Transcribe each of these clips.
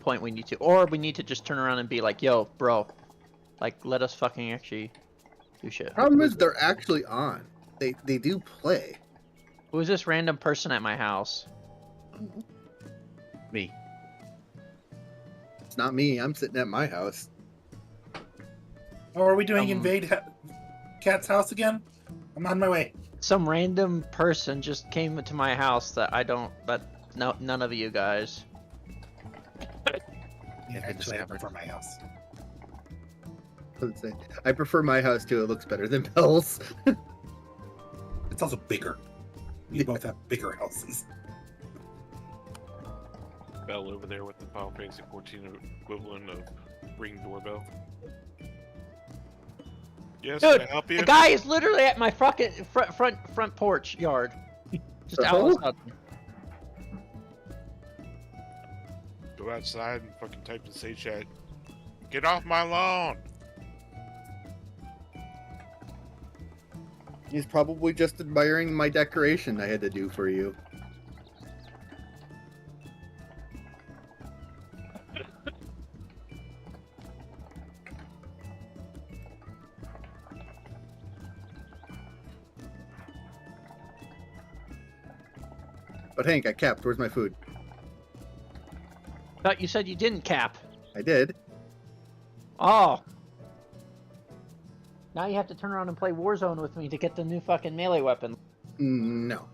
point we need to, or we need to just turn around and be like, yo, bro, like, let us fucking actually do shit. Problem is, they're actually on. They do play. Who is this random person at my house? Me. It's not me. I'm sitting at my house. Oh, are we doing invade Cat's house again? I'm on my way. Some random person just came to my house that I don't, but no, none of you guys. Yeah, actually, I prefer my house. I prefer my house too. It looks better than Bell's. It's also bigger. You both have bigger houses. Bell over there with the Final Fantasy 14 equivalent of Ring doorbell. Yes, Dude, can I help you? the guy is literally at my fucking front porch yard. Just out of sudden. Go outside and fucking type to say chat. Get off my lawn! He's probably just admiring my decoration I had to do for you. But Hank, I capped. Where's my food? Thought you said you didn't cap. I did. Oh. Now you have to turn around and play Warzone with me to get the new fucking melee weapon. No.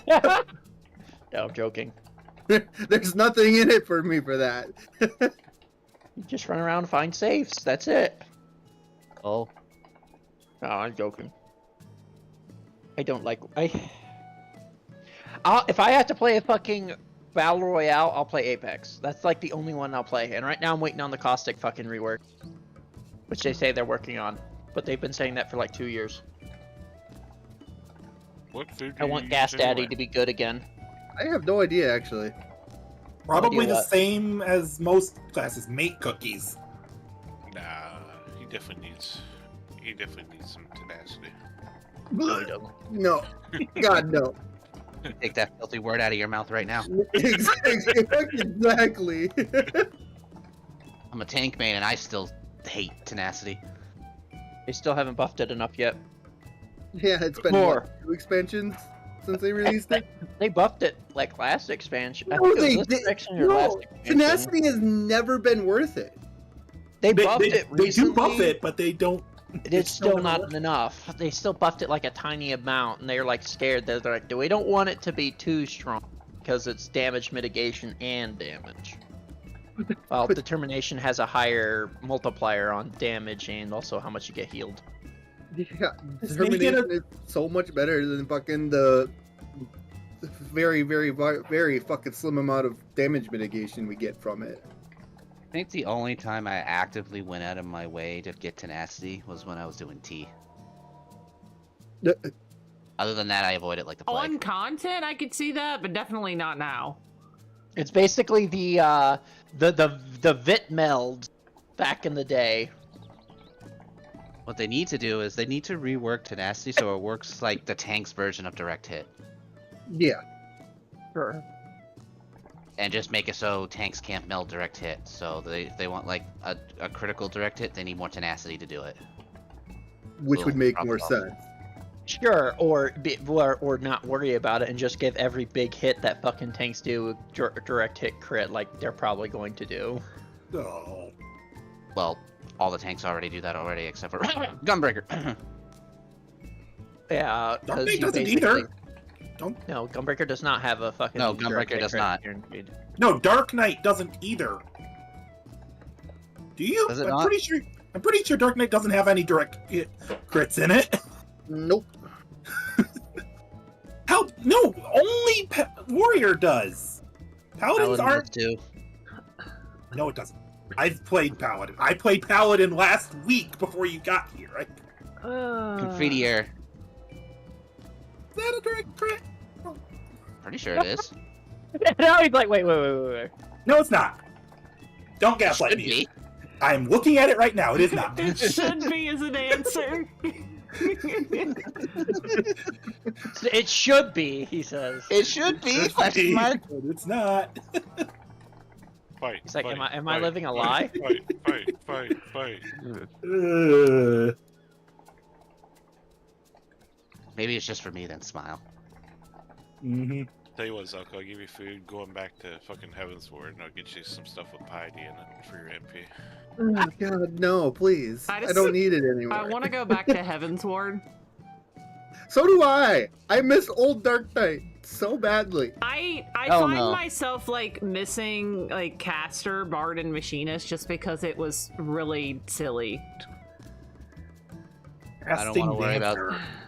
No, I'm joking. There's nothing in it for me for that. You just run around and find safes. That's it. Oh. No, I'm joking. I don't like... if I have to play a fucking Battle Royale, I'll play Apex. That's like the only one I'll play. And right now I'm waiting on the Caustic fucking rework. Which they say they're working on. But they've been saying that for like 2 years. What food do I you want use Gas Daddy anyway? to be good again. I have no idea, actually. Probably the what? same as most classes. Mate cookies. Nah, he definitely needs some tenacity. No. God, no. Take that filthy word out of your mouth right now. Exactly. I'm a tank main and I still hate tenacity. They still haven't buffed it enough yet. Yeah, it's been what, 2 expansions since they released it? They buffed it like last expansion. I No, think it they was this did. expansion or last expansion. Tenacity has never been worth it. They buffed it They recently. do buff it, but they don't. It's still not enough. They still buffed it like a tiny amount, and they're like scared. They're like, we don't want it to be too strong because it's damage mitigation and damage. Well, Determination has a higher multiplier on damage and also how much you get healed. Yeah, Determination is so much better than fucking the very, very, very fucking slim amount of damage mitigation we get from it. I think the only time I actively went out of my way to get tenacity was when I was doing T. Other than that, I avoid it like the plague. On content, I could see that, but definitely not now. It's basically the Vit meld back in the day. What they need to do is they need to rework tenacity so it works like the tank's version of direct hit. Yeah. Sure. And just make it so tanks can't meld direct hit. So they want like a critical direct hit, they need more tenacity to do it. Which Little would make drop more off. sense. Sure, or not worry about it and just give every big hit that fucking tanks do direct hit crit like they're probably going to do. Oh. Well, all the tanks already do that already except for Gunbreaker. Yeah, Dark 'cause Knight you doesn't basically- either. Don't. No, Gunbreaker does not have a fucking... No, direct Gunbreaker hit does crit not. guaranteed. No, Dark Knight doesn't either. Do you? Does it I'm not? pretty sure. I'm pretty sure Dark Knight doesn't have any direct hit crits in it. Nope. How? No, only Warrior does. Paladins aren't. too. No, it doesn't. I've played Paladin. I played Paladin last week before you got here. Confredier. Is that a direct crit? Pretty sure it is. Now he's like, wait. No, it's not. Don't gaslight Should me. be. I'm looking at it right now. It is not. It should be as an answer. It should be, he says. It should be. It's Question mark. but it's not. Fight. He's like, fight, am I fight, living a fight, lie? Fight. Maybe it's just for me then, smile. Mm-hmm. Tell you what, Zuck, I'll give you food going back to fucking Heaven's Ward, and I'll get you some stuff with piety in it for your MP. Oh, God, no, please. I don't need it anymore. I want to go back to Heaven's Ward. So do I. I miss old Dark Knight so badly. I Oh, find no. myself like missing like Caster, Bard, and Machinist just because it was really silly. I don't want to worry about.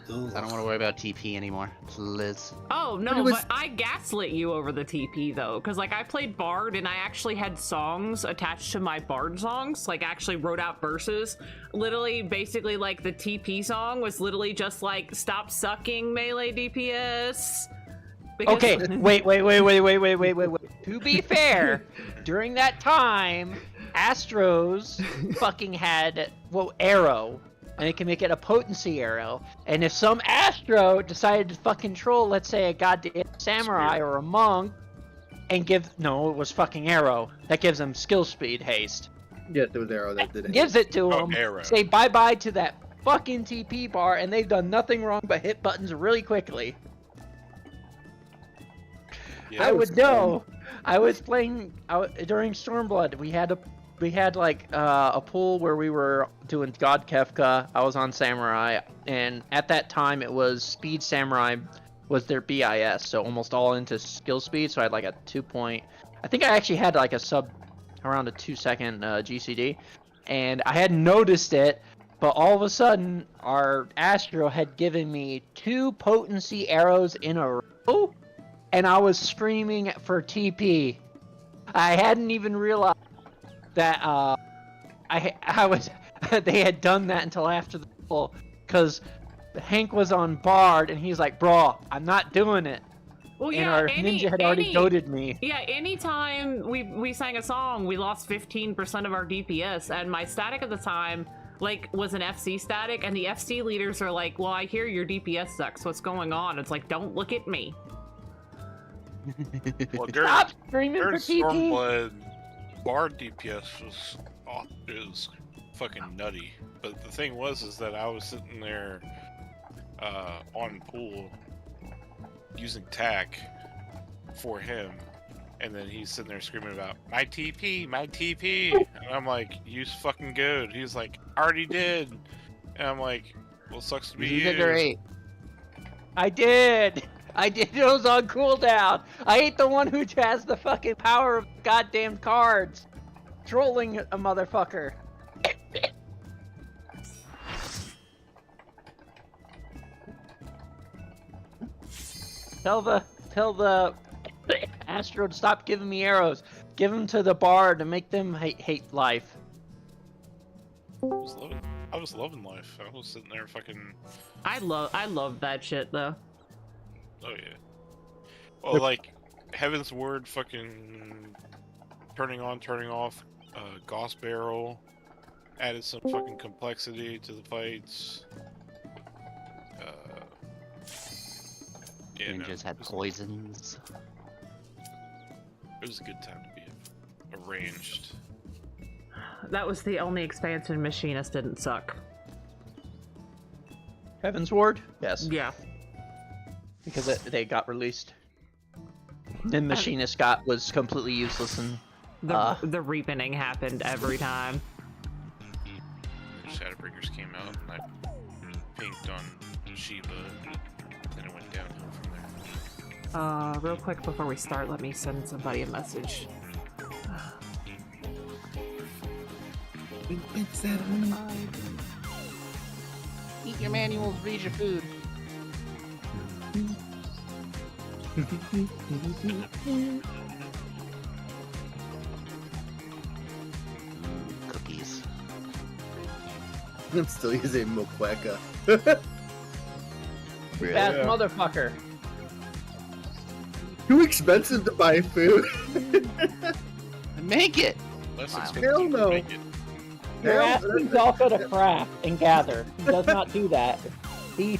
I don't want to worry about TP anymore, please. Oh But no, it was- but I gaslit you over the TP though, because like I played Bard and I actually had songs attached to my Bard songs, like actually wrote out verses. Literally, basically, like the TP song was literally just like "Stop sucking melee DPS." Because- Okay, wait. To be fair, during that time, Astros fucking had, arrow. And it can make it a potency arrow. And if some Astro decided to fucking troll, let's say a goddamn samurai or a monk, and it was fucking arrow. That gives them skill speed haste. Yes, it was Arrow that did it. Gives it to them. Arrow. Say bye-bye to that fucking TP bar, and they've done nothing wrong but hit buttons really quickly. Yeah, I would know. I was playing during Stormblood. We had like a pool where we were doing God Kefka. I was on Samurai, and at that time it was Speed Samurai was their BIS, so almost all into skill speed. So I had like a 2 point. I think I actually had like around a 2 second GCD, and I hadn't noticed it. But all of a sudden, our Astro had given me 2 potency arrows in a row, and I was screaming for TP. I hadn't even realized that I was they had done that until after the pool, because Hank was on Bard and he's like, bro, I'm not doing it. Well, And yeah, our ninja had already goaded me. Yeah, anytime we sang a song, we lost 15% of our DPS, and my static at the time was an FC static, and the FC leaders are like, well, I hear your DPS sucks, what's going on? It's like, don't look at me. Well, Stop screaming for during TP. Stormblood, Bard DPS is fucking nutty. But the thing is that I was sitting there on pool using tack for him, and then he's sitting there screaming about my TP, and I'm like, use fucking goad. He's like, already did, and I'm like, well, sucks to be you. Invigorate. I did. It was on cooldown. I ain't the one who has the fucking power of goddamn cards. Trolling a motherfucker. Tell the Astro to stop giving me arrows. Give them to the Bard to make them hate life. I was loving life. I was sitting there fucking. I love that shit though. Oh yeah. Well, like Heaven's Word, fucking turning on, turning off, Gauss Barrel, added some fucking complexity to the fights. Yeah, Ninjas had poisons. It was a good time to be arranged. That was the only expansion Machinist didn't suck. Heaven's Ward? Yes. Yeah. Because they got released. Then Machinist was completely useless and The reapening happened every time. Shadowbringers came out and I pinked on Shiva, then it went downhill from there. Real quick before we start, let me send somebody a message. Eat your manuals, read your food. Cookies. I'm still using Moqueca. Fast motherfucker. Too expensive to buy food. Make it! Less Wow. expensive Hell to no. make it. You're asking Zalka to craft and gather. He does not do that. He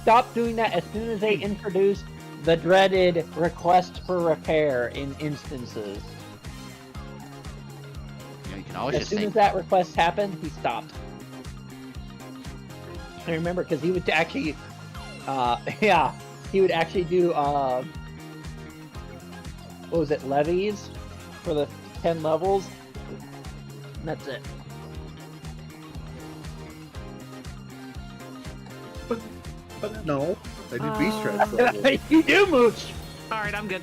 stopped doing that as soon as they introduced the dreaded request for repair in instances. can always As just soon say as that request happened, he stopped. I remember because he would actually, yeah, he would actually do, what was it, levies for the 10 levels? And that's it. But no, I do beast strats level. You do, Mooch! Alright, I'm good.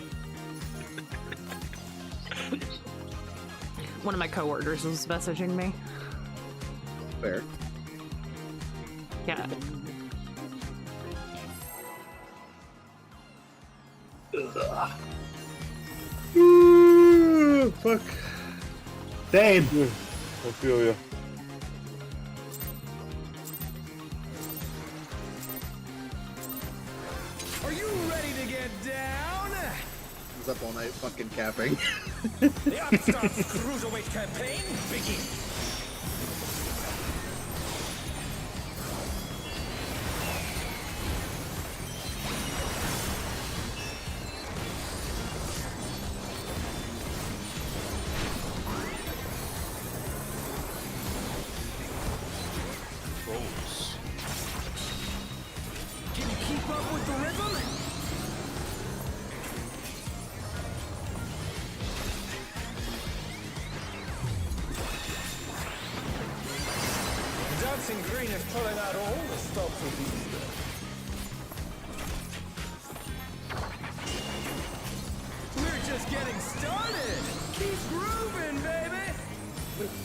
One of my coworkers was messaging me. Fair. Yeah. Ooh, fuck. Same. I feel ya. Are you ready to get down? I was up all night fucking capping. The Upstart's Cruiserweight campaign begins. Rolls. Can you keep up with the rhythm? Dancing Green is pulling out all the stops with these. We're just getting started. Keep grooving, baby.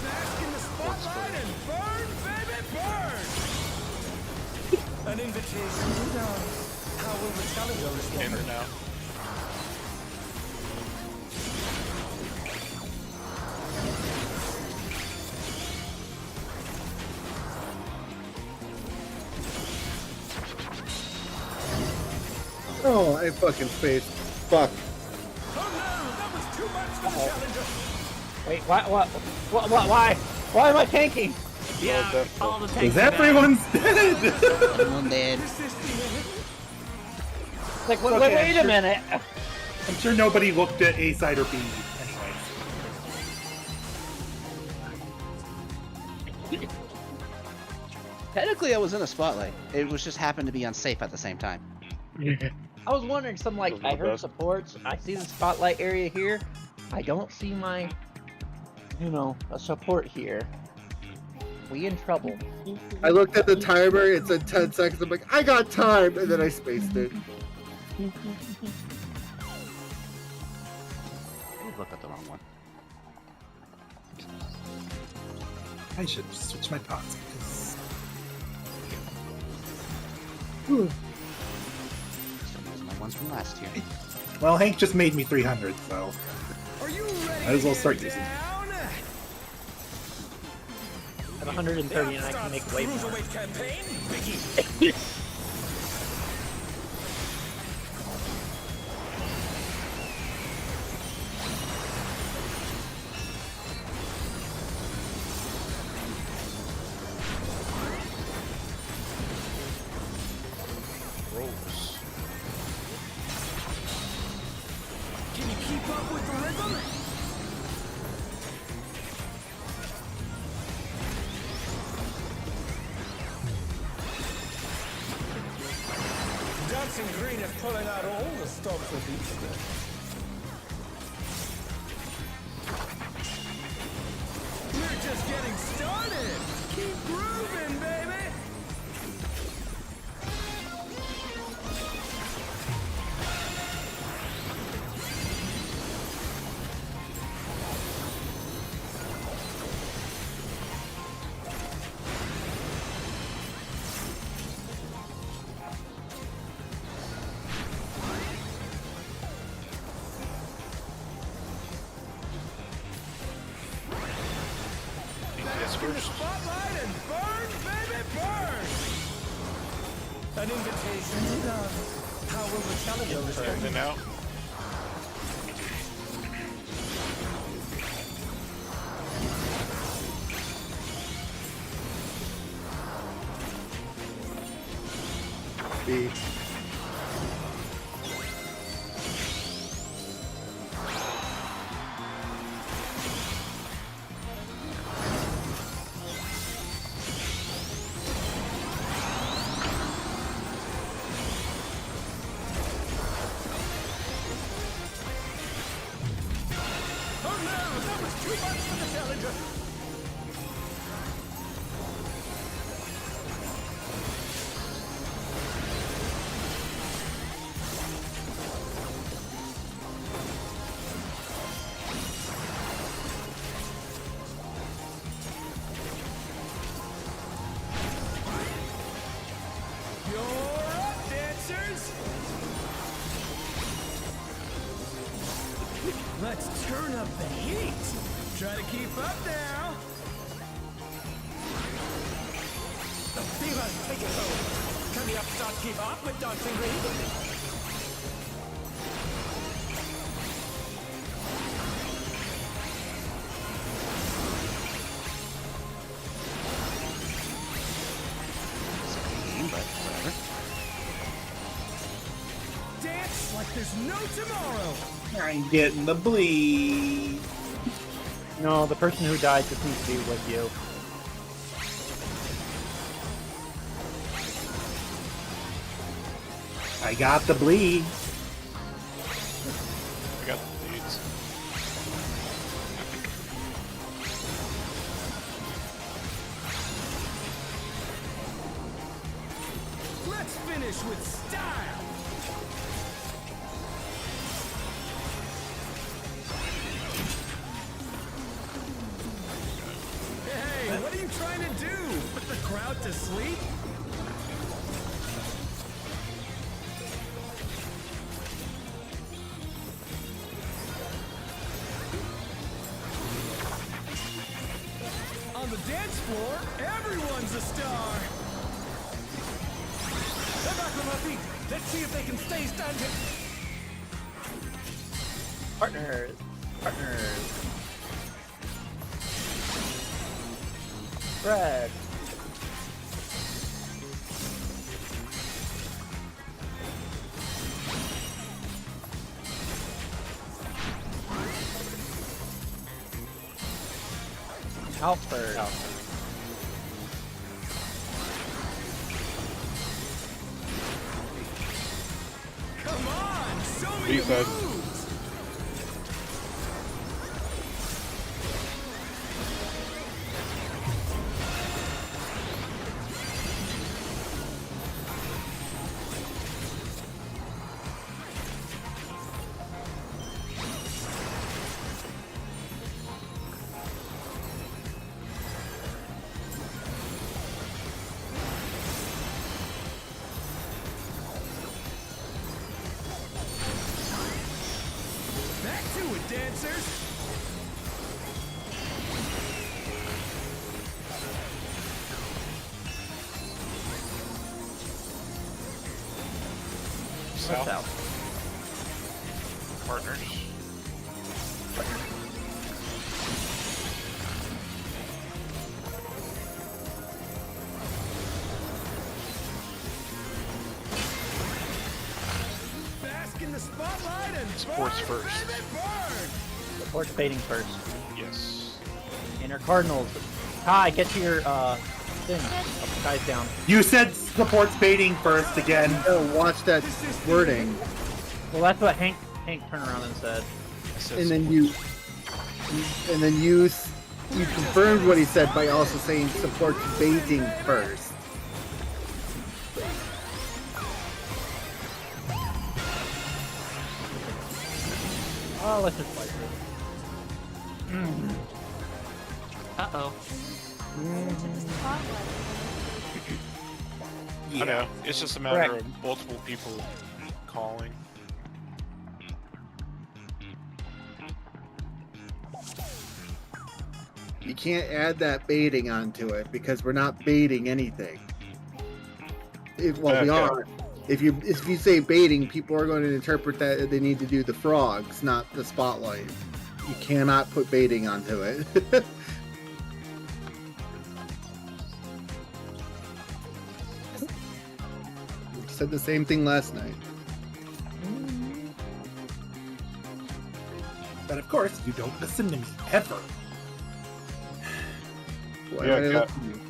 Bask in the spotlight and burn, baby, burn! An invitation to dance. How will the challenger respond? In now. Oh, I fucking spaced. Fuck. Oh no, that was too much for the challenger. Wait, why am I tanking? Yeah, all the tanks. Because are down. everyone's dead. someone dead. Like, Okay, wait a sure. minute. I'm sure nobody looked at A side or B anyway. Technically, I was in a spotlight. It was just happened to be unsafe at the same time. I was wondering, some like, I heard supports, I see the spotlight area here, I don't see my, you know, a support here. We in trouble. I looked at the timer, it said 10 seconds, I'm like, I got time! And then I spaced it. I did look at the wrong one. I should switch my pots because Still using my ones from last year. well, Hank just made me 300, so Are you ready might as well to start get using it. down? At 130 and I can make way more. Cruiserweight campaign begins. Rolls. Can you keep up with the rhythm? Dancing Green is pulling out all the stops with Easter. We're just getting started. Keep grooving, baby. DPS first. Spotlight and burn, baby, burn! An invitation to dance. How will the challenger respond? And out. B. Oh no, that was too much for the challenger. You're up, dancers! Let's turn up the heat! Try to keep up now! The fever, take it home! Can the upstart keep up with Dancing Green? But whatever. Dance like there's no tomorrow! I'm getting the bleed. No, the person who died just needs to be with you. I got the bleed. I got the leads. Let's finish with style! Hey, what are you trying to do? Put the crowd to sleep? On the dance floor, everyone's a star! They're back on our feet! Let's see if they can stay standing! Partners. Partners. Fred. Alfred. Come on! Show me your B-side. moves! Back to it, dancers! South. South. Partners. Bask in the spotlight and Sports burn, first. baby, burn! Support fading first. Yes. Inner Cardinals. Kai, get to your thing. Up, Kai's down. You said support baiting first again. No, watch that wording. Well, that's what Hank turned around and said. I said And then support. you confirmed what he said by also saying support baiting first. Oh, let's just fight this. Uh-oh. I know. It's just a matter of multiple people calling. You can't add that baiting onto it because we're not baiting anything. We are. If you say baiting, people are going to interpret that they need to do the frogs, not the spotlight. You cannot put baiting onto it. Said the same thing last night. But of course, you don't listen to me ever. Why Yeah, would I yeah. listen to you?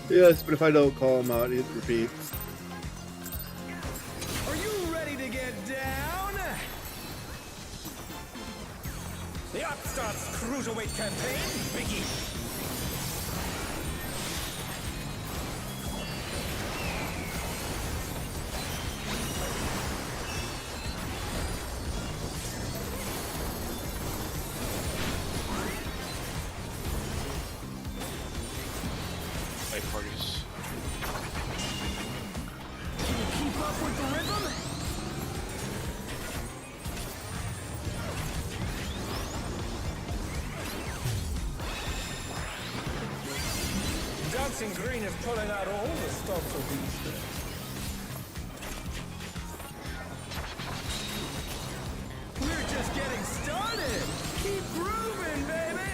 Yes, but if I don't call him out, it repeats. Are you ready to get down? The Upstart's Cruiserweight campaign begins. Night parties. Keep up with the rhythm? Dancing Green is pulling out all the stops of these days. We're just getting started. Keep grooving, baby.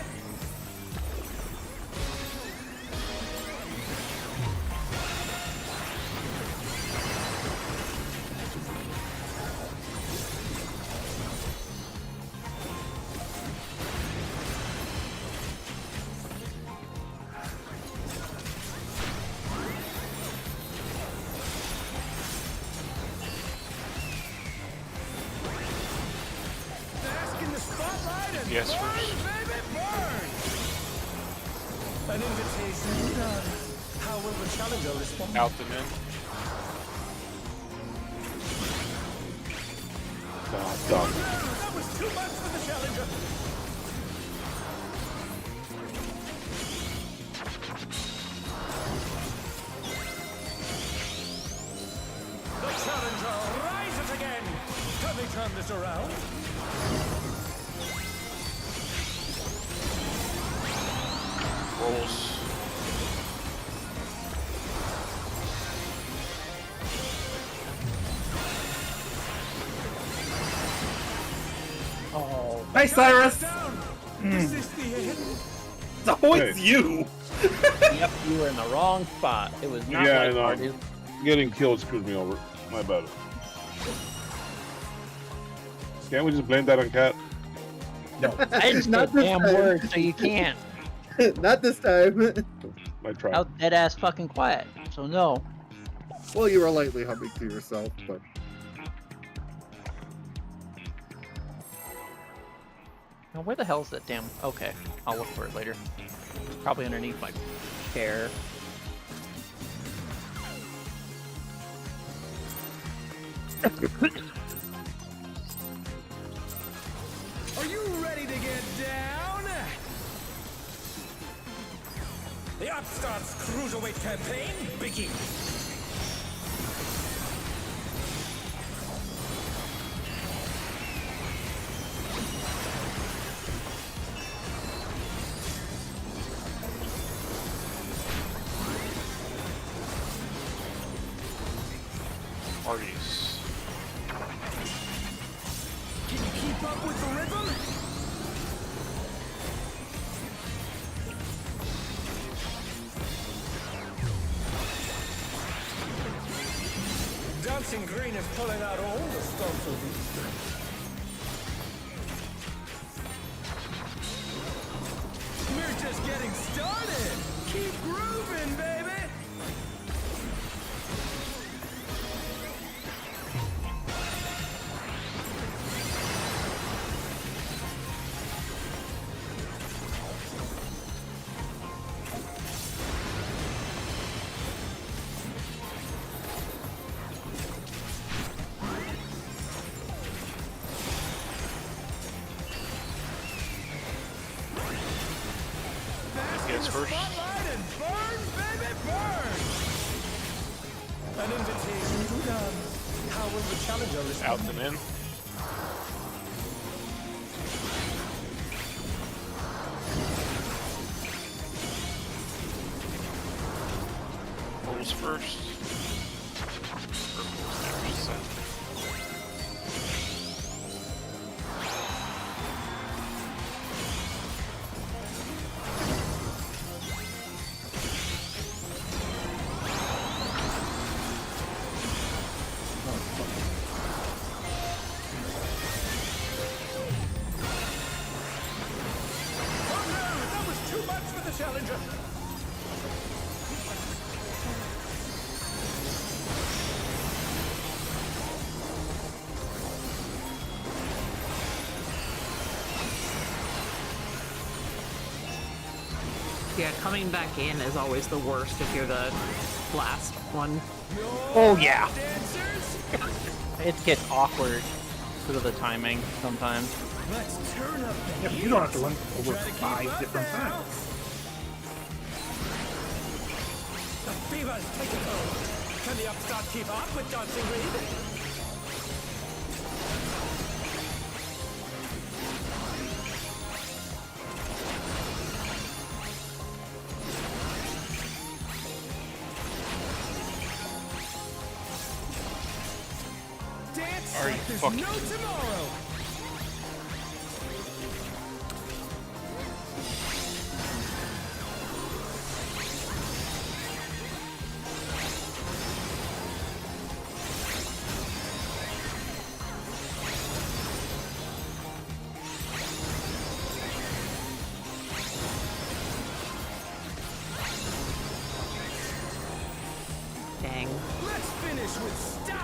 Bask in the spotlight and Yes, burn, first. baby, burn. An invitation done. How will the challenger respond? Out the men. Done. That was too much for the challenger. The challenger rises again. Can they turn this around? Rolls. Oh, Hey, Cyrus! Down. Is this the end? It's always you! yep, you were in the wrong spot. It was not Yeah, like I know. parties. Getting killed screwed me over. My bad. Can't we just blame that on Cat? I just Not said this damn time. word, so you can't. Not this time. I tried. How dead ass fucking quiet. So no. Well, you were lightly humming to yourself, but Now where the hell is that damn? Okay, I'll look for it later. Probably underneath my chair. Are you ready to get down? The Upstart's Cruiserweight campaign begins. Parties. Can you keep up with the rhythm? Dancing Green is pulling out all the stops of these days. We're just getting started. Keep grooving, baby. Yes, first. Spotlight and burn, baby, burn. An invitation to dance. How will the challenger respond? Out and in. Purple's first. Purple's next. Second. Challenger! Yeah, coming back in is always the worst if you're the last one. Oh yeah. It gets awkward because of the timing sometimes. Let's turn up the Yeah, but you don't have to run over 5 different times. The fever's taking hold. Can the upstart keep up with Dancing Reed? Dance Are you like there's fucking- no tomorrow. Dang. Let's finish with style.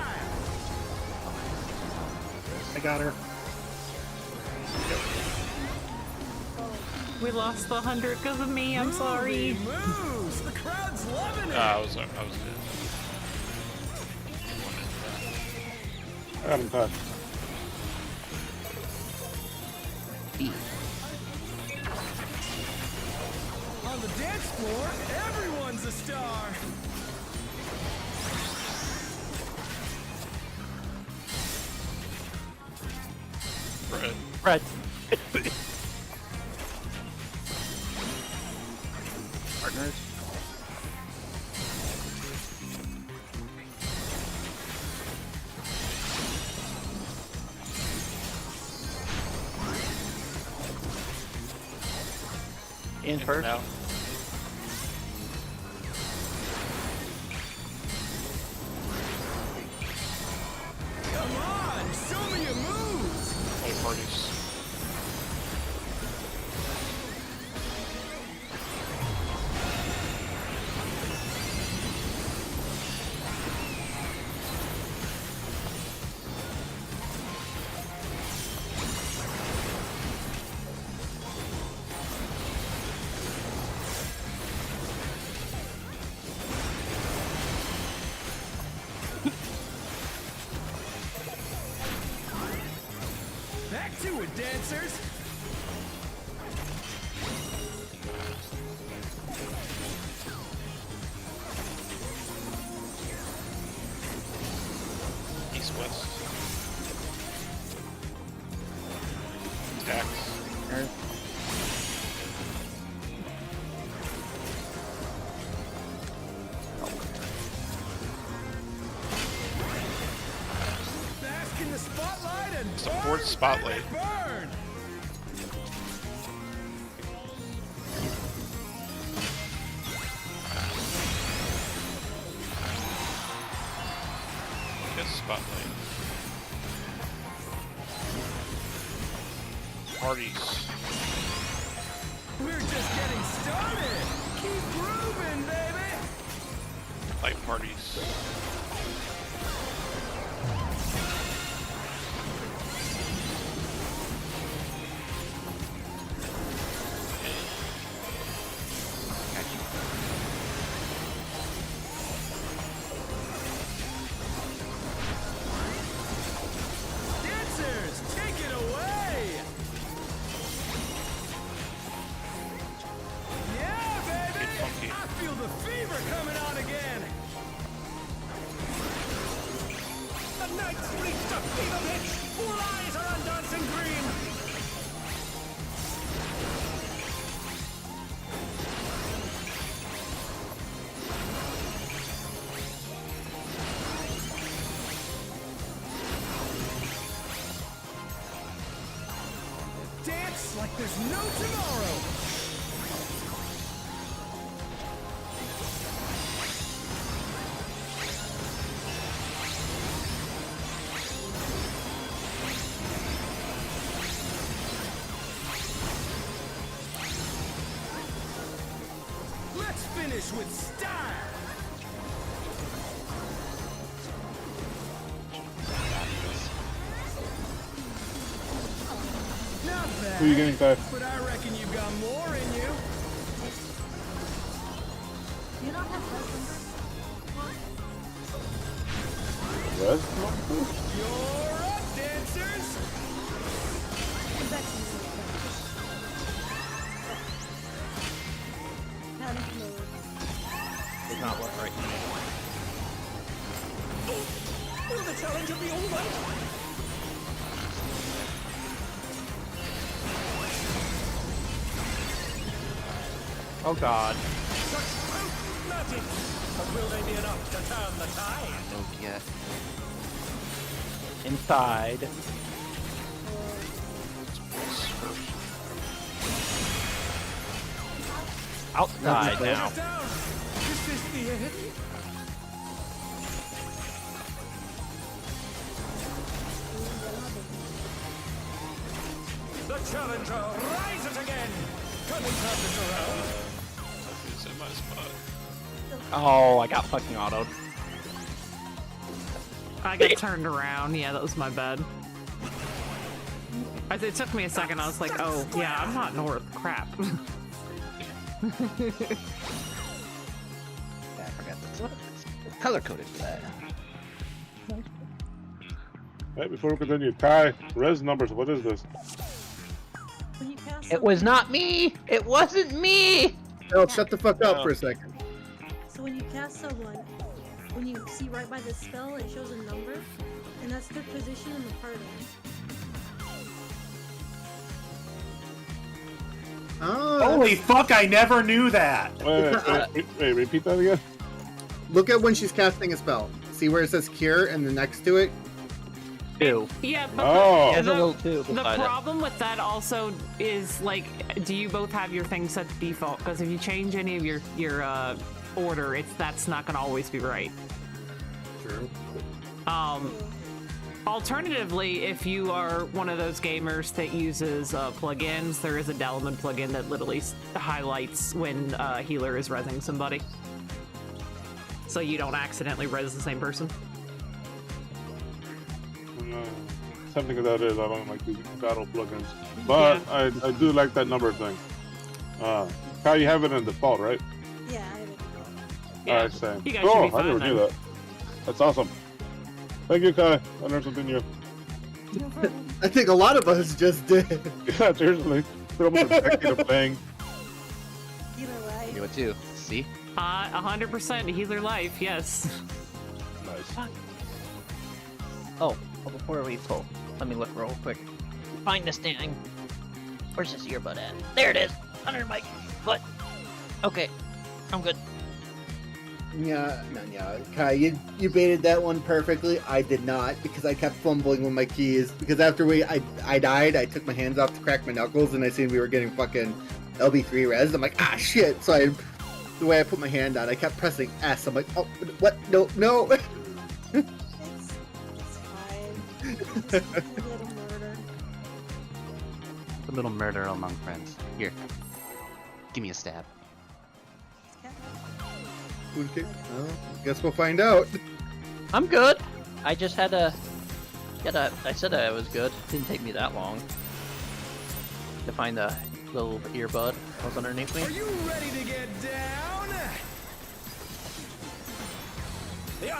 I got her. We lost the 100 because of me, I'm sorry. Moves. The crowd's loving it. I was good. I got him cut. On the dance floor, everyone's a star. Fred. Fred. Partners. In first. Now. Come on, show me your moves. All parties. Back to it, dancers. East west. Tax. Bask in the spotlight and Support burn, spotlight. baby, burn. Yes, spotlight. Parties. We're just getting started. Keep grooving, baby. Light parties. Dancers, take it away. Yeah, baby. Get funky. I feel the fever coming on again. Night's reached a fever pitch. All eyes are on dancing green. Dance like there's no tomorrow. Let's finish with style. Not bad. Who are you getting, Ty? But I reckon you've got more in you. You don't have husbands. Res? You're up, dancers. Does not work right now. Will the challenger be all right? Oh god. Such potent magic. But will they be enough to turn the tide? Don't get. Inside. Outside now. Down. Is this the end? The challenger rises again. Can we turn this around? Who's in my spot? Oh, I got fucking autoed. I got turned around. Yeah, that was my bad. It took me a second. I was like, oh, yeah, I'm not north. Crap. Yeah, I forgot that's color coded for that. Right, before we continue, Ty, res numbers, what is this? When you cast It was not me! It wasn't me! No, shut the fuck up for a second. So when you cast someone, when you see right by the spell, it shows a number, and that's their position in the party. Oh, Holy fuck! I never knew that. Wait, repeat that again? look at when she's casting a spell. See where it says cure and then next to it? 2. Yeah, but Oh. There's a little 2 the beside it. problem with that also is, like, do you both have your things set to default? Because if you change any of your order, that's not going to always be right. True. Alternatively, if you are one of those gamers that uses plugins, there is a Dalaman plugin that literally highlights when healer is rezzing somebody. So you don't accidentally res the same person. Something of that is, I don't like these battle plugins. But yeah. I do like that number thing. Kyle, you have it in default, right? Yeah, I have it. Yeah. Alright, same. You guys Oh, should be I never fine knew then. that. That's awesome. Thank you, Kai. I learned something new. No problem. I think a lot of us just did. Yeah, seriously. They're almost a decade of playing. You know, right? You know what too? See? 100% healer life, yes. Nice. Oh, well, before we pull, let me look real quick. Find this thing. Where's this earbud at? There it is! Under my foot. Okay, I'm good. Yeah, Kai, you baited that one perfectly. I did not, because I kept fumbling with my keys. Because after I died, I took my hands off to crack my knuckles, and I seen we were getting fucking LB3 res. I'm like, ah, shit. So the way I put my hand on, I kept pressing S. I'm like, oh, what? No. It's fine. It's just a little murder. A little murder among friends. Here. Give me a stab. Okay, well, guess we'll find out. I'm good. I just had a... I said I was good. Didn't take me that long to find the little earbud that was underneath me. Are you ready to get down?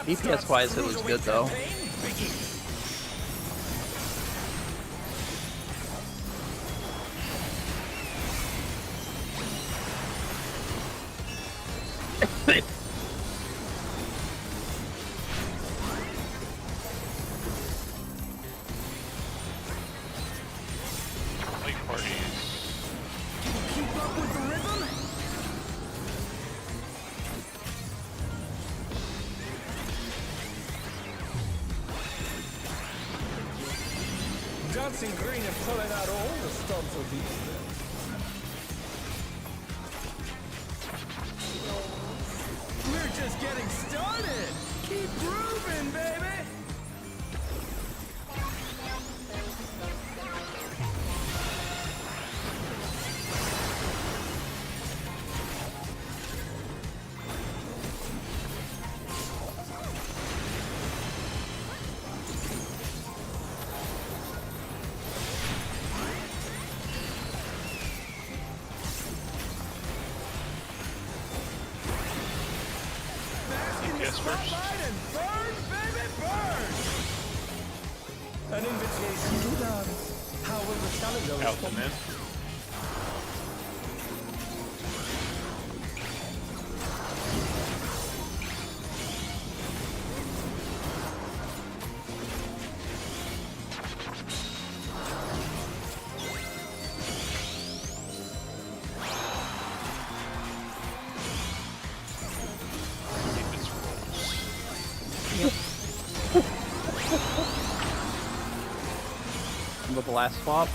DPS wise, it was good though. dancing green and pulling out all the stops of these days. We're just getting started. Keep grooving, baby. Spotlight and burn, baby, burn! An invitation to dance. How will the challenger Out and in. With the last swap.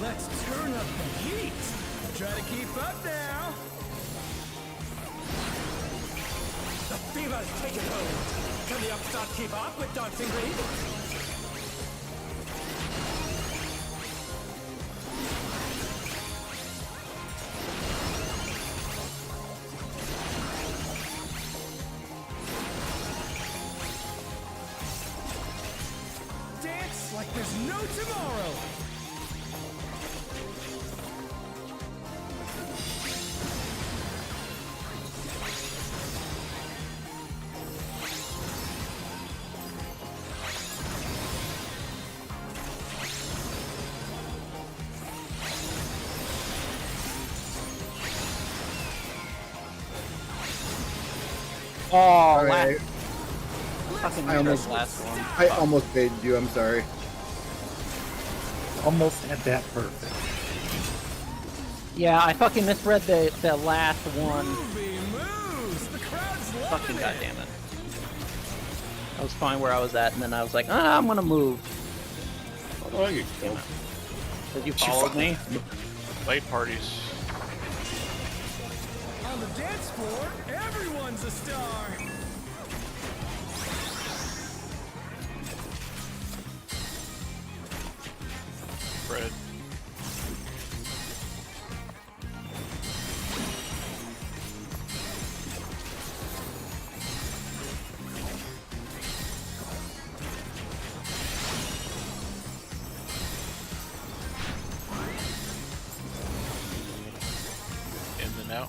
Let's turn up the heat. Try to keep up now. The fever's taken hold. Can the upstart keep up with dancing green? Dance like there's no tomorrow. Oh, Alright. fucking I almost- last one. I almost baited you. I'm sorry. Almost had that perfect. Yeah, I fucking misread the last one. Groovy moves. The crowd's loving Fucking it. goddamn it. I was fine where I was at, and then I was like, I'm gonna move. Oh, I get killed. Because you followed me. Late parties. On the dance floor, everyone's a star. Fred. In and out.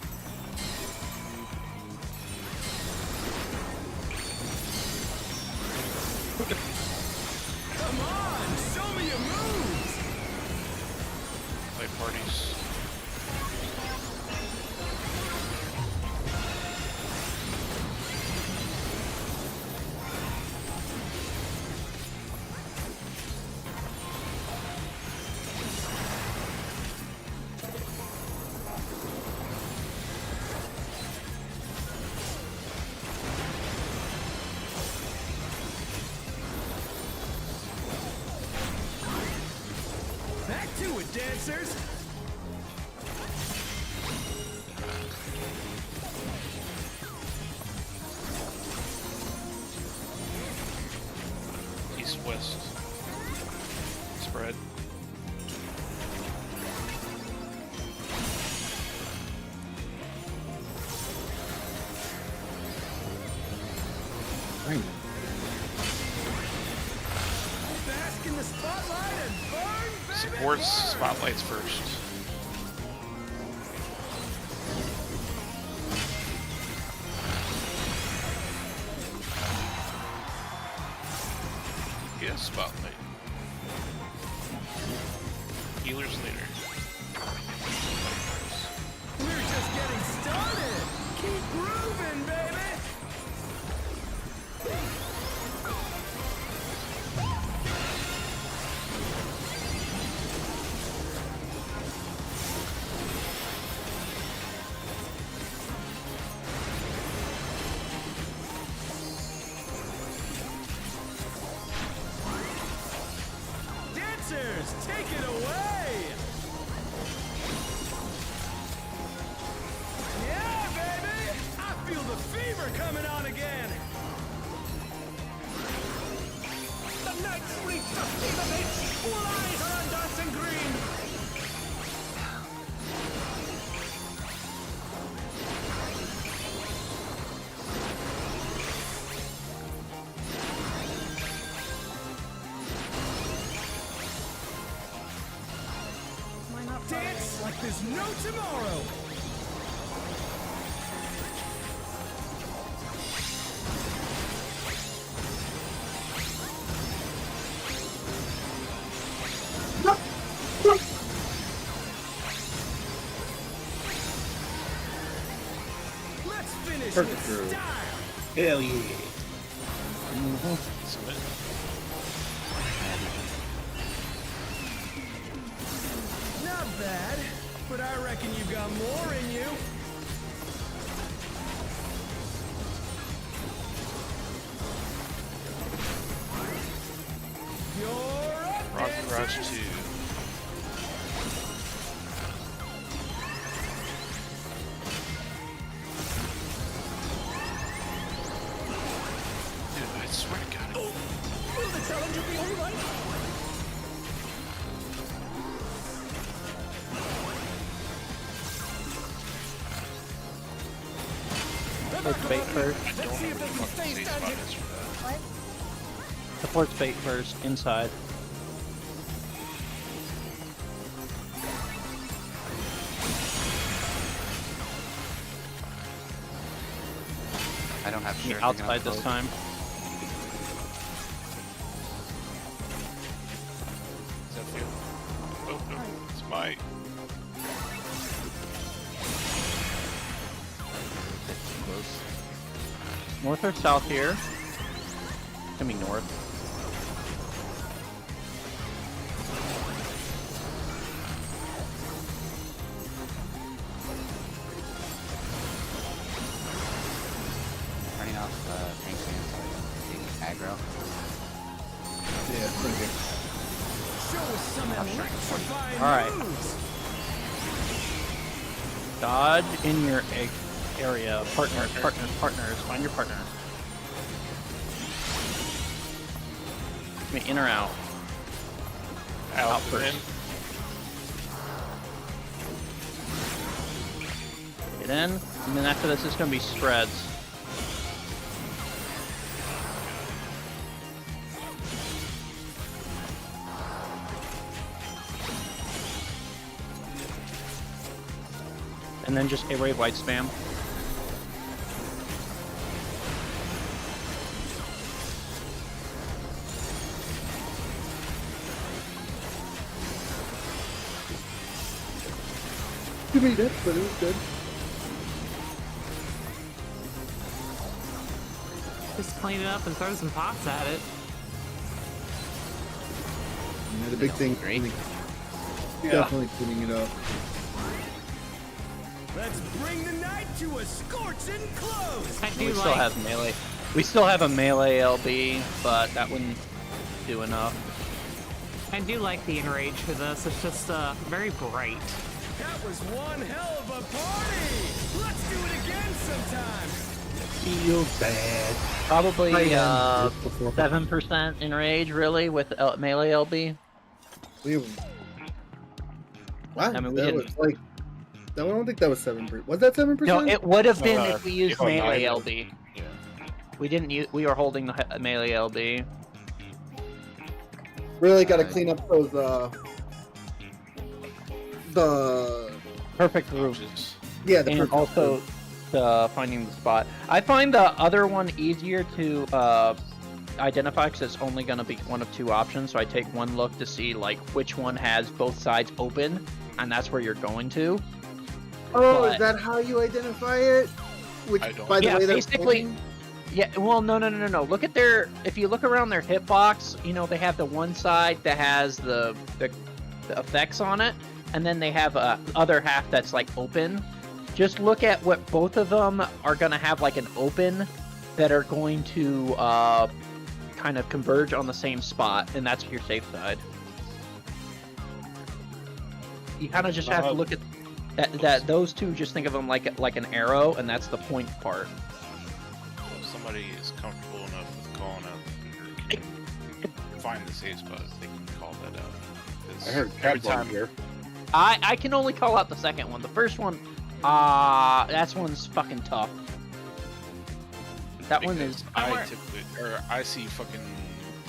Come on, show me your moves. Late parties. Back to it, dancers. East west. Spread. Bask in the spotlight and burn, baby, Supports burn. spotlights first. DPS spotlight. Healers later. We're just getting started. Keep grooving, baby. Dancers, take it away. Yeah, baby! I feel the fever coming on again! The night's reached a fever pitch! All eyes are on dancing green! Why not Dance like there's no tomorrow! Let's finish Perfect with groove. style! Hell yeah. Submit. Not bad, but I reckon you got more in you. You're up, Rock Garage dancers. 2. Dude, I swear to God. Will the challenger be all right? Supports bait first. Let's see if they can stay Safe standing. spot is for that. Supports bait first. Inside. I don't have Me shirt. outside this time. Is that you? Oh, no. It's my. North or south here? Gonna be north. Turning off tank stance so I can aggro. Yeah, thank you. Show us some electrifying Alright. moves. Dodge in your area. Partners. Find your partner. In or out? Out Out and in. first. Get in, and then after this, it's gonna be spreads. And then just a wave white spam. Give me that, but it was good. Just clean it up and throw some pots at it. Yeah, the big thing. Great. Definitely cleaning it up. Let's bring the night to a scorching close. I do We like. still have melee. We still have a melee LB, but that wouldn't do enough. I do like the enrage for this. It's just very bright. That was one hell of a party. Let's do it again sometime. Feel bad. Probably Before. 7% enrage, really, with melee LB. We have... Wow, I mean, we that didn't- was like... I don't think that was 7%. Was that 7%? No, it would have been Uh, if we used oh, melee neither. LB. Yeah. We didn't use. We were holding the melee LB. Really got to clean up those, the... Perfect groove. Just Yeah, the And perfect also finding the spot. I find the other one easier to identify because it's only going to be one of two options. So I take one look to see like which one has both sides open, and that's where you're going to. Oh, But- is that how you identify it? Which, I don't- by the Yeah, way, they're basically. pointing? Yeah, well, no. Look at if you look around their hitbox, you know, they have the one side that has the effects on it, and then they have a other half that's like open. Just look at what both of them are going to have like an open that are going to kind of converge on the same spot, and that's your safe side. You kind of just have to look at that those two, just think of them like an arrow, and that's the point part. If somebody is comfortable enough with calling out, or can find the safe spot, they can call that out. 'Cause I heard every cat time here. I can only call out the second one. The first one, that one's fucking tough. That one is. I see fucking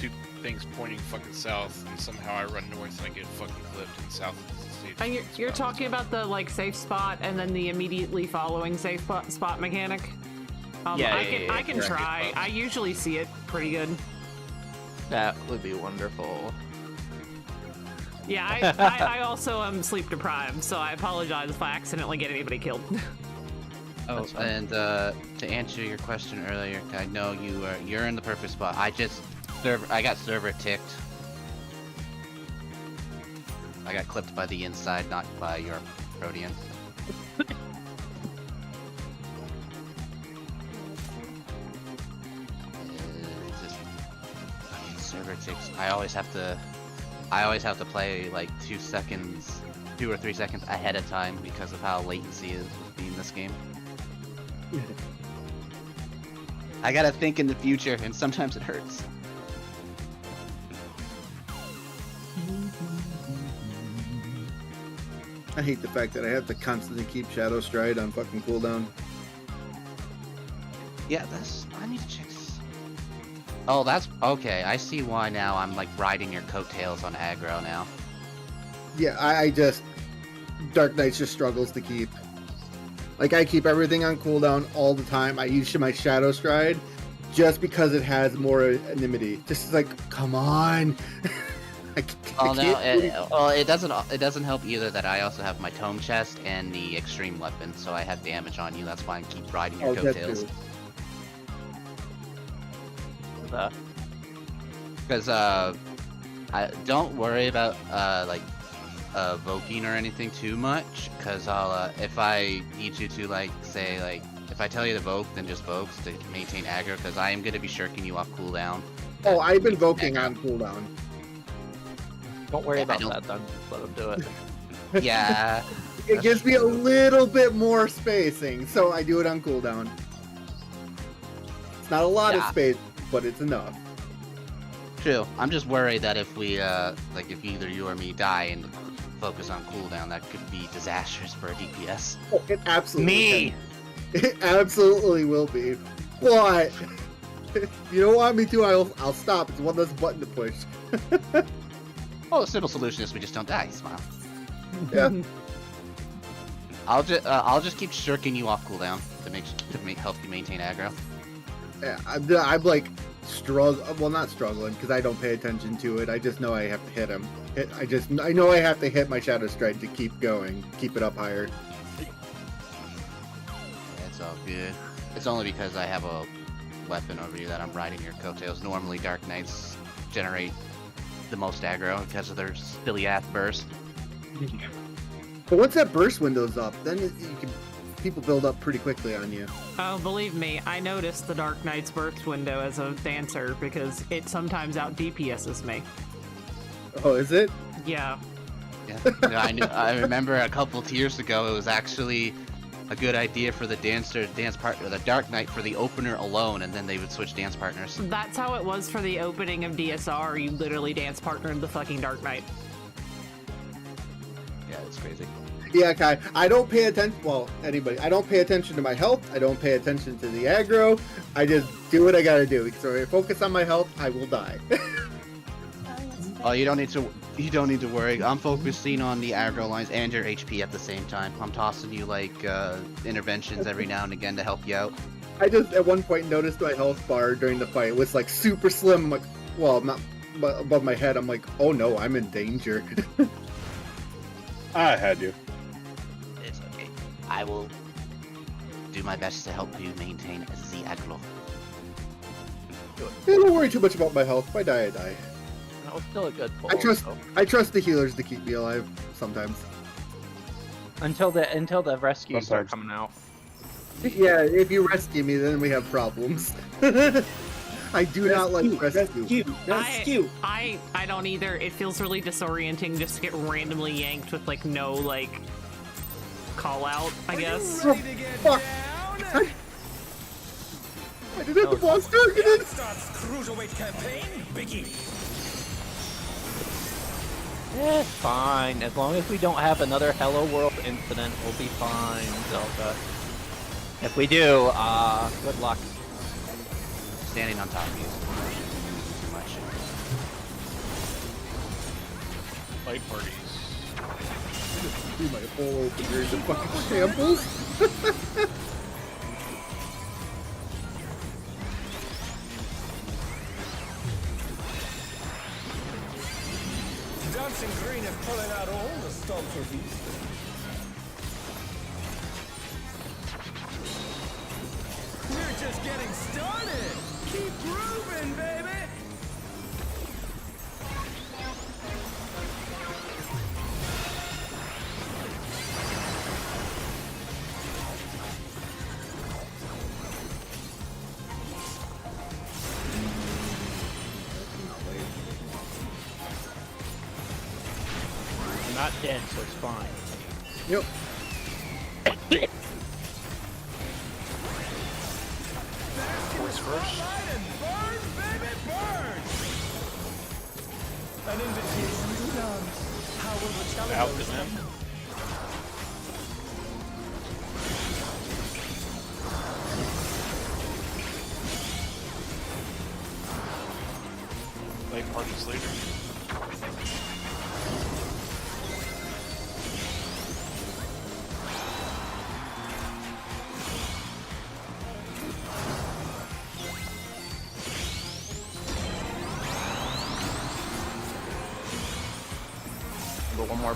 two things pointing fucking south, and somehow I run north and I get fucking clipped, and south is the safe And you're spot. talking about the like safe spot and then the immediately following safe spot mechanic. Yeah, I can try. I usually see it pretty good. That would be wonderful. Yeah, I also am sleep deprived, so I apologize if I accidentally get anybody killed. Oh, and to answer your question earlier, I know you're in the perfect spot. I got server ticked. I got clipped by the inside, not by your Protean. It's just fucking server ticks. I always have to play like 2 or 3 seconds ahead of time because of how latency is with being this game. I gotta think in the future, and sometimes it hurts. I hate the fact that I have to constantly keep Shadow Stride on fucking cooldown. Yeah, I need to check. Oh, that's okay. I see why now. I'm like riding your coattails on aggro now. Yeah, I just... Dark Knights just struggles to keep. Like, I keep everything on cooldown all the time. I use my Shadow Stride just because it has more anonymity. Just like, come on! Oh no, it doesn't help either that I also have my tome chest and the extreme weapon, so I have damage on you. That's why I keep riding your coattails. Because I don't worry about voking or anything too much, because I'll if I need you to if I tell you to voke, then just voke to maintain aggro, because I am going to be shirking you off cooldown. Oh, I've been voking on cooldown. Don't worry about that then. Let him do it. Yeah. It gives me a little bit more spacing, so I do it on cooldown. It's not a lot of space, but it's enough. True. I'm just worried that if we if either you or me die and focus on cooldown, that could be disastrous for a DPS. Oh, it absolutely Me! can. It absolutely will be. But if you don't want me to, I'll stop. It's one less button to push. Well, the simple solution is we just don't die. Smile. Yeah. I'll just keep shirking you off cooldown to help you maintain aggro. Yeah, I'm like not struggling because I don't pay attention to it. I just know I have to hit him. I know I have to hit my Shadow Stride to keep going, keep it up higher. Yeah, it's all good. It's only because I have a weapon over you that I'm riding your coattails. Normally, Dark Knights generate the most aggro because of their silly ass burst. But once that burst window's up, then people build up pretty quickly on you. Oh, believe me, I noticed the Dark Knight's burst window as a dancer because it sometimes out DPS's me. Oh, is it? Yeah. Yeah, I remember a couple tiers ago, it was actually a good idea for the dance partner, the Dark Knight, for the opener alone, and then they would switch dance partners. That's how it was for the opening of DSR. You literally dance partnered the fucking Dark Knight. Yeah, it's crazy. Yeah, Kai. I don't pay attention. Well, anybody. I don't pay attention to my health. I don't pay attention to the aggro. I just do what I gotta do. So if I focus on my health, I will die. Oh, you don't need to worry. I'm focusing on the aggro lines and your HP at the same time. I'm tossing you like interventions every now and again to help you out. I just at one point noticed my health bar during the fight was like super slim. I'm like, well, not above my head. I'm like, oh no, I'm in danger. I had you. It's okay. I will do my best to help you maintain the aglo. Don't worry too much about my health. If I die, I die. That was still a good pull. I trust the healers to keep me alive sometimes. Until the rescues start Sometimes. coming out. Yeah, if you rescue me, then we have problems. I do not like rescue. I don't either. It feels really disorienting just to get randomly yanked with like no like call out, I guess. Ready to get Fuck. down? I didn't have the boss targeted. Starts cruiserweight campaign, Biggie. It's fine. As long as we don't have another Hello World incident, we'll be fine, Zelda. If we do, good luck. Standing on top of you is too much. Fight parties. Do my whole opener into fucking shambles. Dancing Green is pulling out all the stops of these. We're just getting started. Keep grooving, baby. I'm not dead, so it's fine. Yep. Boys first. And burn, baby, burn. An invitation to dance. How will the challenge Out to them. Fight parties later. Go one more.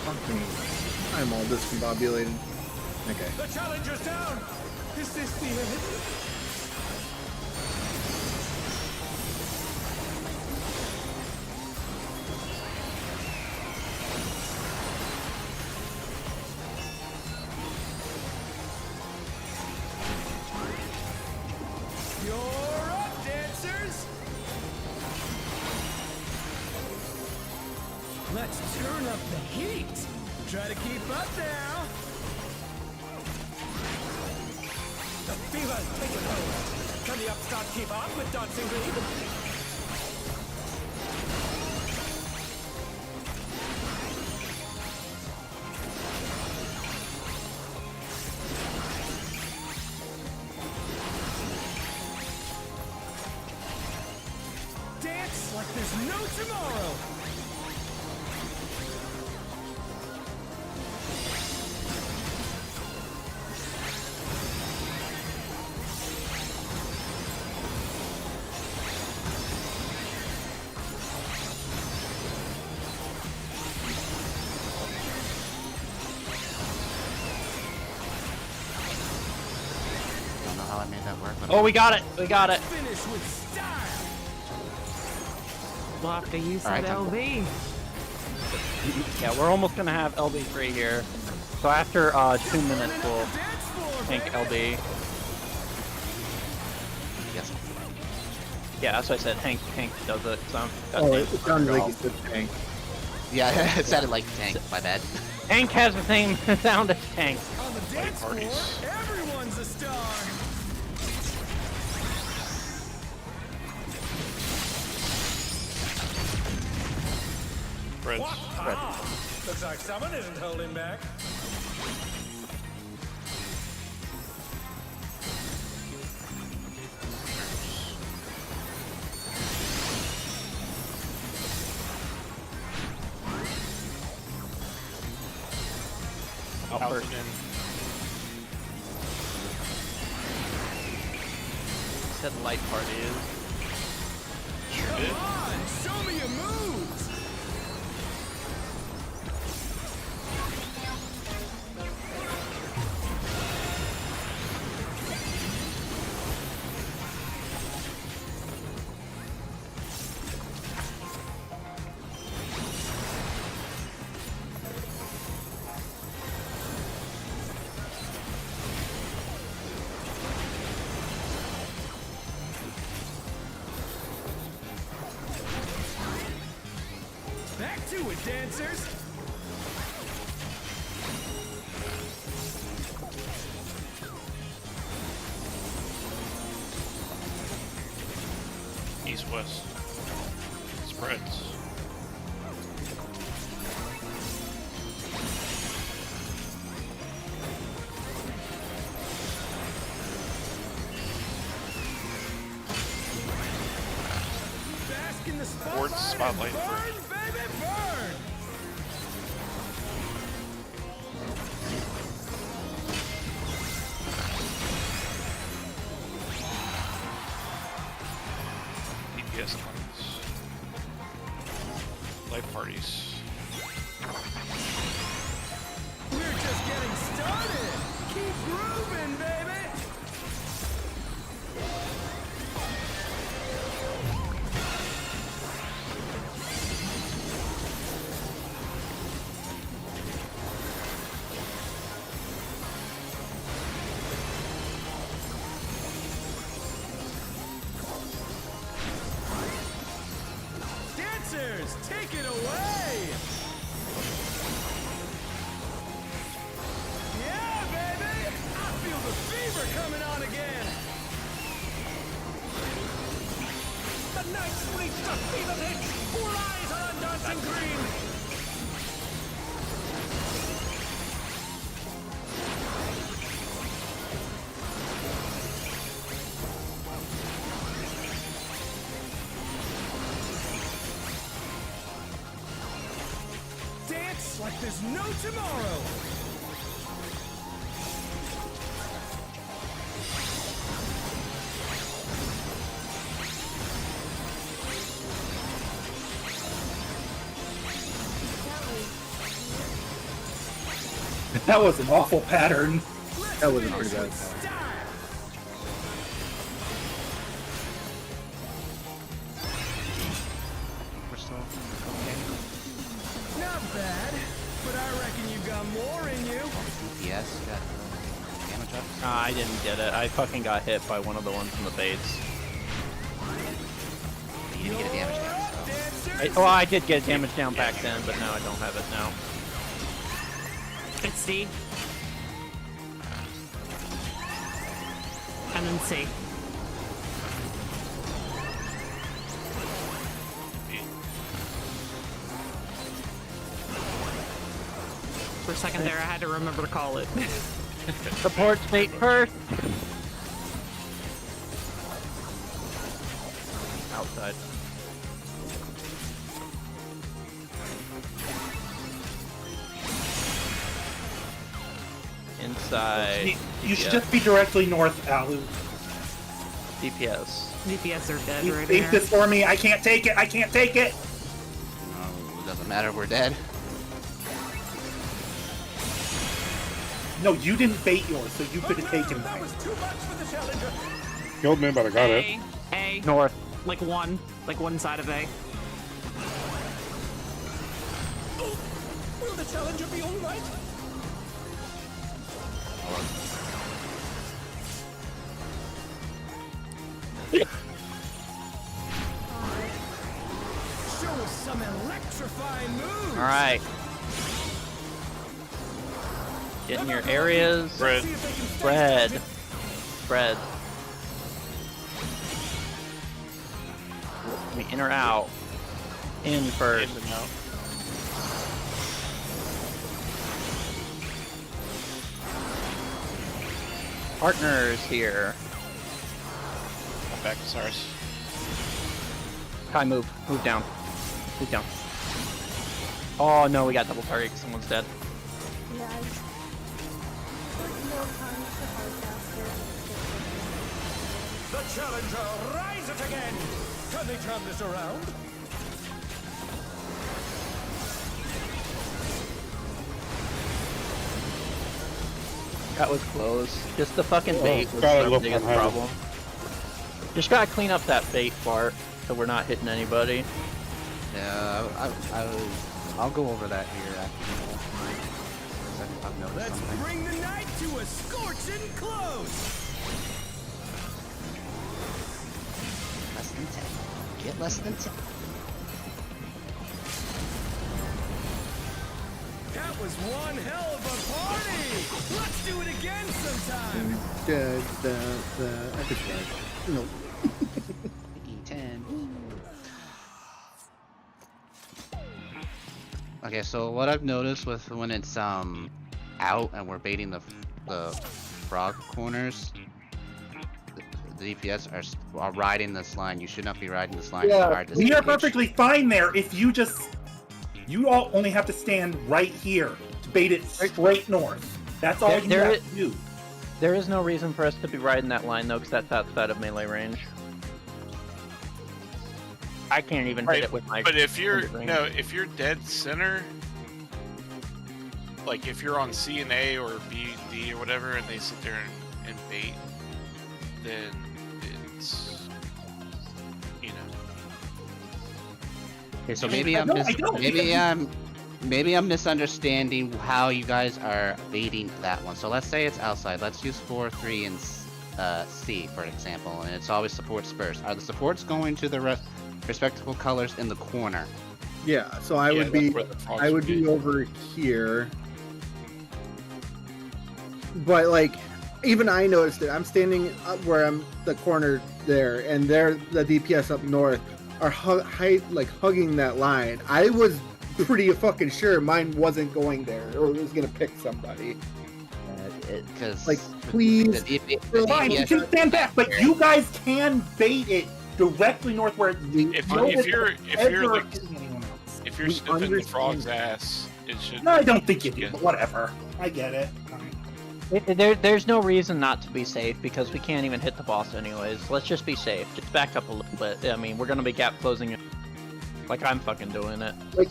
Fucking, I'm all discombobulated. Okay. The challenger's down. Is this the end? You're up, dancers. Let's turn up the heat. Try to keep up now. The fever's taken hold. Can the upstart keep up with Dancing Green? Dance like there's no tomorrow. I don't know how I made that work. But Oh, we got it! We got it! Finish with style. We'll have to use All right, that Temple. LV. Yeah, we're almost gonna have LB3 here. So after 2 minutes, we'll Dance floor, tank baby. LB. yes. Yeah, that's what I said. Hank does it. So Oh, it sounded like you said tank. Yeah, it sounded like tank. My bad. Hank has the same sound as Tank. On the dance floor, parties. everyone's a star. Fred. Looks like someone isn't holding back. Out first. Dropping in. Said light parties. Sure did. Come on, show me your moves. Back to it, dancers. East-west. Spreads. Bask in the Towards spotlight. spotlight and first. burn, baby, burn. DPS parties. Light parties. We're just getting started. Keep grooving, baby. Dancers, take it away. Yeah, baby! I feel the fever coming on again! The night's reached a fever pitch! All eyes are on dancing green! Dance like there's no tomorrow! That was an awful pattern. That was a pretty bad. We're still okay. Not bad, but I reckon you got more in you. DPS got damage up. I didn't get it. I fucking got hit by one of the ones in the baits. You didn't get a damage down. Well, I did get damage down back then, but now I don't have it now. It's D. And then C. For a second there, I had to remember to call it. Support state first. Outside. Inside. You should just be directly north, Alu. DPS. DPS are dead You right bait here. this for me. I can't take it. I can't take it. No, it doesn't matter. We're dead. No, you didn't bait yours, so you could have taken That mine. was too much for the challenger. Killed me, but I got it. A. North. Like one side of A. Will the challenger be all right? Show us some electrifying moves. All right. Get in your areas. Spread. Spread. Spread. Me in or out? In first. In and out. Partners here. Back to SARS. Kai, move. Move down. Move down. Oh no, we got double target 'cause someone's dead. Yeah, the hardcaster. The challenger rises again! Can they turn this around? That was close. Just the fucking bait was gotta the look biggest on heaven. problem. Just gotta clean up that bait part so we're not hitting anybody. Yeah, I'll go over that here after. I've noticed Let's something. bring the night to a scorching close! Less than 10. Get less than 10. That was one hell of a party! Let's do it again sometime! I could try. No. 10. Okay, so what I've noticed with when it's out and we're baiting the frog corners, the DPS are riding this line. You should not be riding this line. Yeah, to we are engage. perfectly fine there if you just... You all only have to stand right here to bait it straight north. That's all you have to do. There is no reason for us to be riding that line though, because that's outside of melee range. I can't even hit it with my. But if you're dead center, like if you're on C and A or B and D or whatever, and they sit there and bait, then it's Okay, so maybe I'm misunderstanding how you guys are baiting that one. So let's say it's outside. Let's use 4, 3, and C for example, and it's always supports first. Are the supports going to the respectable colors in the corner? Yeah, so I would be over here. But like, even I noticed it. I'm standing up where I'm the corner there, and they're the DPS up north are hugging that line. I was pretty fucking sure mine wasn't going there or it was gonna pick somebody. Because like, please, fine, you can stand back, but you guys can bait it directly north where if you're sniffing the frog's ass, it should. No, I don't think you do. But whatever, I get it. There's no reason not to be safe because we can't even hit the boss anyways. Let's just be safe. Just back up a little bit. I mean, we're gonna be gap closing it. Like I'm fucking doing it. Like,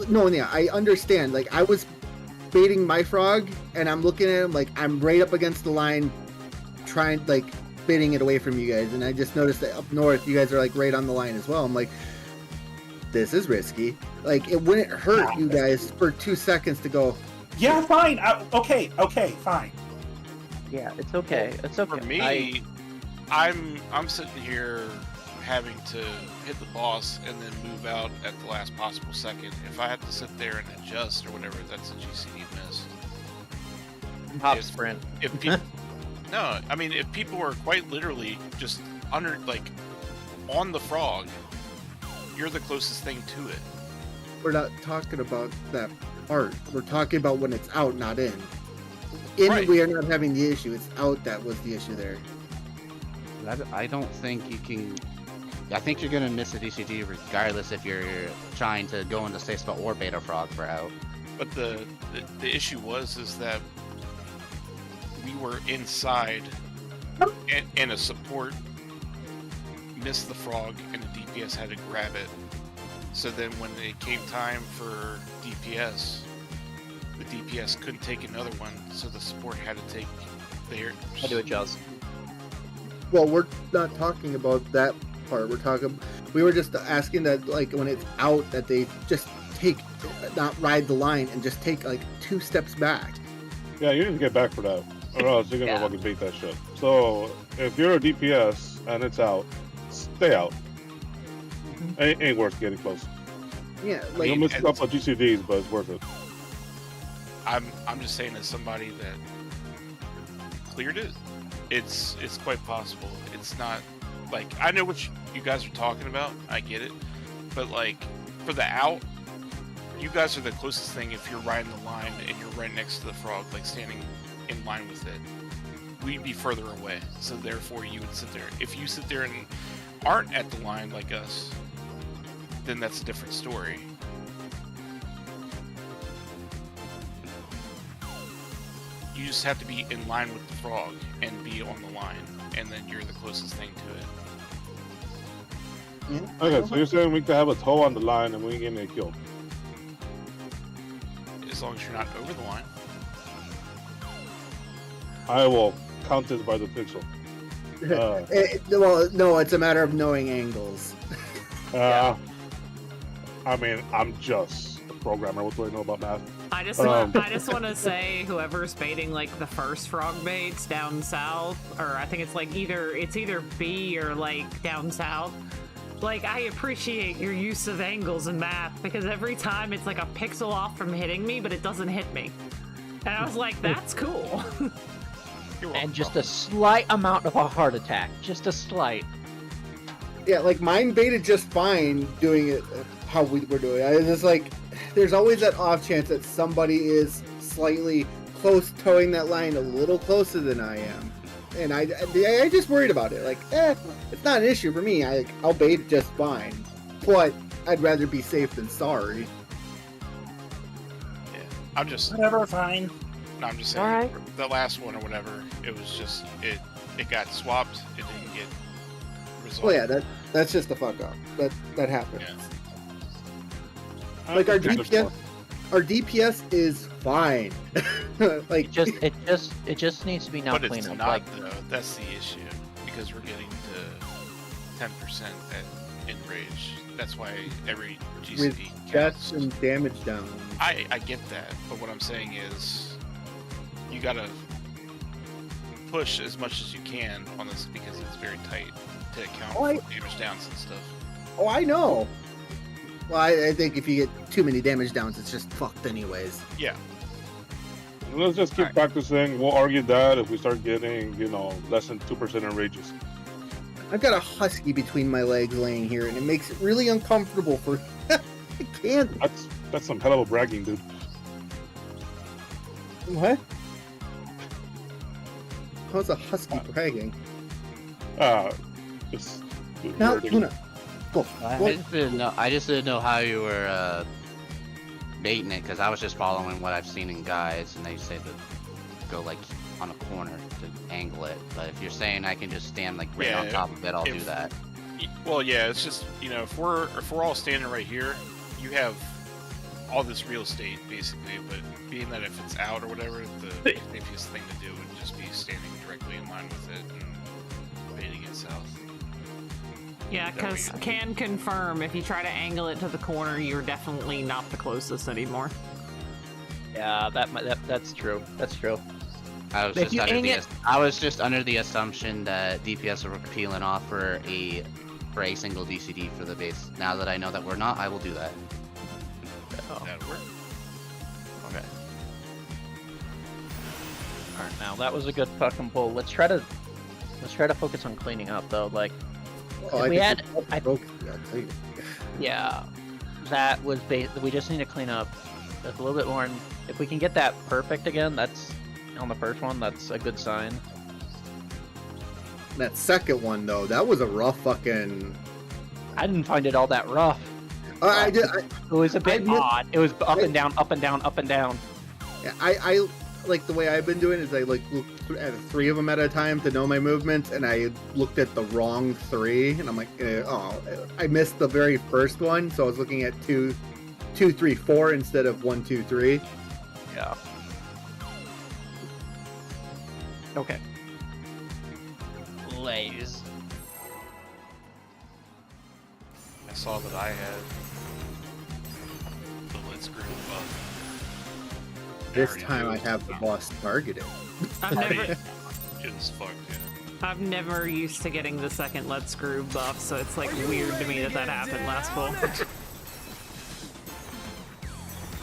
no, yeah, I understand. Like I was baiting my frog, and I'm looking at him like I'm right up against the line, trying like baiting it away from you guys. And I just noticed that up north, you guys are like right on the line as well. I'm like, this is risky. Like it wouldn't hurt you guys for 2 seconds to go. Yeah, fine. Okay, fine. Yeah, it's okay. It's okay. For me, I'm sitting here having to hit the boss and then move out at the last possible second. If I have to sit there and adjust or whatever, that's a GCD miss. Hop sprint. No, I mean if people are quite literally just under on the frog, you're the closest thing to it. We're not talking about that part. We're talking about when it's out, not in. In, we are not having the issue. It's out that was the issue there. I don't think you can. I think you're gonna miss a DCD regardless if you're trying to go into safe spot or bait a frog for out. But the issue is that we were inside and a support missed the frog and the DPS had to grab it. So then when it came time for DPS, the DPS couldn't take another one, so the support had to take theirs. Had to adjust. Well, we're not talking about that part. We were just asking that, like, when it's out, that they just not ride the line and just take like 2 steps back. Yeah, you need to get back for that, or else you're gonna fucking beat that shit. So if you're a DPS and it's out, stay out. Ain't worth getting close. Yeah, like you'll miss a couple of GCDs, but it's worth it. I'm just saying, as somebody that cleared it, it's quite possible. It's not like, I know what you guys are talking about. I get it, but like for the out, you guys are the closest thing. If you're riding the line and you're right next to the frog, like standing in line with it, we'd be further away. So therefore, you would sit there. If you sit there and aren't at the line like us, then that's a different story. You just have to be in line with the frog and be on the line, and then you're the closest thing to it. Yeah. Okay, so you're saying we can have a toe on the line and we can get killed. As long as you're not over the line. I will count this by the pixel. Well, no, it's a matter of knowing angles. I mean, I'm just a programmer. What do I know about math? I just want to say, whoever's baiting like the first frog baits down south, or I think it's like either B or like down south. Like, I appreciate your use of angles in math, because every time it's like a pixel off from hitting me, but it doesn't hit me. And I was like, that's cool. And just a slight amount of a heart attack. Just a slight. Yeah, like mine baited just fine doing it how we were doing it. It's just like, there's always that off chance that somebody is slightly close towing that line a little closer than I am. And I just worried about it. Like, it's not an issue for me. I'll bait it just fine. But I'd rather be safe than sorry. Yeah, I'm just... Whatever, fine. No, I'm just saying, Alright. the last one or whatever, it was just, it got swapped, it didn't get resolved. Well, yeah, that's just a fuck up. That happens. Yeah. Like our DPS is fine. Like It just needs to be now But clean it's up. not, Like, though. That's the issue. Because we're getting to 10% at enrage. That's why every with GCD deaths counts. and damage down. I get that, but what I'm saying is, you gotta push as much as you can on this because it's very tight to account for damage downs and stuff. Oh, I know. Well, I think if you get too many damage downs, it's just fucked anyways. Yeah. Let's just keep practicing. We'll argue that if we start getting, less than 2% enrages. I've got a husky between my legs laying here, and it makes it really uncomfortable for... I can't... That's some hell of a bragging, dude. What? How's a husky bragging? It's... Now, Luna, go. I just didn't know how you were baiting it, because I was just following what I've seen in guides, and they say to go like on a corner to angle it. But if you're saying I can just stand like right on top of it, I'll do that. Well, yeah, it's just, if we're all standing right here, you have all this real estate basically, but being that if it's out or whatever, the safest thing to do would just be standing directly in line with it and baiting it south. Yeah, because can confirm if you try to angle it to the corner, you're definitely not the closest anymore. yeah, that's true. That's true. I was just under the assumption that DPS were peeling off for a single DCD for the base. Now that I know that we're not, I will do that. That'll work. Okay. Alright, now that was a good fucking pull. Let's try to focus on cleaning up though. Like, yeah, that was we just need to clean up just a little bit more, and if we can get that perfect again, that's on the first one, that's a good sign. That second one, though, that was a rough fucking... I didn't find it all that rough. It was a bit odd. It was up and down, up and down, up and down. Yeah, I like the way I've been doing is I like look at 3 of them at a time to know my movements, and I looked at the wrong 3, and I'm like, I missed the very first one, so I was looking at 2, 3, 4 instead of 1, 2, 3. Yeah. Okay. Lays. I saw that I had the Let's Groove buff. This time I have the boss targeted. I've never, It was fucked, yeah. I've never used to getting the second Let's Groove buff, so it's like weird to me that happened last pull.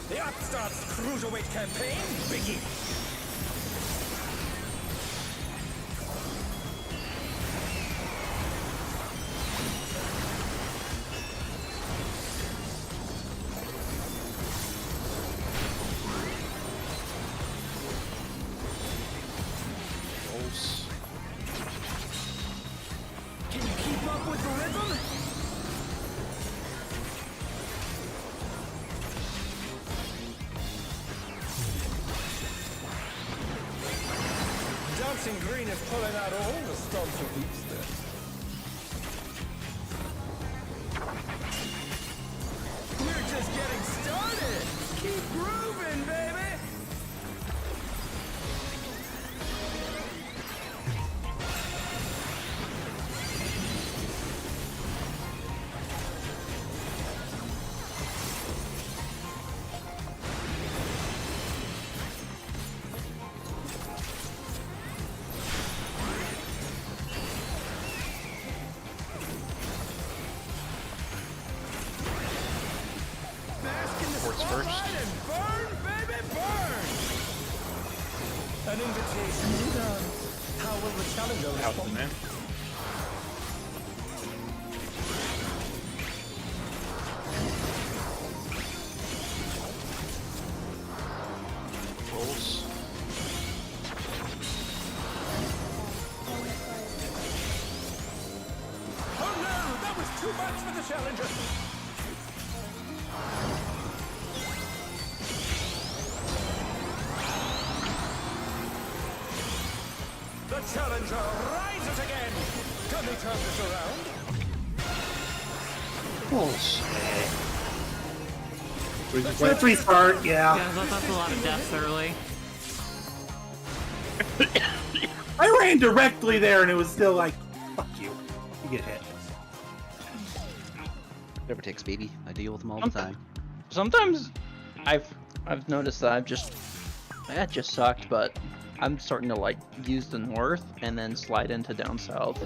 The Upstart's Cruiserweight campaign begins. Can you keep up with the rhythm? Dancing green is pulling out all the stops of heaps there. We're just getting started. Keep grooving, baby. First. Burn, baby, burn! An invitation to dance. How will the challenger Out respond? man. Rolls. Oh no, that was too much for the challenger. The challenger rises again. Can they turn this around? Let's restart, yeah. Yeah, that's a lot of deaths early. I ran directly there and it was still like, fuck you. You get hit. Whatever takes, baby. I deal with them all the time. Sometimes I've noticed that that just sucked, but I'm starting to like use the north and then slide into down south.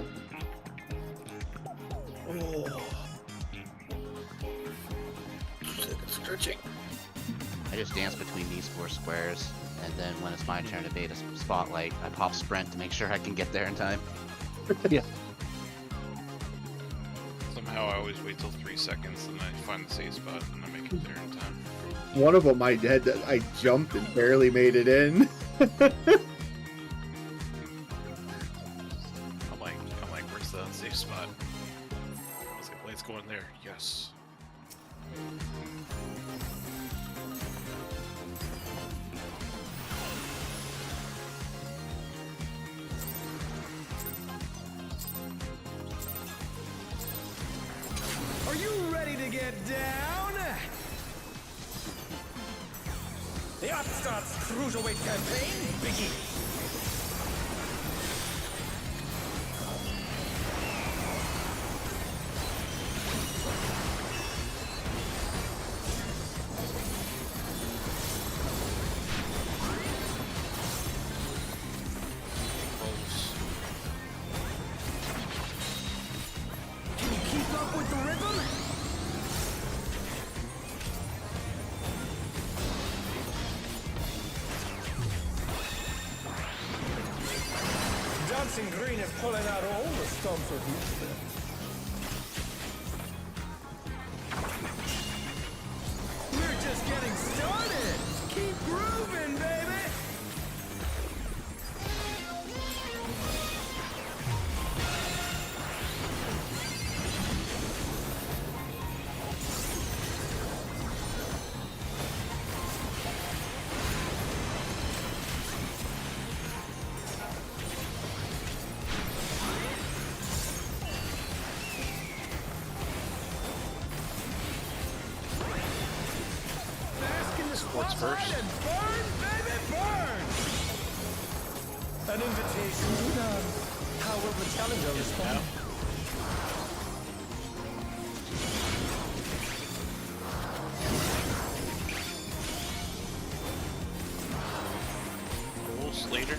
Stretching. I just dance between these 4 squares, and then when it's my turn to bait a spotlight, I pop sprint to make sure I can get there in time. Yeah. Somehow I always wait till 3 seconds and I find the safe spot and I make it there in time. One of them I jumped and barely made it in. I'm like, where's the safe spot? I was like, let's go in there. Yes. Are you ready to get down? The Upstarts Cruiserweight campaign begins. Can you keep up with the rhythm? Dancing green is pulling out all the stops of heaps there. We're just getting started. Keep grooving, baby. Bask in the Sports spotlight first. and burn, baby, burn! An invitation to dance. How will the challenger respond? Rolls later.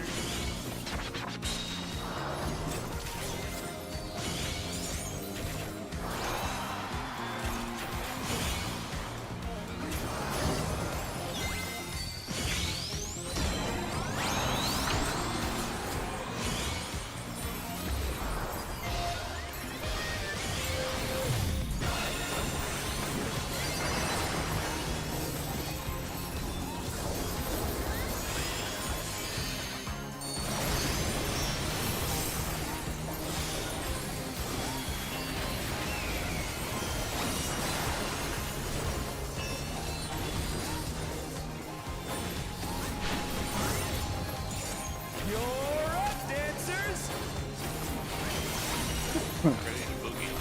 Ready to boogie.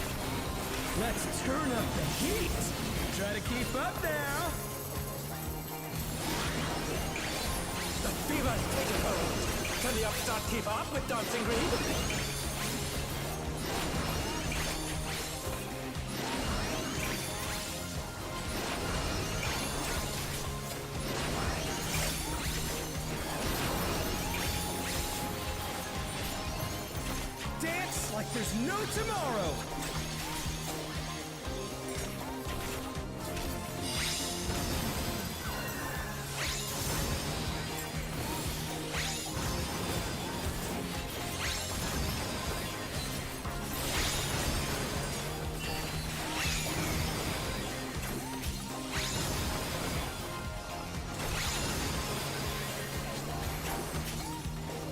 Let's turn up the heat. Try to keep up now. The fever's taking hold. Can the upstart keep up with Dancing Green? Dance like there's no tomorrow.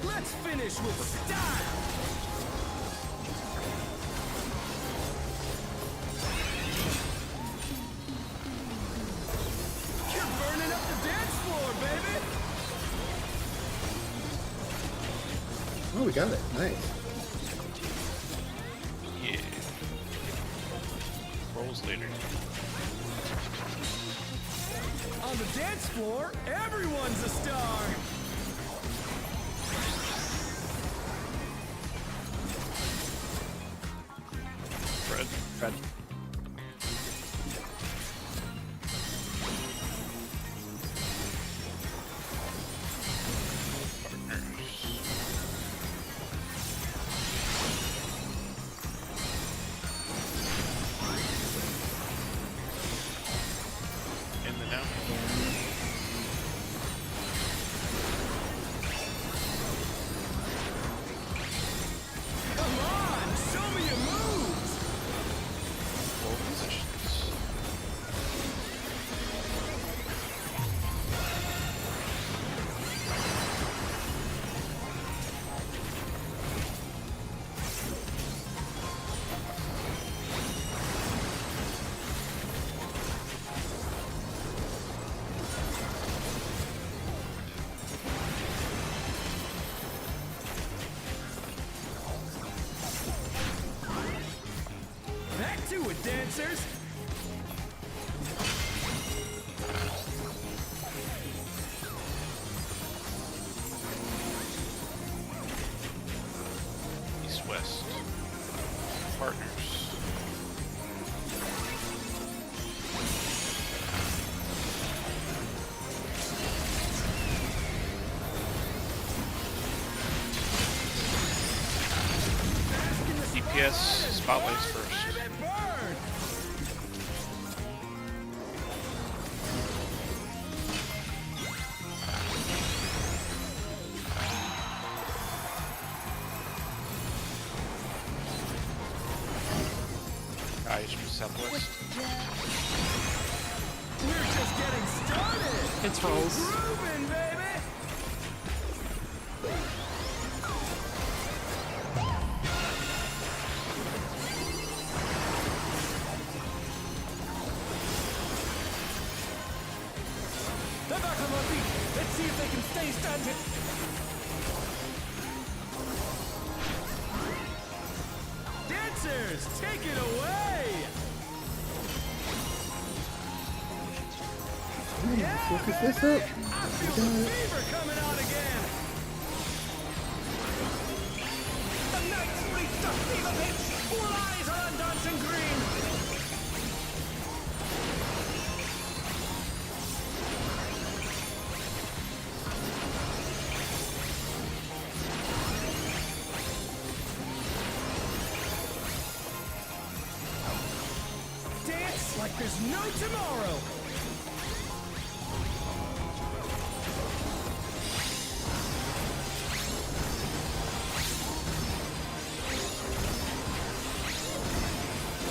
Let's finish with style. You're burning up the dance floor, baby. Oh, we got it. Nice. Yeah. Rolls later. On the dance floor, everyone's a star. Fred. Fred. In the now. Come on, show me your moves. Roll positions. Back to it, dancers. East west. Partners. DPS spotlights first. Baby, burn. Guys from southwest. We're just getting started. It's rolls. Grooving, baby. They're back on their feet. Let's see if they can stay standing. Dancers, take it away. Focus this up. I feel the fever coming on again. The Knights reach the fever pitch. All eyes are on Dancing Green. Dance like there's no tomorrow.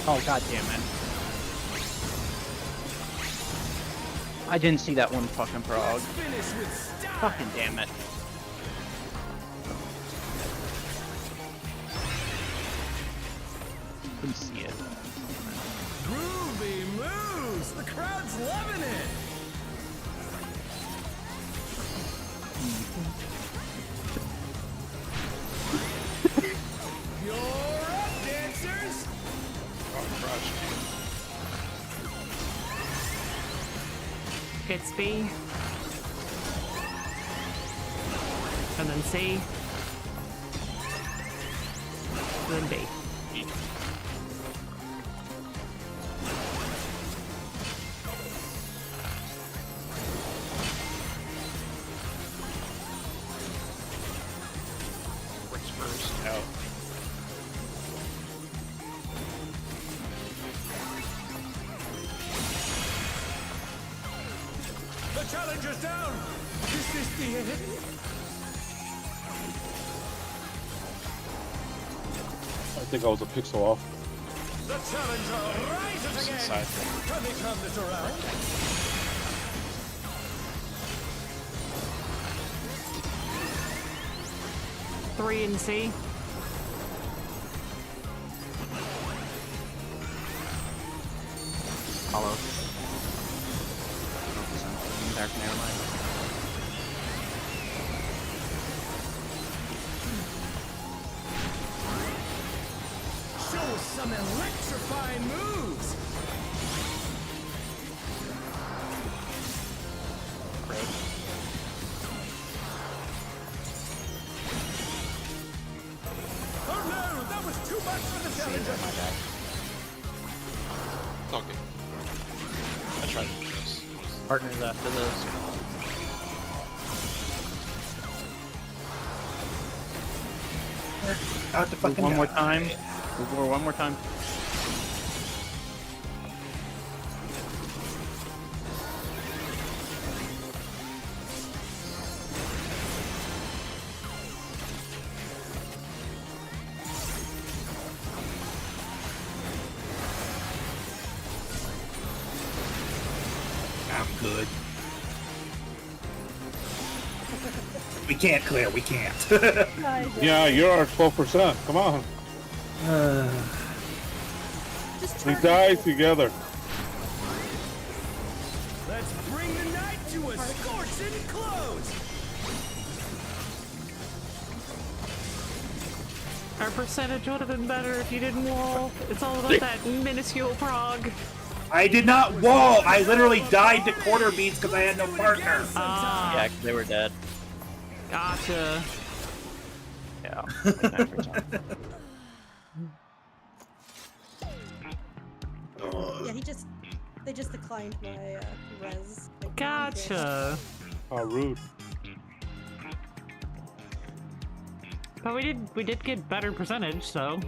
Oh, god damn it. I didn't see that one fucking frog. Let's finish with style. Fucking damn it. Couldn't see it. Groovy moves. The crowd's loving it. You're up, dancers. hits B. And then C. And then B. What's first out? The challenger's down! Is this the end? I think I was a pixel off. The challenger rises again! Can they turn this around? Three in C. Hollow. Dark Nevermind. Show some electrifying moves! Oh no, that was too much for the challenger! It's all good. I tried to do this. Partners after this. Out to fucking One more die. time. Move forward one more time. I'm good. We can't, Claire. We can't. Yeah, you're at 12%. Come on. Just We try die to- together. Let's bring the night to a scorching close! Our percentage would have been better if you didn't wall. It's all about that minuscule prog. I did not wall. I literally died to quarter beats because I had no partner. Ah, Yeah, 'cause they were dead. gotcha. Yeah. Yeah, they just declined my res. Like, Gotcha. How rude. But we did get better percentage, so.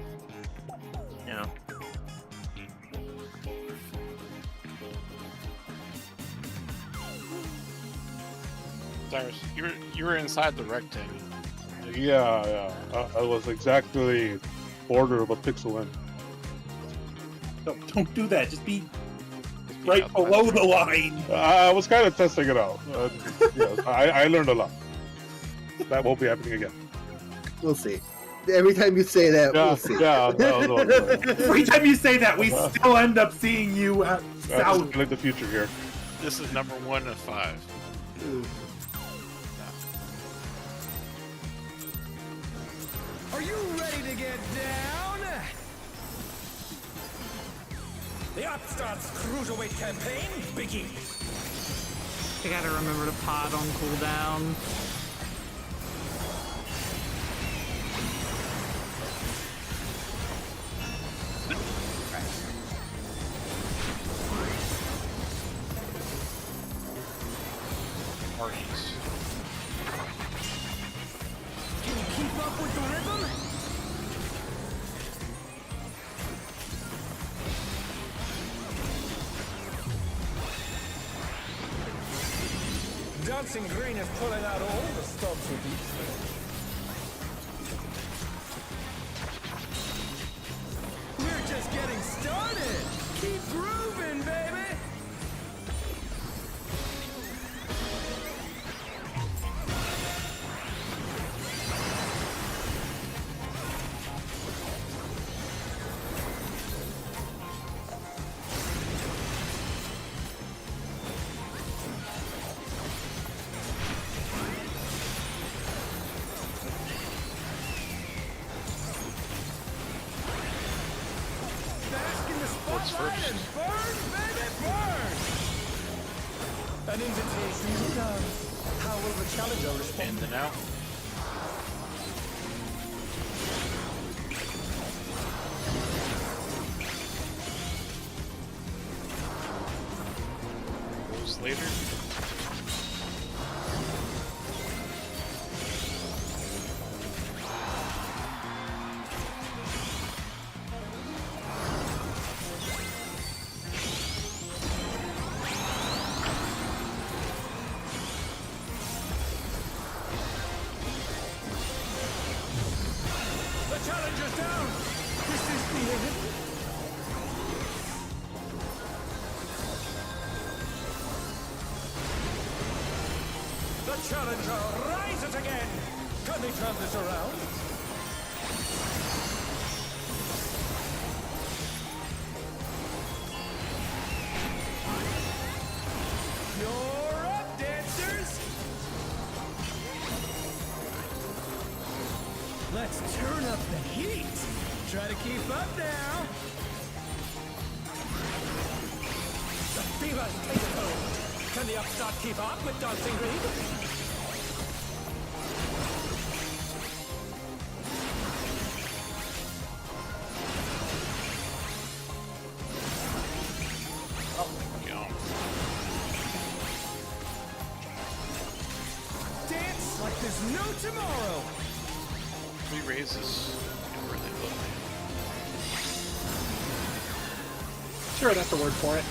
Yeah. Cyrus, you were inside the rectangle. Yeah. I was exactly border of a pixel in. Don't do that. Just be right below the line. I was kind of testing it out. I learned a lot. That won't be happening again. We'll see. Every time you say that, we'll see. No. Every time you say that, we still end up seeing you south. In the future here. This is number 1 of 5. Are you ready to get down? The Upstart's Cruiserweight campaign begins. I gotta remember to pod on cooldown. Parties. Can you keep up with the rhythm? Dancing Green is pulling out all the stops with each. We're just getting started. Keep grooving, baby. Bask in the spotlight and burn, baby, burn! An invitation to dance. How will the challenger respond? In and out. Goes later. The challenger's down. This is the end. The challenger rises again. Can they turn this around? You're up, dancers. Let's turn up the heat. Try to keep up now. The fever's taken hold. Can the upstart keep up with Dancing Green? Yeah. Dance like there's no tomorrow. 3 raises and really low. Sure, that's the word for it.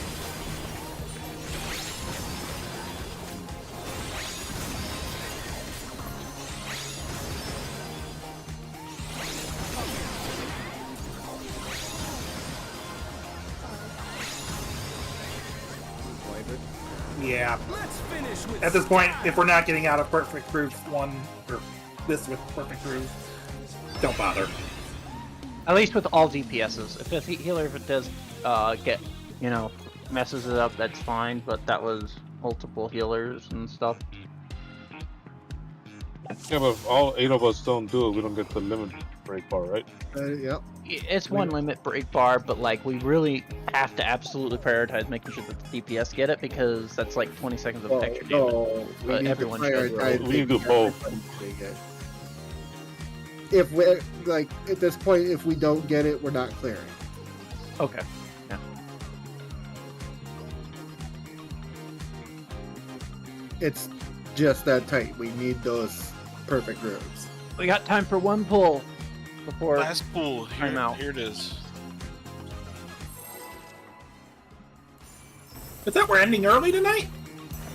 Yeah. Let's finish with At this point, if we're not getting out of Perfect Groove 1, or this with Perfect Groove, don't bother. At least with all DPSs. If a healer does get, you know, messes it up, that's fine. But that was multiple healers and stuff. Yeah, but if all 8 of us don't do it, we don't get the limit break bar, right? Yep. It's one limit break bar, but like we really have to absolutely prioritize making sure that the DPS get it because that's like 20 seconds of extra damage. No, we But need to everyone should. prioritize We need to do making both. everybody get it. If we like at this point, if we don't get it, we're not clearing. Okay. Yeah. It's just that tight. We need those perfect grooves. We got time for one pull before Last pool. I'm out. Here it is. Is that we're ending early tonight?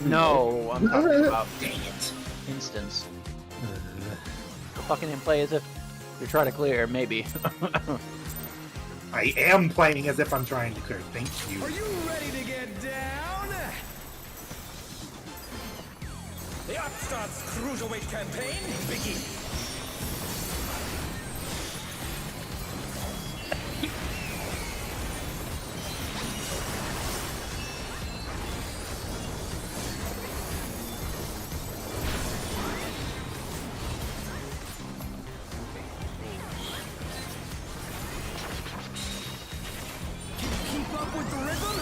No, I'm talking about Dang it. instance. Fucking in play as if you're trying to clear, maybe. I am playing as if I'm trying to clear. Thank you. Are you ready to get down? The Upstart's Cruiserweight campaign begins. Keep up with the rhythm?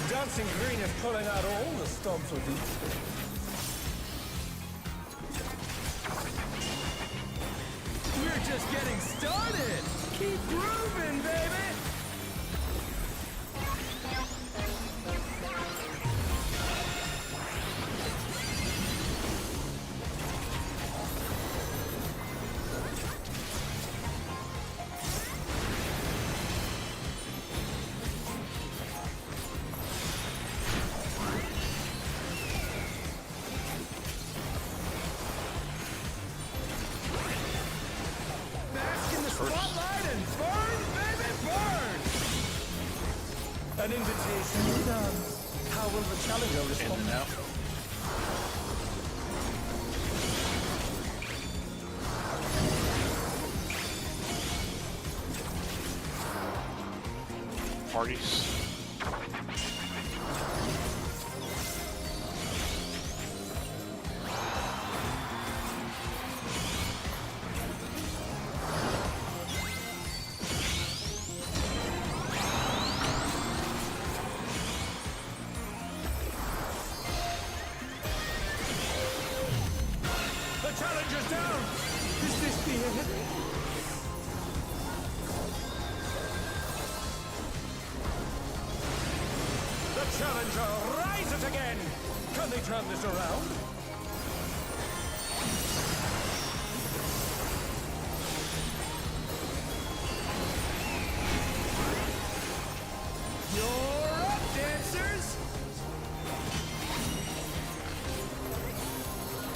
Dancing Green is pulling out all the stops with these. We're just getting started. Keep grooving, baby. Bask in the spotlight and burn, baby, burn! An invitation to dance. How will the challenger In respond? and out. Parties. Challenger's down! Is this the end? The Challenger rises again! Can they turn this around? You're up, dancers!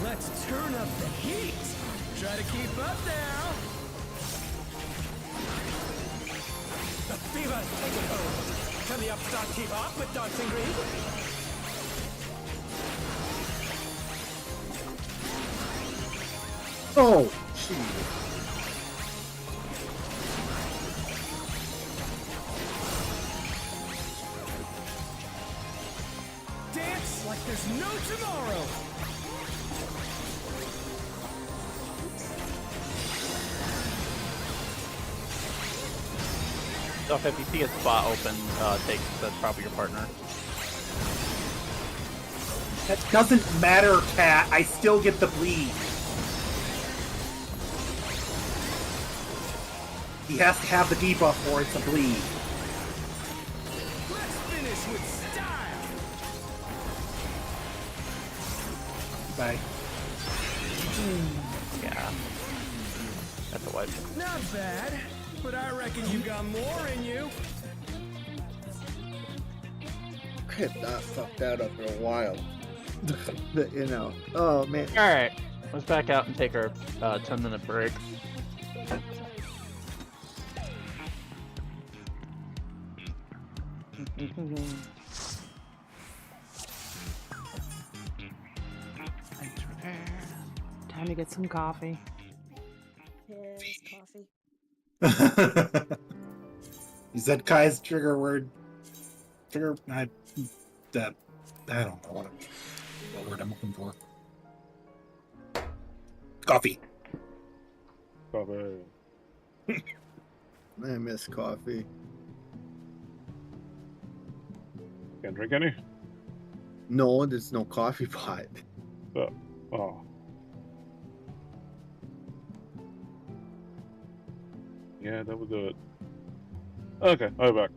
Let's turn up the heat! Try to keep up now! The fever's taken hold! Can the upstart keep up with Dancing Green? Oh, jeez. Dance like there's no tomorrow! So if you see a spot open, that's probably your partner. That doesn't matter, Cat. I still get the bleed. He has to have the debuff or it's a bleed. Let's finish with style! Bye. Yeah. That's a wipe. Not bad, but I reckon you got more in you. I have not fucked that up in a while. You know. Oh man. Alright. Let's back out and take our 10-minute break. Time to get some coffee. Piss coffee. You said Kai's trigger word. Trigger. I don't know what word I'm looking for. Coffee. Coffee. I miss coffee. Can't drink any? No, there's no coffee pot. Oh. Yeah, that would do it. Okay, I'll be back.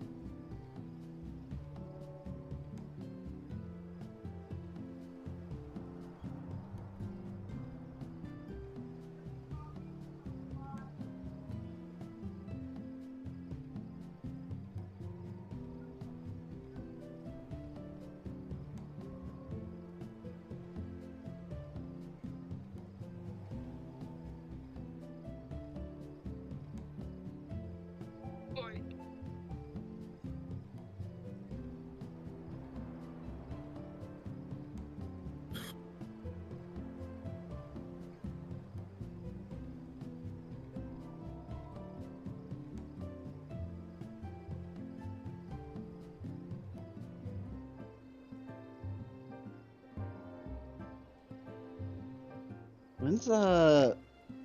When's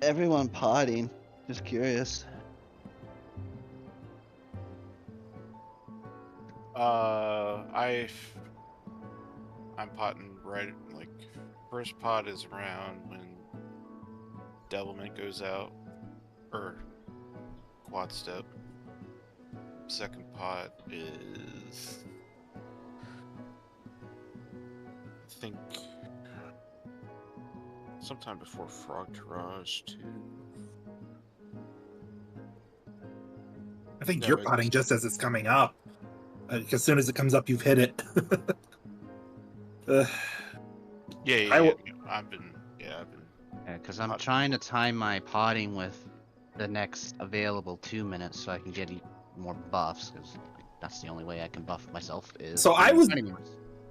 everyone potting? Just curious. I'm potting right, like, first pot is around when Devilment goes out, or quad step. Second pot is, I think, sometime before Frog Tirage too. I think No, you're it's- potting just as it's coming up. As soon as it comes up, you've hit it. Yeah, I've been. Yeah, because I'm trying to time my potting with the next available 2 minutes so I can get more buffs, because that's the only way I can buff myself is. So I was. The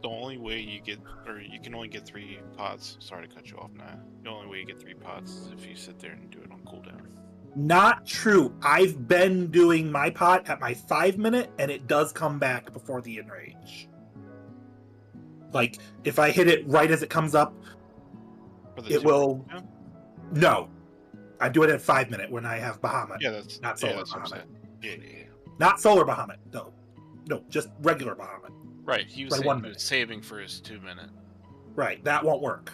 only way you get, or you can only get 3 pots. Sorry to cut you off now. The only way you get 3 pots is if you sit there and do it on cooldown. Not true. I've been doing my pot at my 5 minute, and it does come back before the enrage. Like, if I hit it right as it comes up, it will. No, I do it at 5 minute when I have Bahamut. Yeah, that's not solar that's what I'm Bahamut. saying. Yeah. Not solar Bahamut. No, just regular Bahamut. Right, he was, By saying 1 he minute. was saving for his 2 minute. Right, that won't work.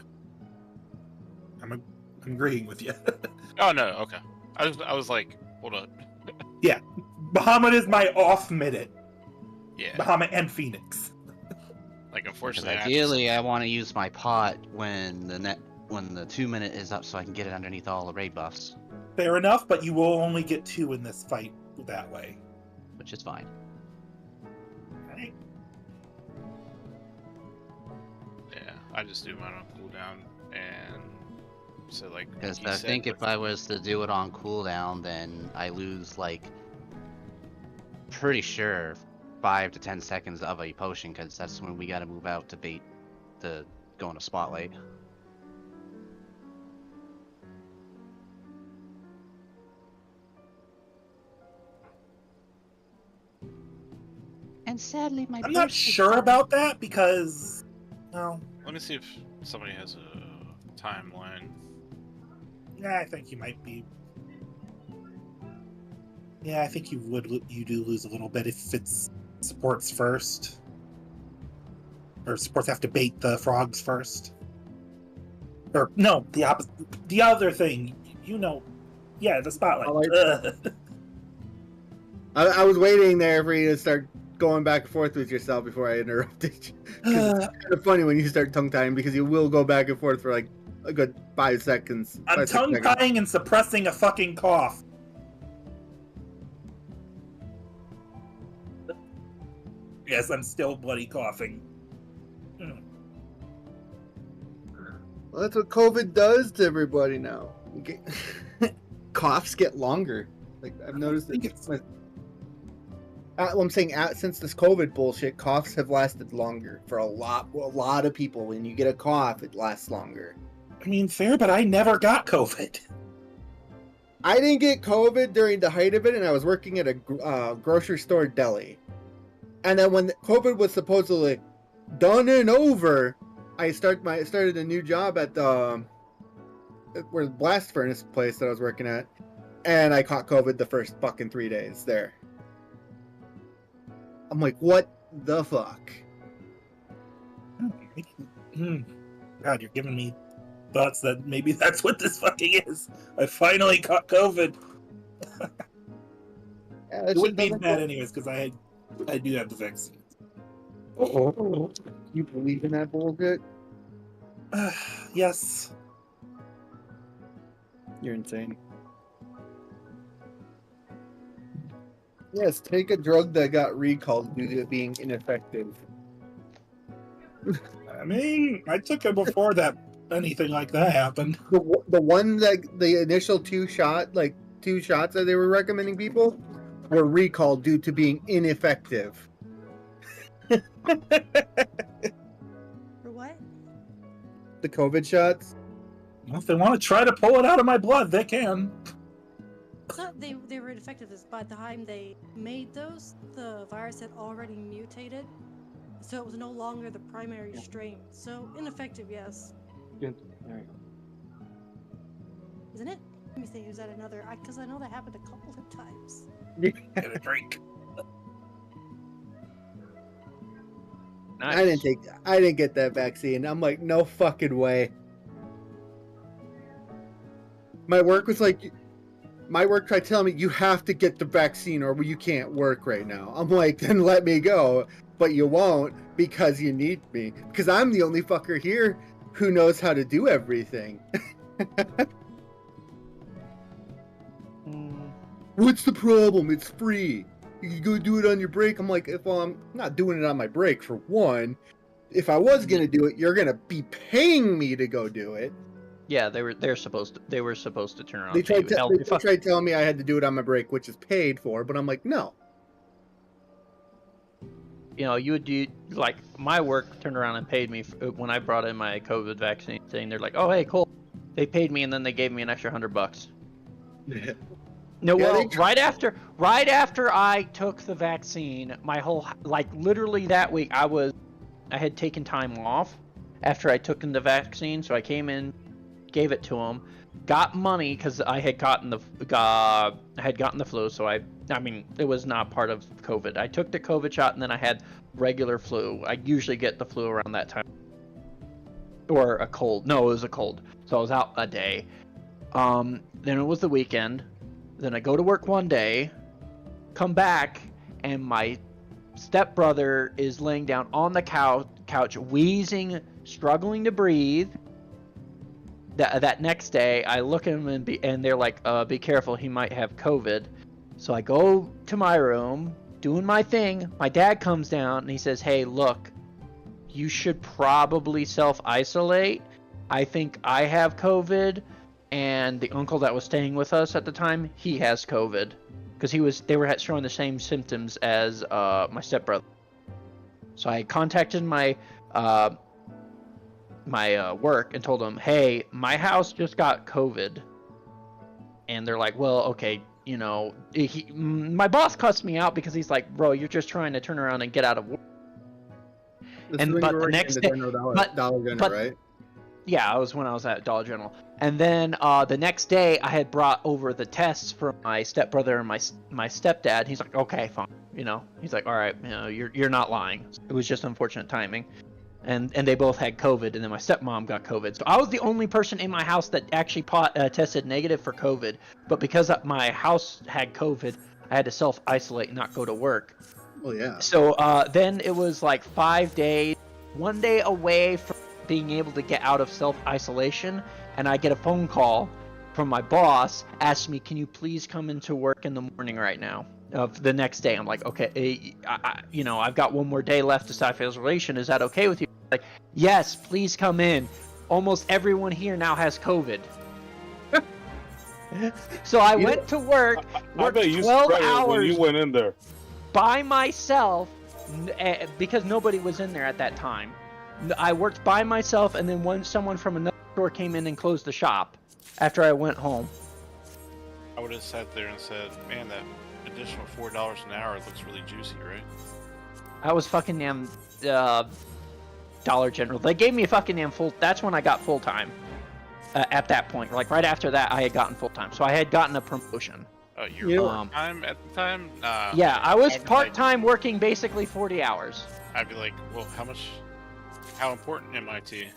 I'm agreeing with you. Oh no, okay. I was like, hold up. Yeah, Bahamut is my off minute. Yeah. Bahamut and Phoenix. Like Because unfortunately, ideally, I want to use my pot when the 2 minute is up, so I can get it underneath all the raid buffs, Fair enough, but you will only get 2 in this fight that way. which is fine. Right? Yeah, I just do mine on cooldown, and so like. Because you I said think if with- I was to do it on cooldown, then I lose like pretty sure 5 to 10 seconds of a potion, because that's when we got to move out to bait the go into spotlight. And sadly, my I'm not sure about that because, well, Let me see if somebody has a timeline. yeah, I think you might be. Yeah, I think you do lose a little bit if it's supports first, or supports have to bait the frogs first. Or no, the opposite. The other thing, yeah, the spotlight. Ugh. I was waiting there for you to start going back and forth with yourself before I interrupted you. 'Cause it's kind of funny when you start tongue tying because you will go back and forth for like a good 5 seconds. I'm 5, 6 tongue seconds. tying and suppressing a fucking cough. Yes, I'm still bloody coughing. Well, that's what COVID does to everybody now. Coughs get longer. Like I've noticed think it. it's- Well, I'm saying since this COVID bullshit, coughs have lasted longer for a lot of people. When you get a cough, it lasts longer. I mean, fair, but I never got COVID. I didn't get COVID during the height of it, and I was working at a grocery store deli. And then when COVID was supposedly done and over, I started a new job at the where the blast furnace place that I was working at, and I caught COVID the first fucking 3 days there. I'm like, what the fuck? God, you're giving me thoughts that maybe that's what this fucking is. I finally caught COVID. Yeah, It wouldn't be bad anyways, because I do have the vaccine. You believe in that bullshit? Yes. You're insane. Yes, take a drug that got recalled due to it being ineffective. I mean, I took it before that anything like that happened. The one that the initial 2 shots that they were recommending people were recalled due to being ineffective. For what? The COVID shots. Well, if they want to try to pull it out of my blood, they can. It's not they were ineffective. By the time they made those, the virus had already mutated, so it was no longer the primary strain. So ineffective, yes. Isn't it? Let me think. Is that another? Because I know that happened a couple of times. Get a drink. Nice. I didn't get that vaccine. I'm like, no fucking way. My work tried telling me you have to get the vaccine or you can't work right now. I'm like, then let me go. But you won't because you need me. Because I'm the only fucker here who knows how to do everything. What's the problem? It's free. You can go do it on your break. I'm like, well, I'm not doing it on my break for one. If I was gonna do it, you're gonna be paying me to go do it. Yeah, they were supposed to turn around. They and pay tried, you. Hell, they tried telling me I had to do it on my break, which is paid for, but I'm like, no. You know, you would do, like, my work turned around and paid me when I brought in my COVID vaccine thing. They're like, oh, hey, cool. They paid me, and then they gave me an extra $100. No, Yeah, well, right after I took the vaccine, my whole, like, literally that week, I had taken time off after I took the vaccine, so I came in, gave it to them, got money because I had gotten the flu, so I mean, it was not part of COVID. I took the COVID shot, and then I had regular flu. I usually get the flu around that time. Or a cold. No, it was a cold. So I was out a day. Then it was the weekend. Then I go to work one day, come back, and my stepbrother is laying down on the couch, wheezing, struggling to breathe. That next day, I look at him and they're like, be careful, he might have COVID. So I go to my room, doing my thing. My dad comes down and he says, hey, look, you should probably self-isolate. I think I have COVID, and the uncle that was staying with us at the time, he has COVID. Because they were showing the same symptoms as my stepbrother. So I contacted my work and told them, hey, my house just got COVID. And they're like, well, okay, my boss cussed me out because he's like, bro, you're just trying to turn around and get out of work. But the next day, Dollar General, right? Yeah, it was when I was at Dollar General. And then the next day, I had brought over the tests from my stepbrother and my stepdad. He's like, okay, fine. He's like, all right, you're not lying. It was just unfortunate timing. And they both had COVID, and then my stepmom got COVID. So I was the only person in my house that actually tested negative for COVID. But because my house had COVID, I had to self-isolate and not go to work. Well, yeah. So then it was like 5 days, 1 day away from being able to get out of self-isolation, and I get a phone call from my boss, asking me, can you please come into work in the morning right now? Of the next day. I'm like, okay, I've got 1 more day left to self-isolation. Is that okay with you? Like, yes, please come in. Almost everyone here now has COVID. So I went to work, worked 12 hours when you went in there by myself, because nobody was in there at that time. I worked by myself, and then someone from another store came in and closed the shop after I went home. I would have sat there and said, man, that additional $4 an hour looks really juicy, right? I was fucking damn Dollar General. They gave me a fucking damn that's when I got full-time. At that point, like right after that, I had gotten full-time. So I had gotten a promotion. Oh, you were part-time at the time? Yeah, I was part-time working basically 40 hours. I'd be like, well, how important am I to you?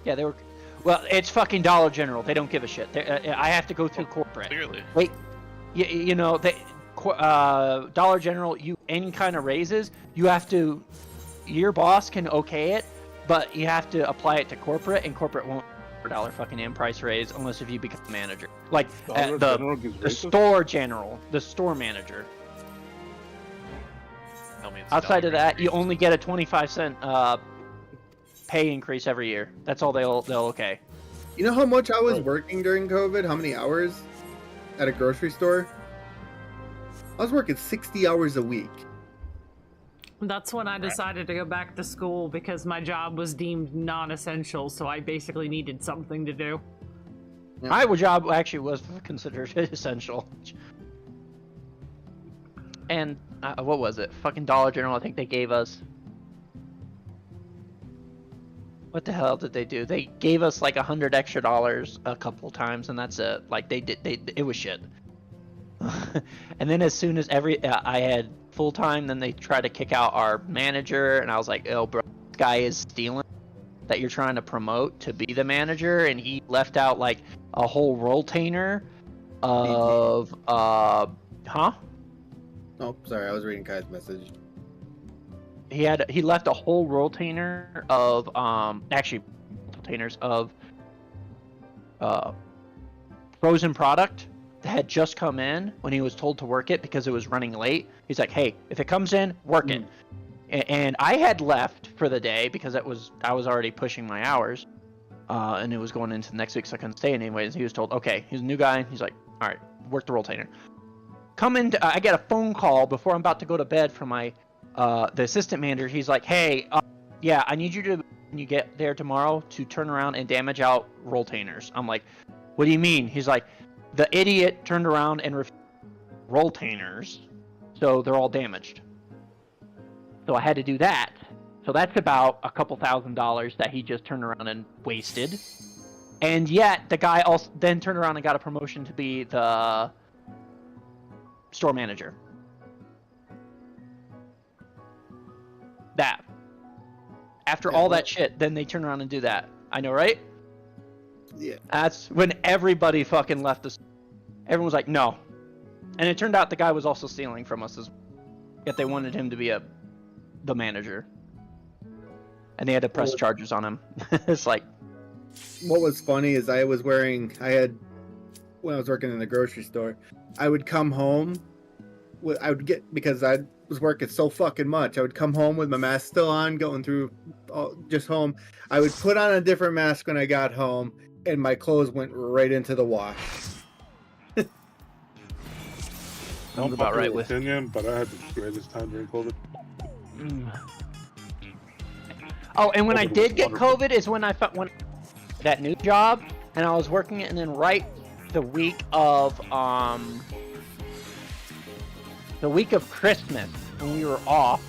Yeah, they were. Well, it's fucking Dollar General. They don't give a shit. I have to go through corporate. Clearly. Wait, Dollar General, any kind of raises, you have to. Your boss can okay it, but you have to apply it to corporate, and corporate won't $4 fucking price raise unless if you become a manager. Like the store manager. Outside of that, you only get a 25-cent pay increase every year. That's all they'll okay. You know how much I was working during COVID? How many hours at a grocery store? I was working 60 hours a week. That's when I decided to go back to school because my job was deemed non-essential, so I basically needed something to do. Yeah. My job actually was considered essential. And what was it? Fucking Dollar General, I think they gave us... What the hell did they do? They gave us like $100 extra a couple times, and that's it. Like it was shit. And then as soon as I had full time, then they tried to kick out our manager, and I was like, oh bro, this guy is stealing that you're trying to promote to be the manager, and he left out like a whole rolltainer of huh? Oh, sorry, I was reading Kai's message. He left a whole rolltainer of actually rolltainers of frozen product that had just come in when he was told to work it because it was running late. He's like, hey, if it comes in, work it. And I had left for the day because I was already pushing my hours, and it was going into next week, so I couldn't stay anyways. He was told, okay, he's a new guy. He's like, all right, work the rolltainer. I get a phone call before I'm about to go to bed from my the assistant manager. He's like, hey, yeah, I need you to, when you get there tomorrow, to turn around and damage out rolltainers. I'm like, what do you mean? He's like, the idiot turned around and rolltainers, so they're all damaged. So I had to do that. So that's about a couple $1,000s that he just turned around and wasted. And yet the guy also then turned around and got a promotion to be the store manager. That. After all that shit, then they turn around and do that. I know, right? Yeah. That's when everybody fucking left us. Everyone was like, no. And it turned out the guy was also stealing from us as well. Yet they wanted him to be the manager. And they had to press charges on him. It's like... What was funny is when I was working in the grocery store, I would come home, because I was working so fucking much, I would come home with my mask still on, going through just home. I would put on a different mask when I got home, and my clothes went right into the wash. Sounds about right with opinion, but I had the greatest time during COVID. Oh, and when I did get COVID is when I found that new job, and I was working it, and then right the week of Christmas when we were off,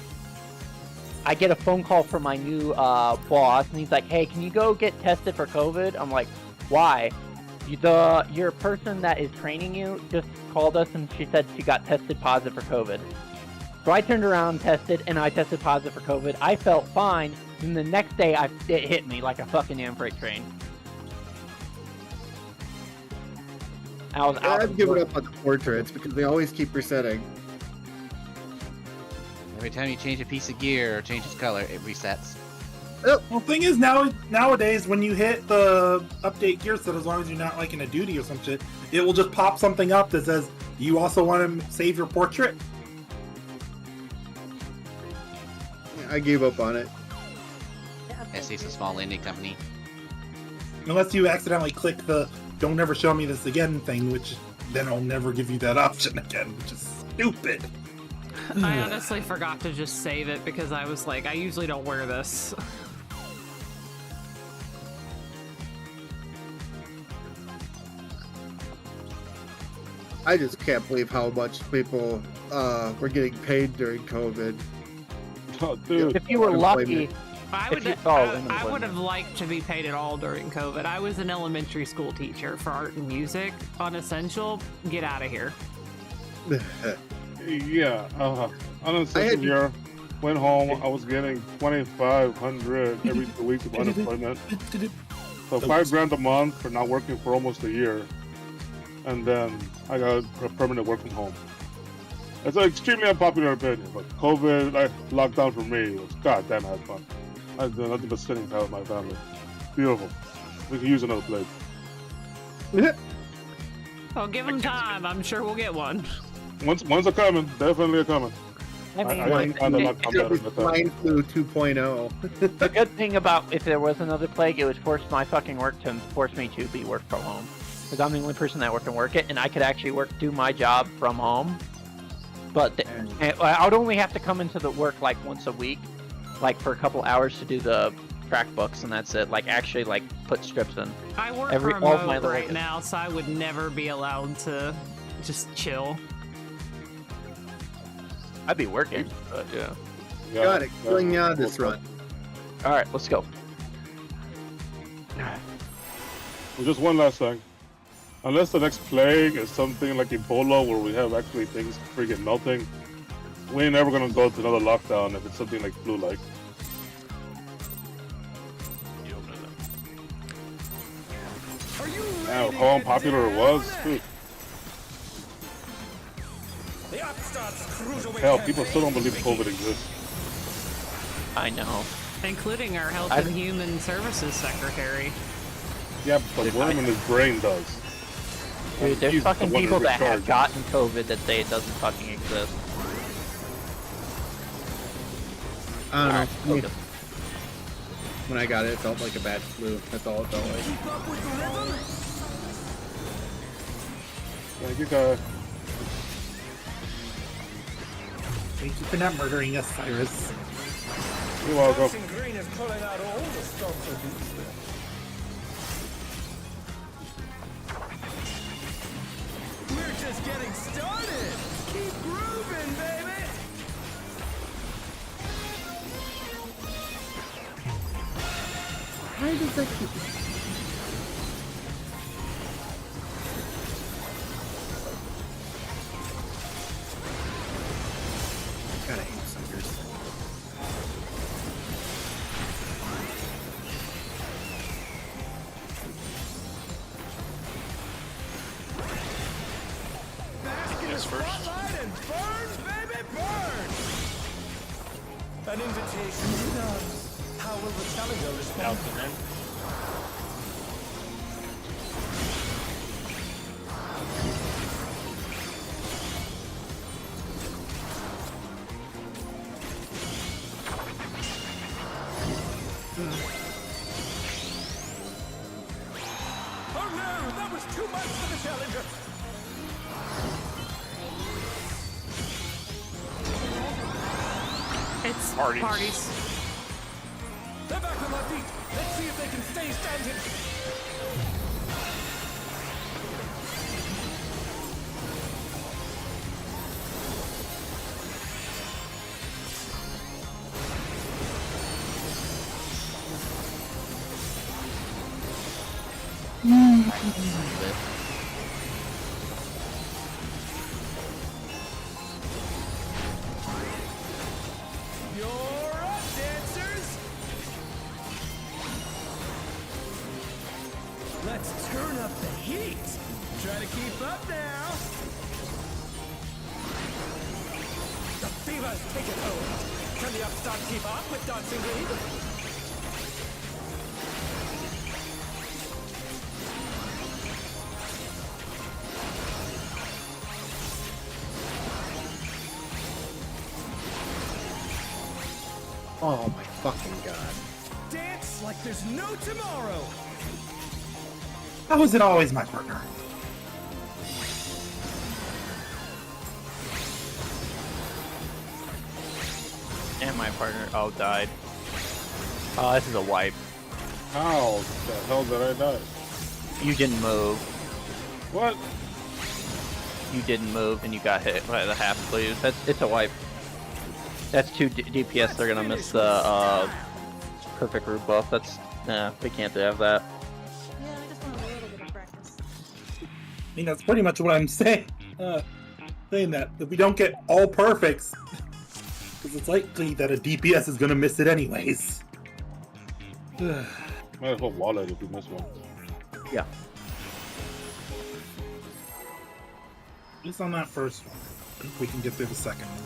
I get a phone call from my new boss, and he's like, "Hey, can you go get tested for COVID?" I'm like, "Why?" Your person that is training you just called us, and she said she got tested positive for COVID. So I turned around, tested, and I tested positive for COVID. I felt fine, and the next day it hit me like a fucking damn freight train. I've given up on the portraits because they always keep resetting. Every time you change a piece of gear or change its color, it resets. Well, the thing is, nowadays, when you hit the update gear set, as long as you're not like in a duty or some shit, it will just pop something up that says, "Do you also want to save your portrait?" I gave up on it. SC's a small indie company. Unless you accidentally click the "Don't ever show me this again" thing, which then I'll never give you that option again, which is stupid. I honestly forgot to just save it because I was like, I usually don't wear this. I just can't believe how much people were getting paid during COVID. Oh, dude. If you were lucky, I would have liked to be paid at all during COVID. I was an elementary school teacher for art and music on Essential. Get out of here. Yeah, on a second year, went home, I was getting $2,500 every 2 weeks of unemployment. So $5,000 a month for not working for almost a year. And then I got a permanent work from home. It's an extremely unpopular opinion, but COVID lockdown for me was goddamn I had fun. I did nothing but sitting down with my family. Beautiful. We can use another plate. Well, give them time. I'm sure we'll get one. One's a coming. Definitely a coming. I mean, Swine flu 2.0. The good thing about if there was another plague, it would force my fucking work to force me to be work from home. Because I'm the only person that can work it, and I could actually do my job from home. But I would only have to come into the work like once a week, like for a couple hours to do the track books, and that's it. Like actually, like put strips in. I work remote right now, so I would never be allowed to just chill. I'd be working, but yeah. Got it. Killing out this run. All right, let's go. Well, just one last thing. Unless the next plague is something like Ebola, where we have actually things freaking melting, we ain't never gonna go to another lockdown if it's something like flu-like. Now, how unpopular it was, dude. Hell, people still don't believe COVID exists. I know. Including our Health and Human Services Secretary. Yeah, but worm in his brain does. Dude, there's fucking people that have gotten COVID that say it doesn't fucking exist. I don't know. Okay. When I got it, it felt like a bad flu. That's all it felt like. Thank you, guys. Thank you for not murdering us, Cyrus. You're welcome. We're just getting started. Keep grooving, baby. Why does that keep... Gotta hate suckers. Yes, first. Spotlight and burn, baby, burn! An invitation to dance. How will the challenger respond? Out the end. Oh no, that was too much for the challenger. It's Parties. parties. They're back on their feet. Let's see if they can stay standing. You're up, dancers. Let's turn up the heat. Try to keep up now. The fever's taken hold. Can the upstart keep up with Dancing Green? Oh my fucking god. Dance like there's no tomorrow. How is it always my partner? And my partner, oh, died. Oh, this is a wipe. How the hell did I die? You didn't move. What? You didn't move, and you got hit by the half sleeve. It's a wipe. That's 2 DPS. They're gonna miss the perfect root buff. That's we can't have that. Yeah, I just want a little bit of practice. I mean, that's pretty much what I'm saying. Saying that if we don't get all perfects, because it's likely that a DPS is gonna miss it anyways. Might as well wallet if we miss one. Yeah. At least on that first one. I think we can get through the second one.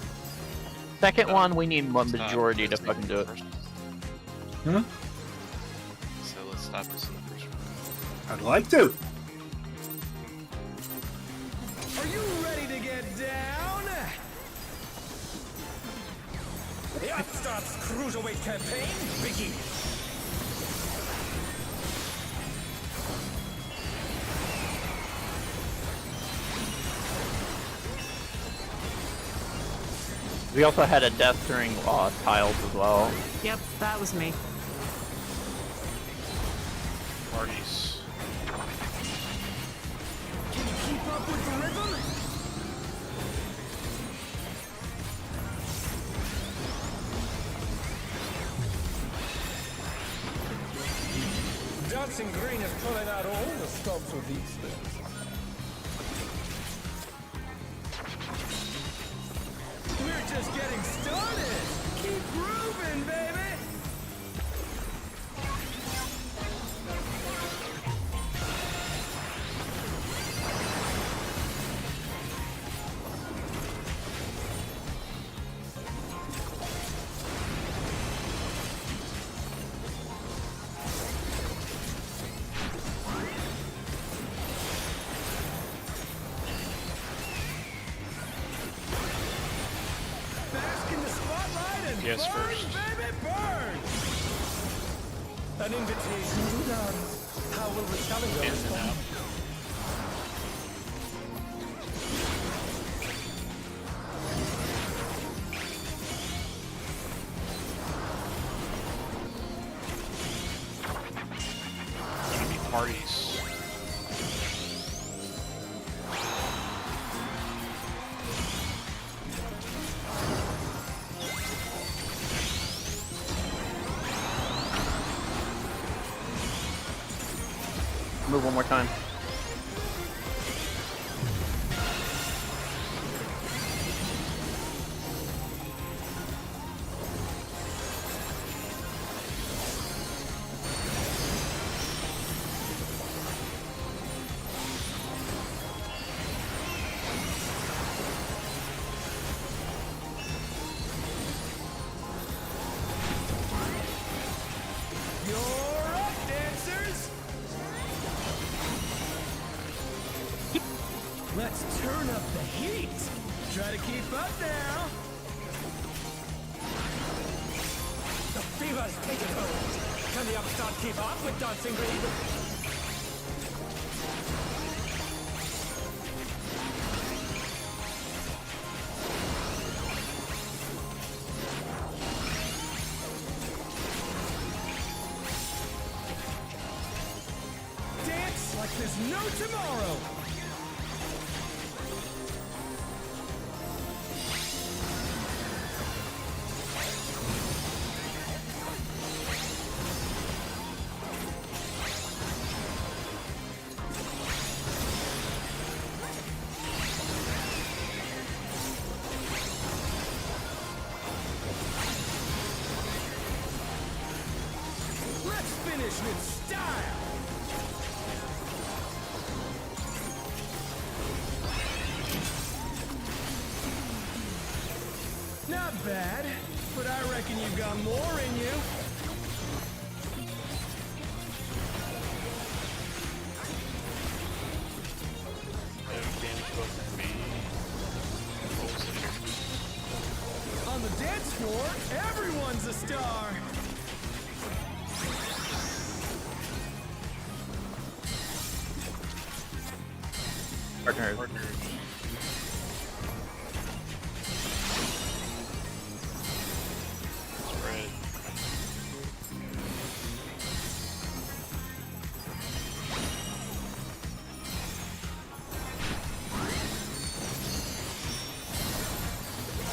Second one, we need one majority to fucking do it. Huh? So let's stop this in the first one. I'd like to. Are you ready to get down? The Upstart's Cruiserweight campaign begins. We also had a death during tiles as well. Yep, that was me. Parties. Can you keep up with the rhythm? Dancing Green is pulling out all the stops with these things. We're just getting started. Keep grooving, baby. Bask in the spotlight and Yes, burn, first. baby, burn! An invitation to dance. How will the challenger In and respond? out. Gonna be parties. Move one more time. You're up, dancers! Let's turn up the heat! Try to keep up now! The fever's taken hold! Can the upstart keep up with Dancing Green? Dance like there's no tomorrow! Let's finish with style! Not bad, but I reckon you've got more in you. On the dance floor, everyone's a star. Partner. Spread.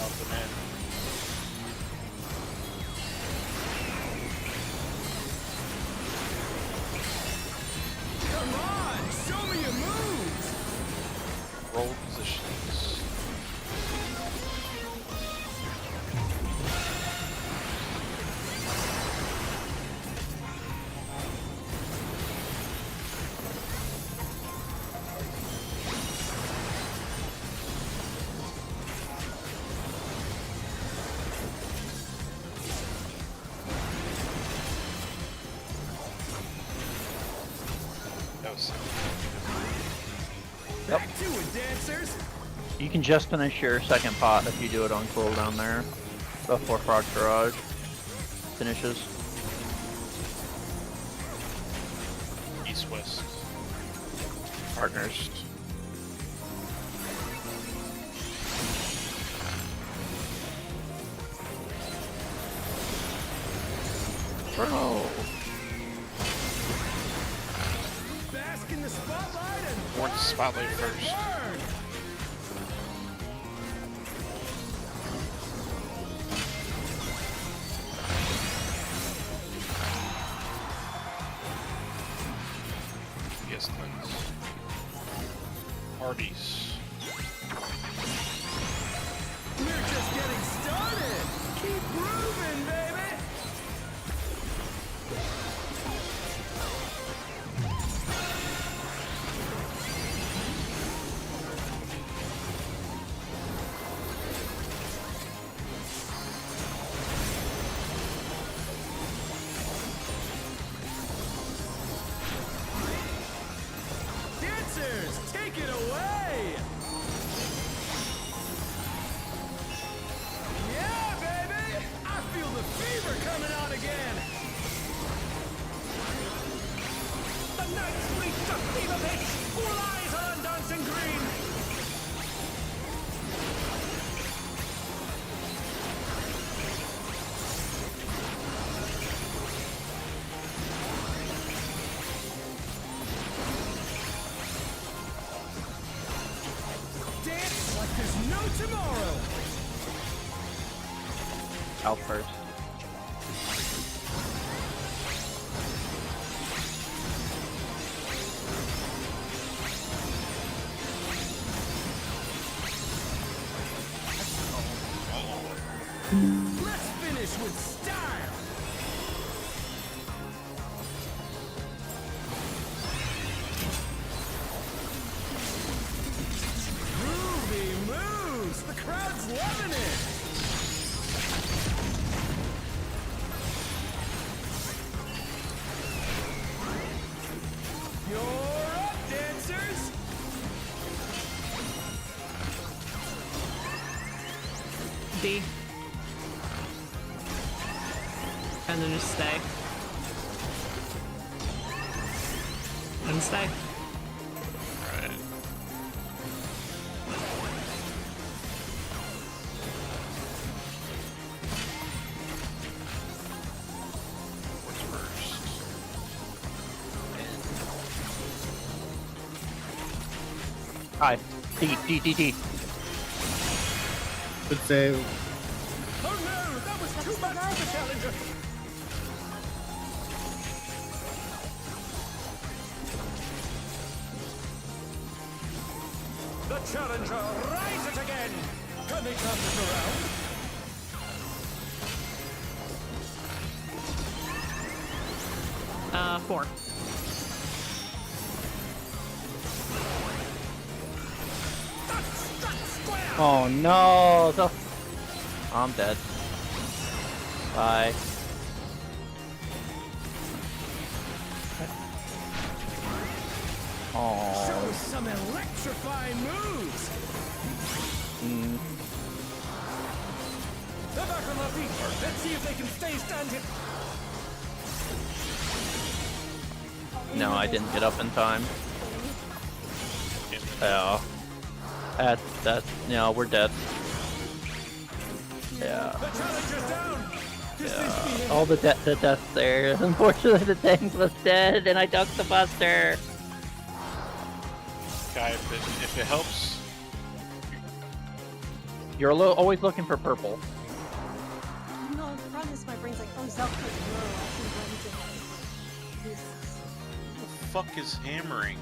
Out the net. Come on, show me your moves. Roll positions. That was Back to it, dancers. You can just finish your second pot if you do it on cooldown there before Frog Garage finishes. east-west. Partners. Bro. Bask in the spotlight and Warn the spotlight first. burn. Yes, twins. Parties. We're just getting started. Keep grooving, baby. Dancers, take it away. Yeah, baby! I feel the fever coming on again! The night's reached a fever pitch! All eyes are on Dancing Green! Dance like there's no tomorrow! Out first. Let's finish with style! Groovy moves! The crowd's loving it! D. And then just stay. And stay. Alright. What's first? Hi. D. Good save. Oh no, that was too much for the challenger. The challenger rises again. Can they turn this around? 4. Oh no! I'm dead. Bye. Oh. Show some electrifying moves. They're back on their feet. Let's see if they can stay standing. No, I didn't get up in time. Yeah. No, we're dead. Yeah. The challenger's down. Yeah. All the deaths there. Unfortunately, the tank was dead, and I ducked the buster. Guy, if it helps, You're always looking for purple. No, the problem is my brain's like, oh, Zelda's low. I should run to this. who the fuck is hammering?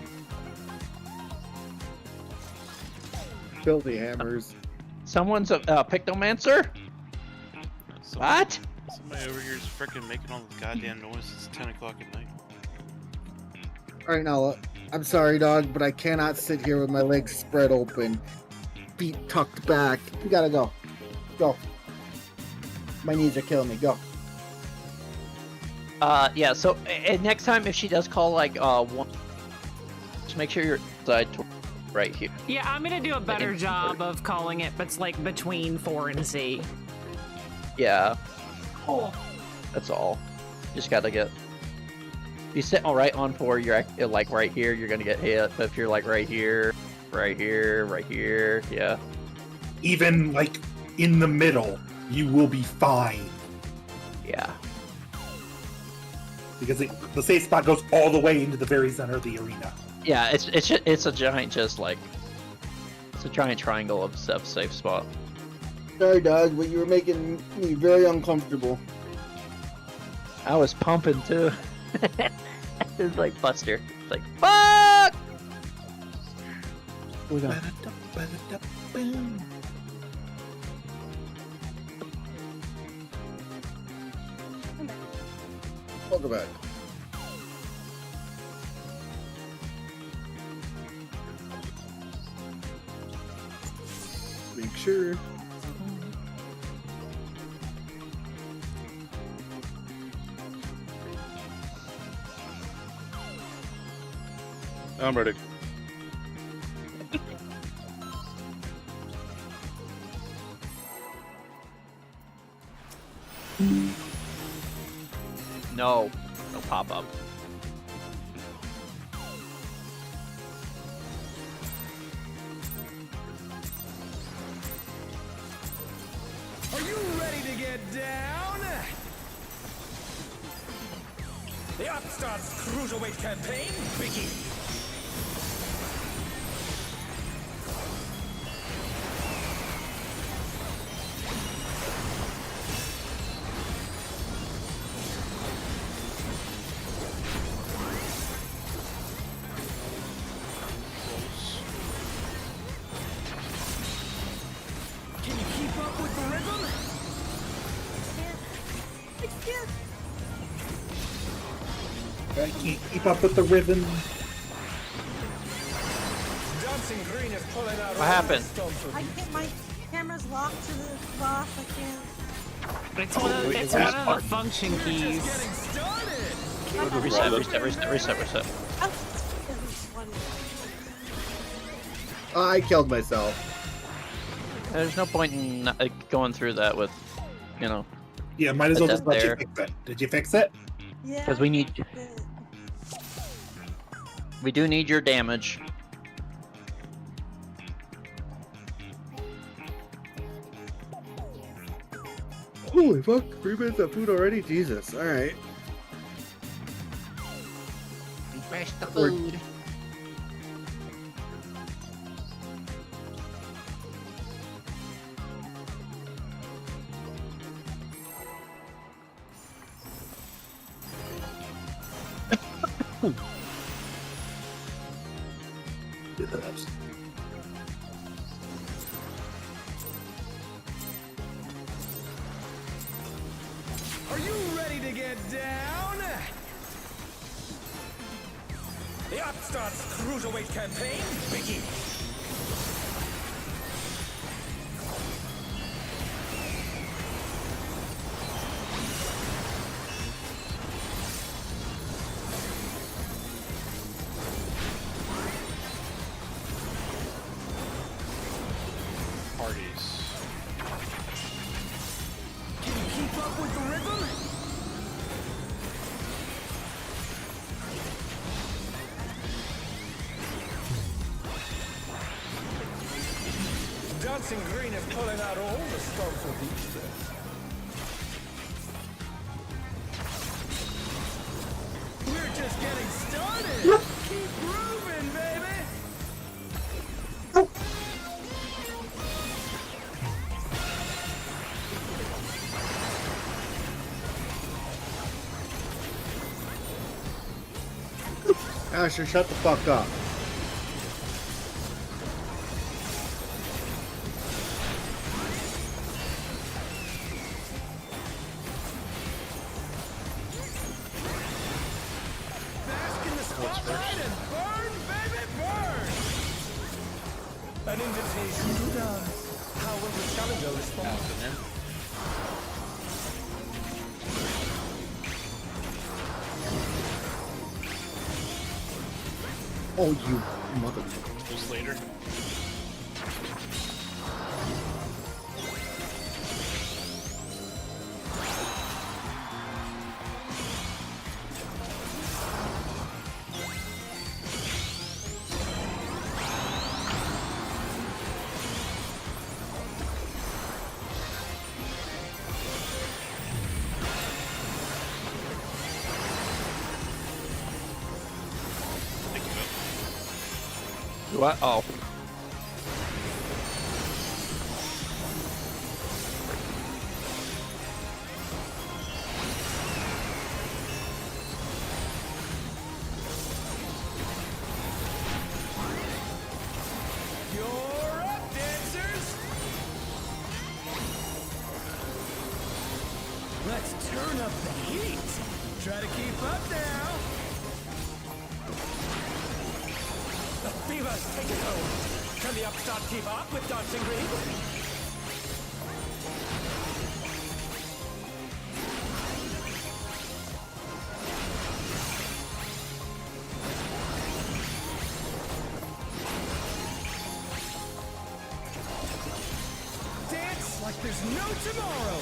Filthy hammers. Someone's a pictomancer? What? Somebody over here is freaking making all the goddamn noise. It's 10 o'clock at night. Alright, now, I'm sorry, dog, but I cannot sit here with my legs spread open, feet tucked back. You gotta go. Go. My knees are killing me. Go. Yeah, so next time if she does call like one, just make sure you're side right here. Yeah, I'm gonna do a better job of calling it, but it's like between 4 and Z. Yeah. That's all. Just gotta get. If you sit right on 4, you're like right here, you're gonna get hit. But if you're like right here, yeah. Even like in the middle, you will be fine. Yeah. Because the safe spot goes all the way into the very center of the arena. Yeah, it's a giant it's a giant triangle of safe spot. Sorry, dog, but you were making me very uncomfortable. I was pumping too. It's like Buster. It's like fuck. Hold on. Welcome back. Make sure. I'm ready. No pop up. Are you ready to get down? The Upstart's Cruiserweight campaign begins. Can you keep up with the rhythm? I can't keep up with the rhythm. Dancing Green is pulling out What happened? I can't, my camera's locked to the boss. I can't. It's one of the function keys. Getting started. Reset. Oh, one. I killed myself. There's no point in going through that with, you know. Yeah, might as well just let you there. fix it. Did you fix it? Yeah. Because we need. We do need your damage. Holy fuck! 3 minutes of food already? Jesus. All right. Refresh the We're- food. Are you ready to get down? The Upstart's Cruiserweight campaign begins. Parties. Can you keep up with the rhythm? Dancing Green is pulling out all the stops with each step. We're just getting started. Keep grooving, baby. Asher, shut the fuck up. Bask in the spotlight and burn, baby, burn! An invitation to dance. How will the challenger respond? Oh, you motherfucker. Just later. What? Oh. You're up, dancers! Let's turn up the heat! Try to keep up now! The fever's taking hold! Can the Upstart keep up with Dancing Green? Dance like there's no tomorrow!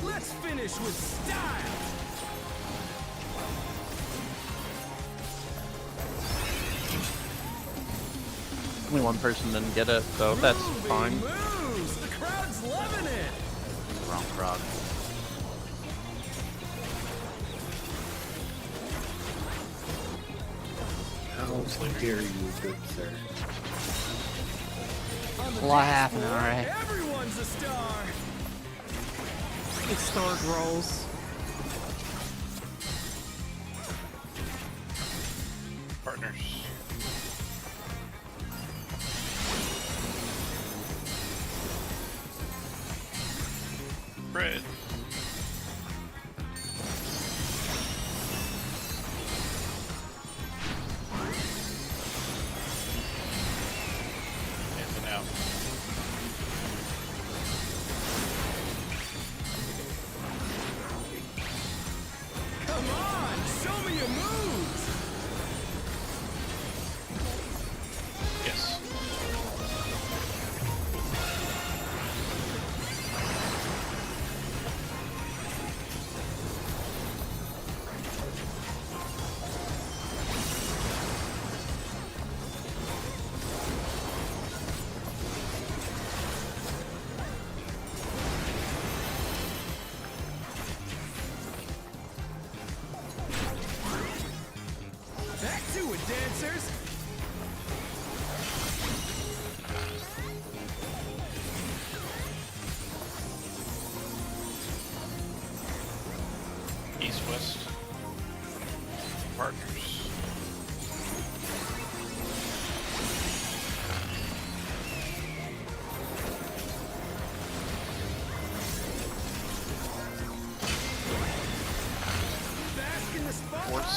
Let's finish with style! Only one person didn't get it, so that's Groovy fine. moves! The crowd's loving it! Wrong frog. How dare you, good sir. On the A lot dance happening, floor, alright. Everyone's a star! It's stored rolls. Partners. Bread.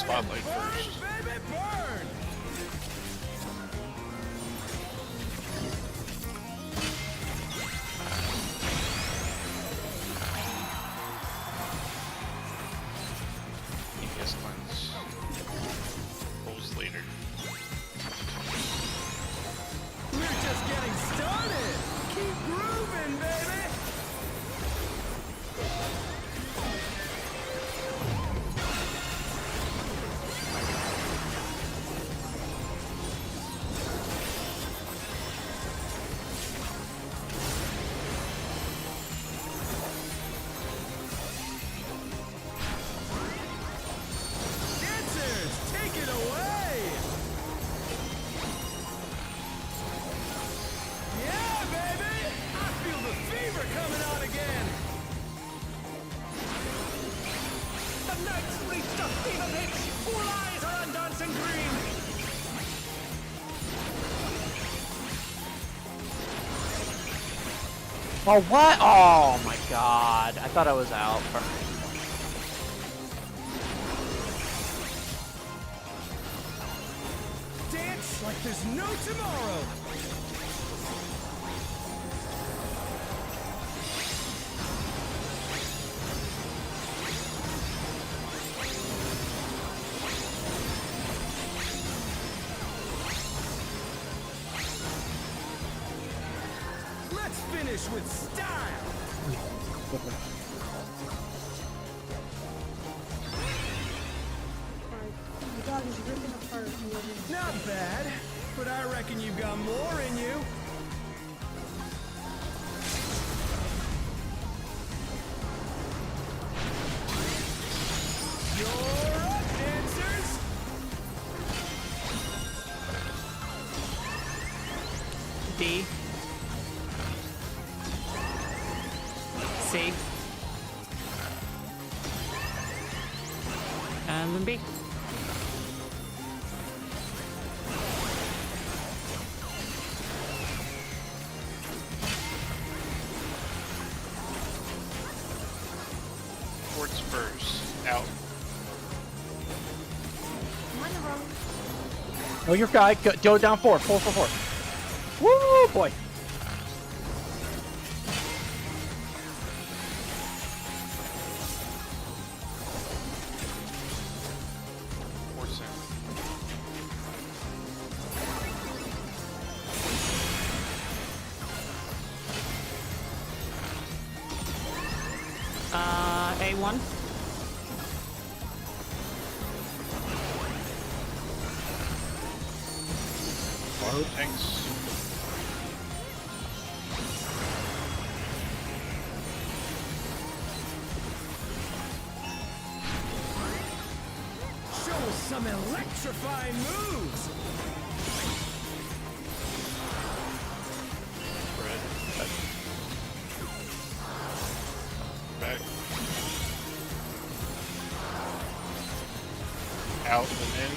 spotlight first. Baby, burn! DPS cleanse. Rolls later. We're just getting started! Keep grooving, baby! Dancers, take it away! Yeah, baby! I feel the fever coming on again! The night's reached a fever pitch! All eyes are on dancing green! Oh, what? Oh my god. I thought I was out. Dance like there's no tomorrow! Let's finish with style! My dog is ripping apart moving. Not bad, but I reckon you've got more in you. You're up, dancers! D. C. And then B. Quartz first. Out. I'm on the road. Oh, your guy. Go down 4. 4. Woo, boy. Quartz in. A1. Thanks. Show us some electrifying moves! Back. Out and in.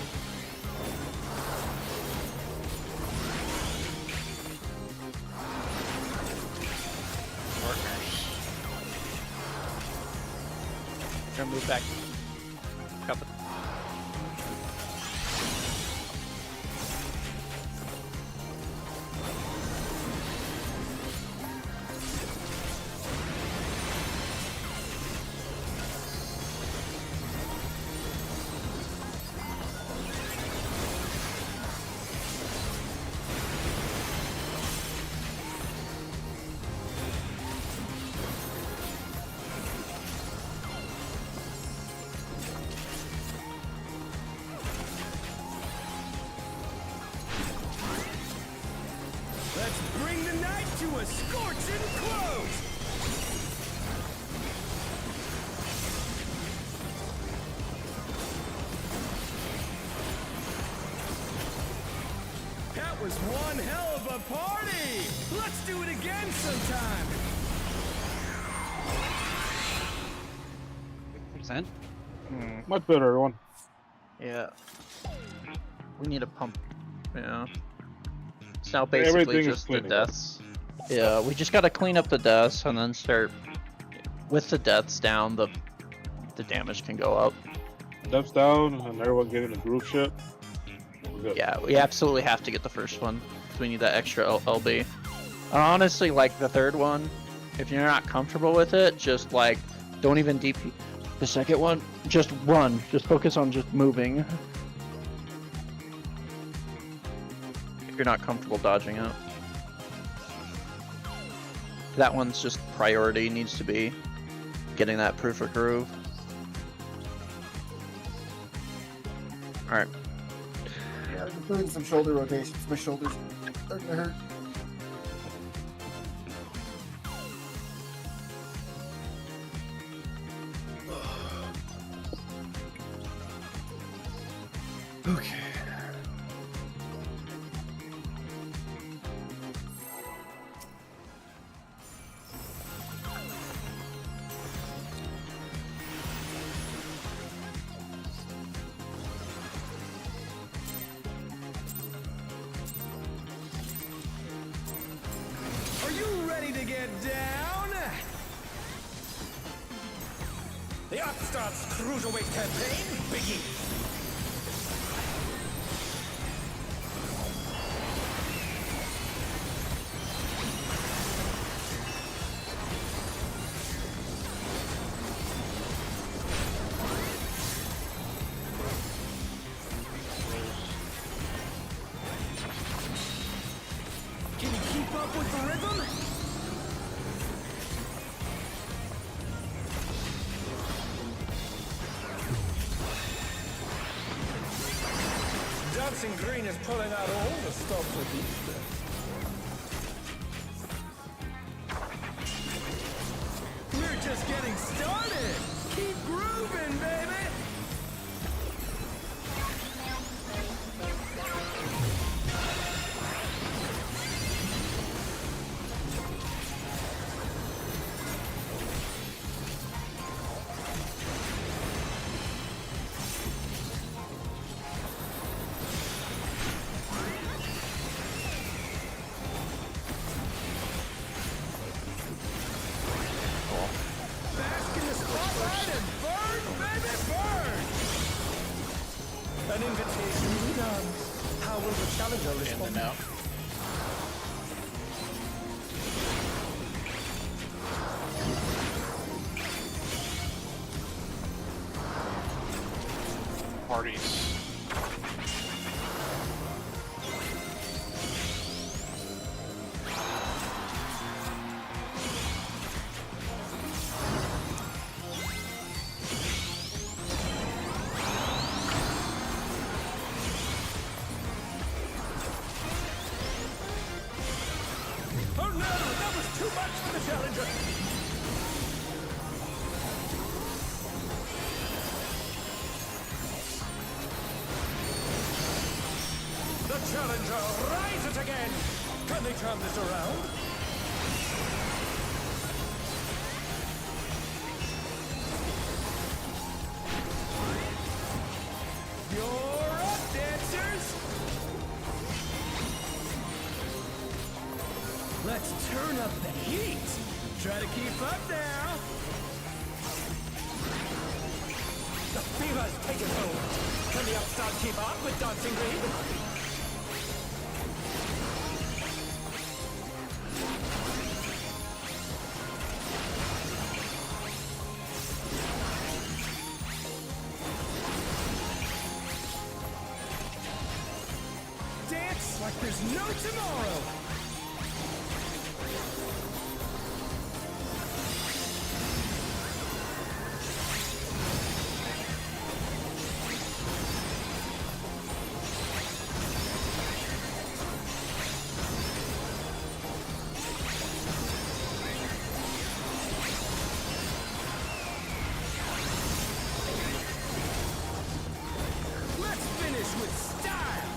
Partners. Gonna move back. Couple. Let's bring the night to a scorching close! That was one hell of a party! Let's do it again sometime! Percent? Much better, everyone. Yeah. We need a pump. Yeah. It's now basically Everything is just the cleaning up. deaths. Yeah, we just gotta clean up the deaths and then start with the deaths down. The damage can go up. steps down and everyone getting the groove shit, we're good. Yeah, we absolutely have to get the first one. So we need that extra LB. Honestly, like the third one, if you're not comfortable with it, just like don't even DP. The second one, just run. Just focus on just moving. If you're not comfortable dodging it. That one's just priority, needs to be getting that proof of groove. Alright. Yeah, I'm doing some shoulder rotations. My shoulders starting to hurt. Okay. Are you ready to get down? The Upstarts Cruiserweight campaign begins. Can you keep up with the rhythm? Dancing Green is pulling out all the stops for these steps. We're just getting started. Keep grooving, baby. Bask in the spotlight and burn, baby, burn! An invitation to dance. How will the challenger respond? Parties. Oh no, that was too much for the challenger. The challenger rises again. Can they turn this around? You're up, dancers. Let's turn up the heat. Try to keep up now. The fever's taken hold. Can the Upstart keep up with Dancing Green? Dance like there's no tomorrow. Let's finish with style.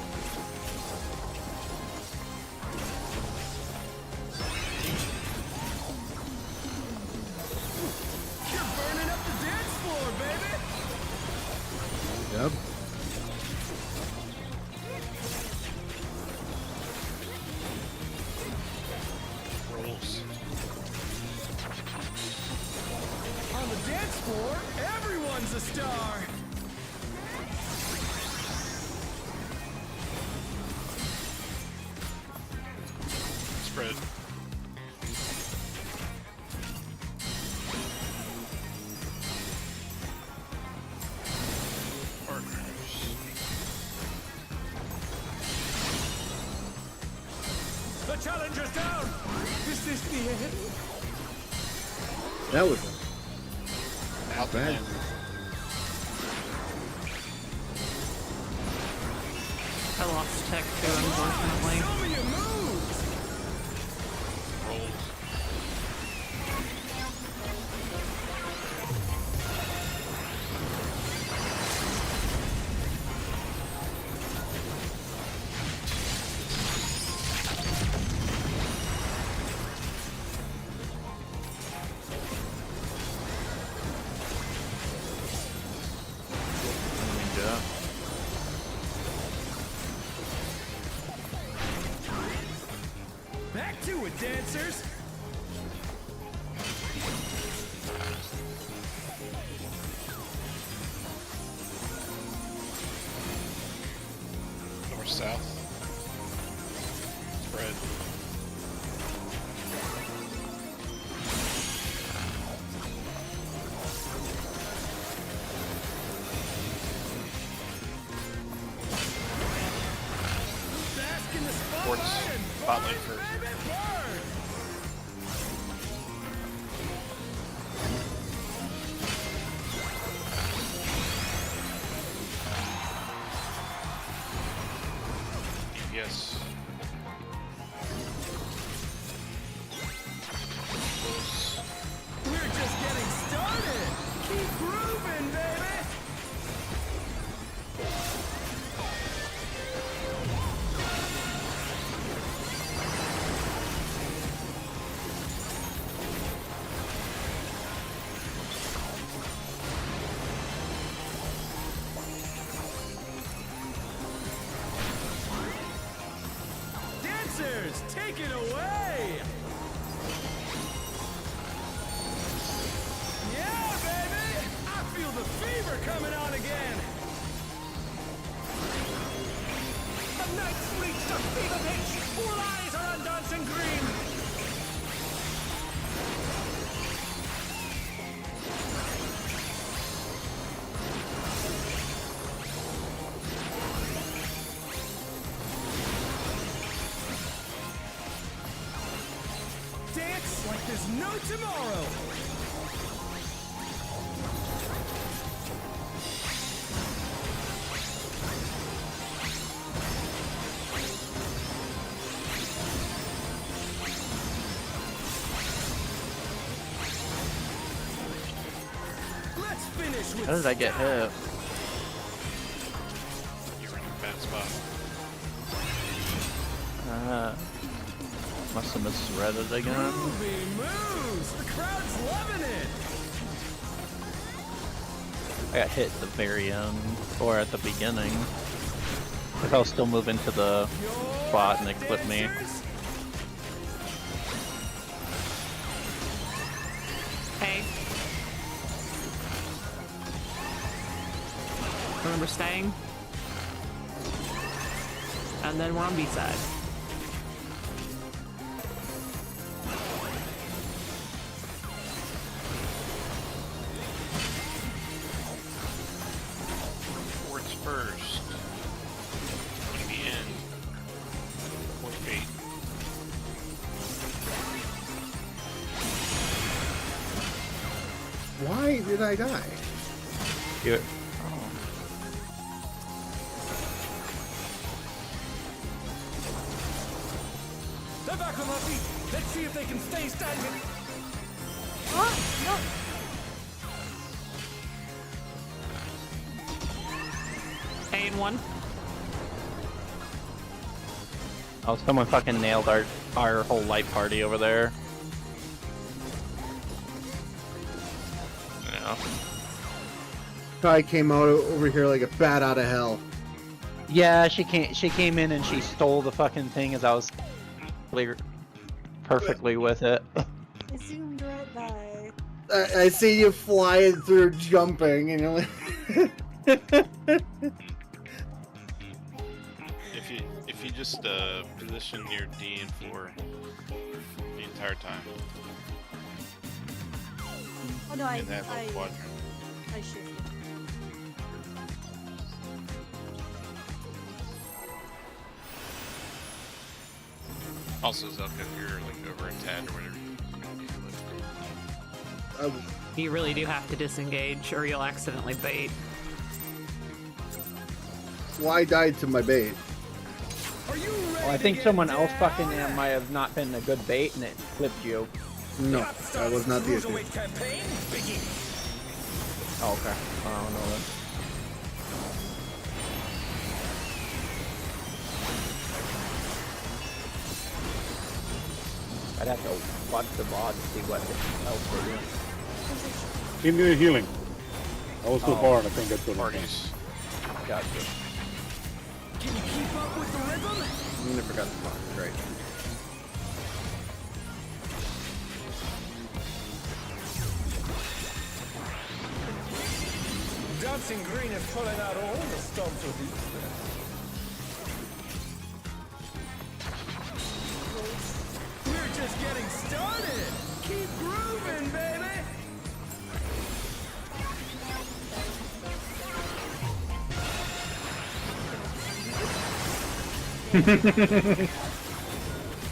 You're burning up the dance floor, baby. Yep. Rolls. On the dance floor, everyone's a star. Spread. The challenger's down! Is this the end? That was Out the bad. end. I lost tech too, unfortunately. Show me your moves! Rolls. Back to it, dancers! North, south. Spread. Bask in the Towards spotlight and spot lane first. baby burn! Yes. We're just getting started! Keep grooving, baby! Dancers, take it away! Yeah, baby! I feel the fever coming on again! The night's reached a fever pitch! All eyes are on dancing green! Dance like there's no tomorrow! Let's finish with How did I get hit? You're in a bad spot. Must have misread it again. groovy moves! The crowd's loving it! I got hit at the very end, or at the beginning. If I was still moving to the spot and it clipped me. Dancers, Hey. Remember staying? And then we're on B-side. Towards first. In the end. Towards feet. Why did I die? You- they're back on their feet! Let's see if they can stay standing! A and 1. Oh, someone fucking nailed our whole light party over there. Yeah. Kai came out over here like a bat out of hell. Yeah, she came in and she stole the fucking thing as I was perfectly with it. I zoomed right by. I see you flying through, jumping, and you're like, If you just position your D and 4 entire time. Oh no, In that little quadrant. I shifted. Also, Zelka, if you're like over a tad or whatever, You really do have to disengage, or you'll accidentally bait. Well, I died to my bait. Oh, I think someone else fucking might have not been a good bait and it flipped you. No, that was not the issue. Oh, okay. I don't know that. I'd have to watch the VOD to see what else they're doing. He needed healing. I was too far and I couldn't get to him. parties. Gotcha. Can you keep up with the rhythm? I never got the VOD. Great. Dancing Green is pulling out all the stops with each step. We're just getting started. Keep grooving, baby.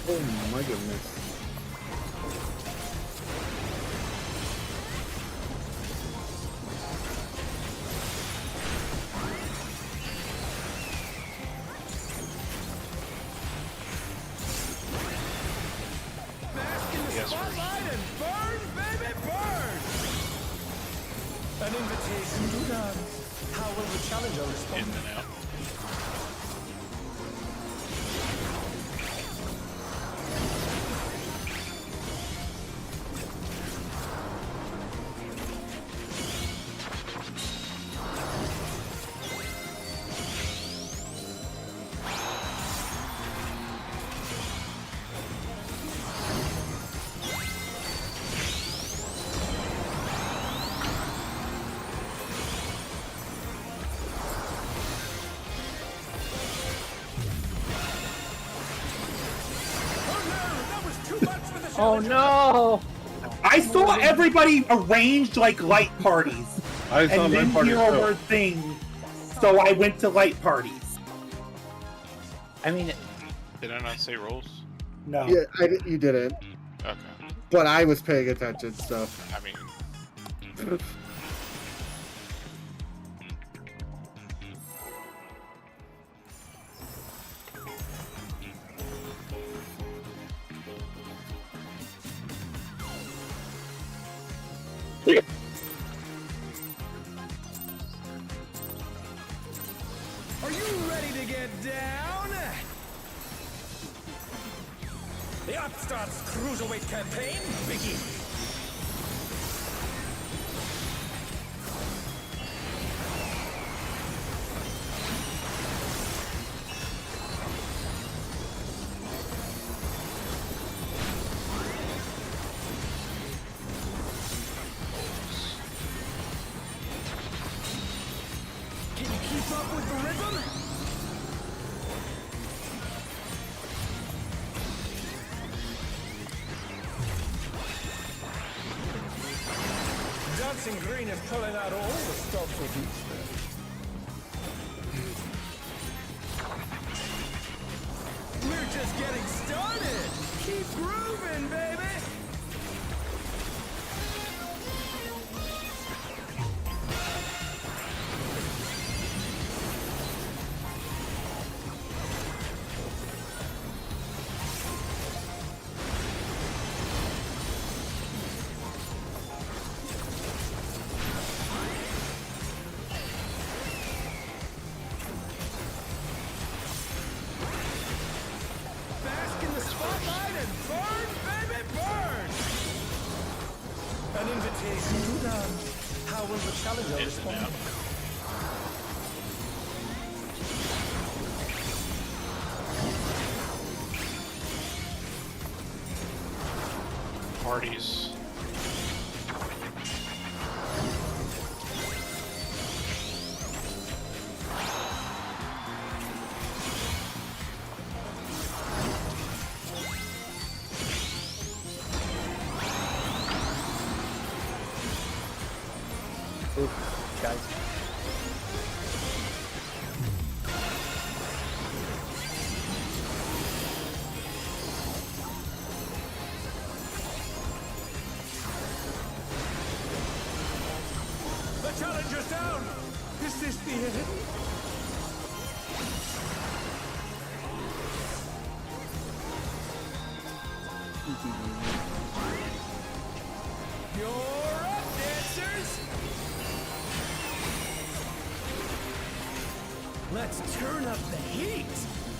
Oh my goodness. Bask in the Yes, spotlight and burn, baby, burn. An invitation to dance. How will the challenger In respond? and out. Oh no! I saw everybody arranged like light parties, I saw and light then parties hear a too. word thing, so I went to light parties. I mean, Did I not say rolls? No. Yeah, you didn't. Okay. But I was paying attention, so. I mean, Are you ready to get down? The Upstarts Cruiserweight campaign begins. Can you keep up with the rhythm? Dancing Green is pulling out all the stops with each step. We're just getting started. Keep grooving, baby. Bask in the spotlight and burn, baby, burn! An invitation to dance. How will the challenger in and respond? out. Parties. Oof, guys. The challenger's down! Is this the end? You're up, dancers! Let's turn up the heat!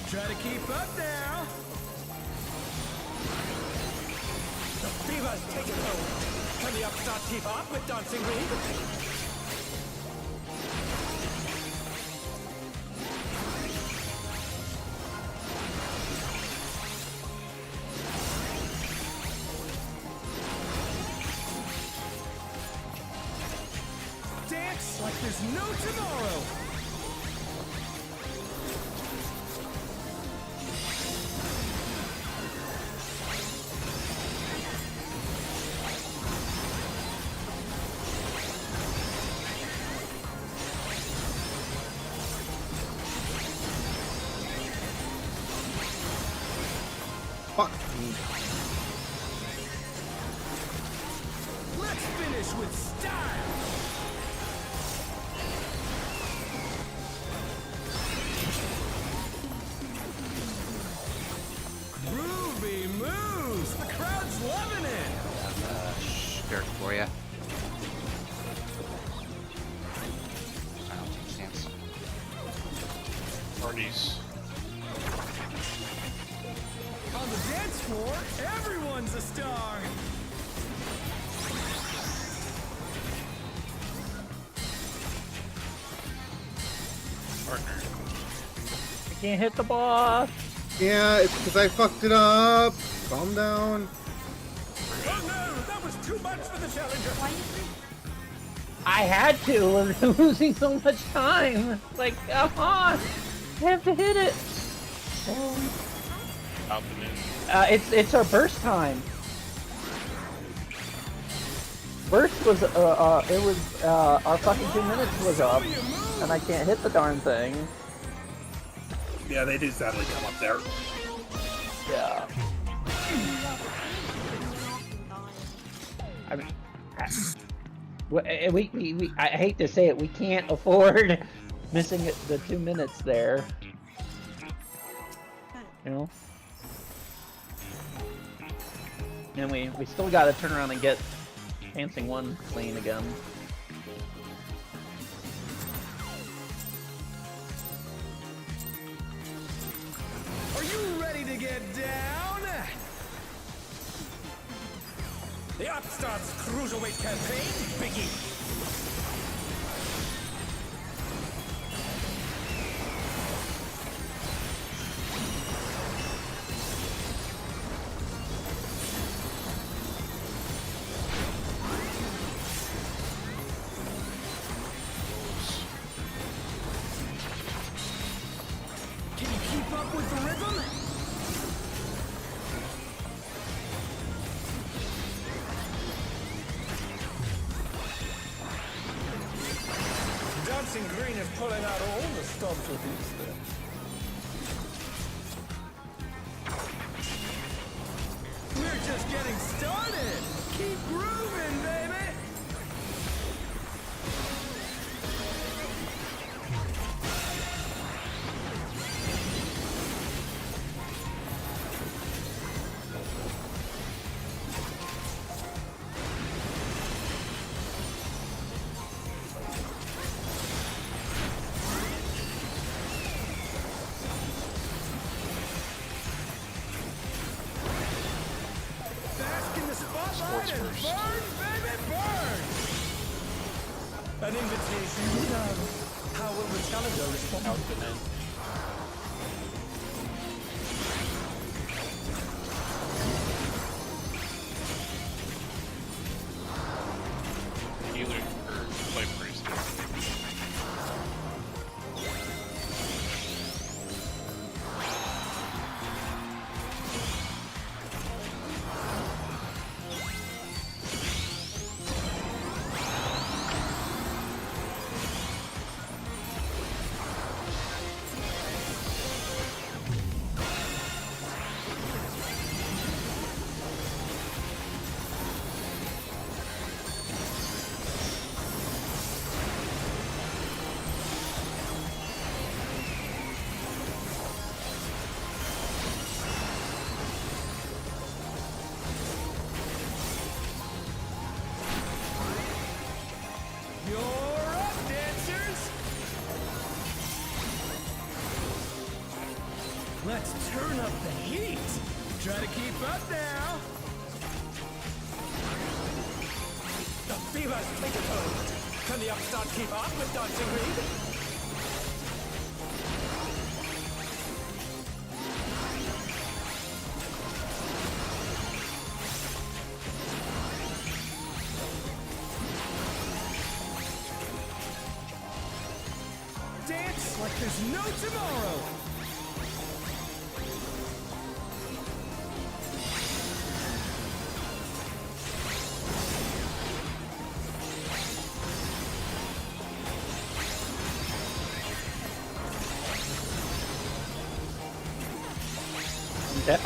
Try to keep up now! The fever's taken hold! Can the upstart keep up with Dancing Green? Dance like there's no tomorrow! Fuck me. Let's finish with style! Groovy moves! The crowd's loving it! Skirt for you. I don't take stance. Parties. On the dance floor, everyone's a star! Partner. I can't hit the boss. Yeah, it's because I fucked it up. Calm down. Oh no, that was too much for the challenger! I had to. We're losing so much time. Like, come on. I have to hit it. Out the news. It's our burst time. Burst was our fucking 2 minutes was up, and I can't hit the darn thing. Yeah, they do sadly come up there. Yeah. I mean, I hate to say it, we can't afford missing the 2 minutes there. You know? And we still gotta turn around and get Dancing 1 clean again. Are you ready to get down? The Upstarts Cruiserweight Campaign, Biggie! Can you keep up with the rhythm? Dancing Green is pulling out all the stops with these steps. We're just getting started! Keep grooving, baby! Bask in the spotlight and burn, baby, burn! An invitation to dance. How will the challenger respond? Out the end. Healer or play priest. now. The fever's taken hold. Can the upstart keep up with Dancing Green? Dance like there's no tomorrow.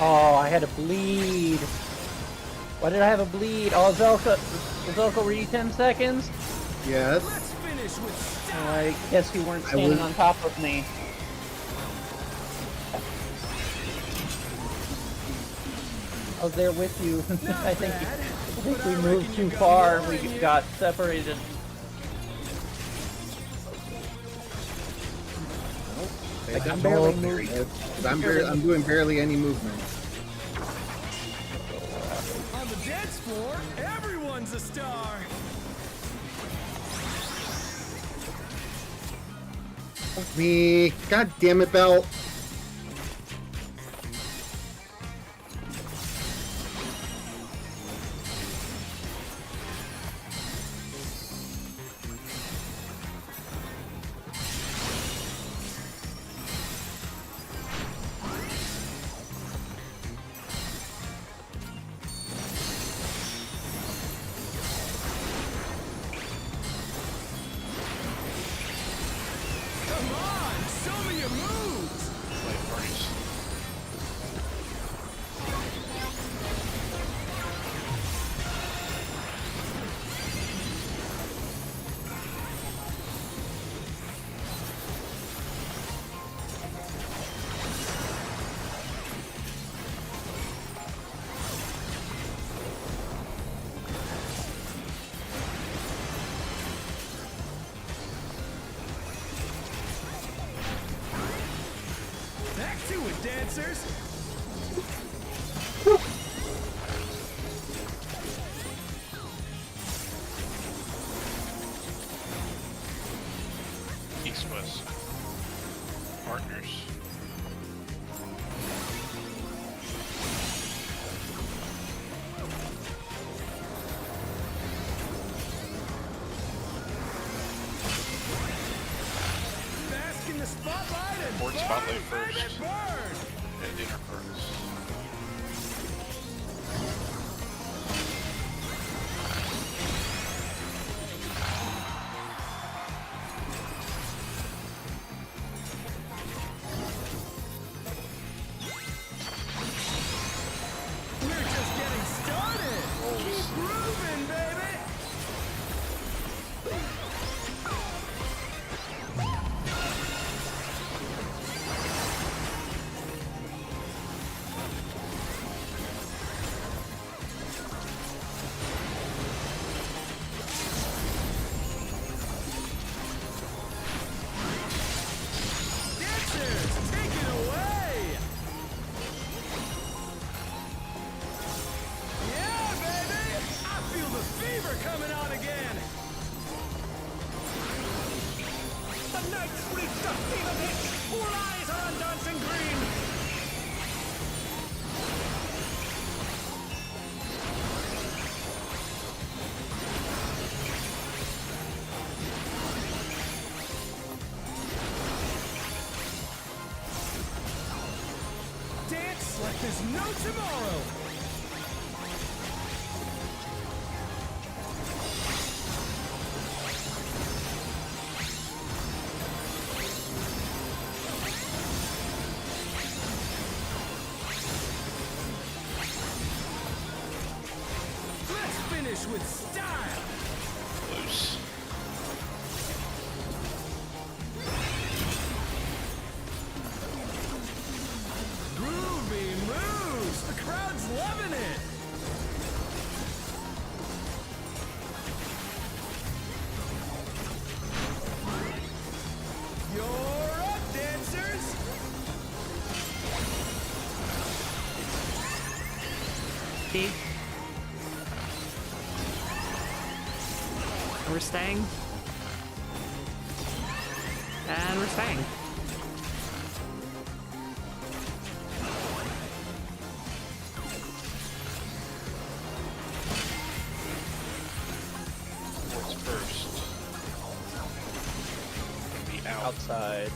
Oh, I had a bleed. Why did I have a bleed? Oh, Zelka, were you 10 seconds? Yes. Let's finish with style. I guess you weren't standing on top of me. I was there with you. I think we moved too far. We got separated. Like, I'm barely moving. I'm doing barely any movement. On the dance floor, everyone's a star. Me. God damn it, Belt. Come on, show me your moves. Like Marty's. Back to it, dancers. East-West. Partners. Bask in the spotlight and Port burn, spotlight baby, first. burn. And inner furnace. We're just getting started. Keep grooving, baby. Dancers, take it away. Yeah, baby! I feel the fever coming on again! The night's reached a fever pitch! All eyes are on Dancing Green! Dance like there's no tomorrow! Let's finish with style! Loose. Groovy moves! The crowd's loving it! You're up, dancers! 50. We're staying. And we're staying. What's first? Be out. Outside.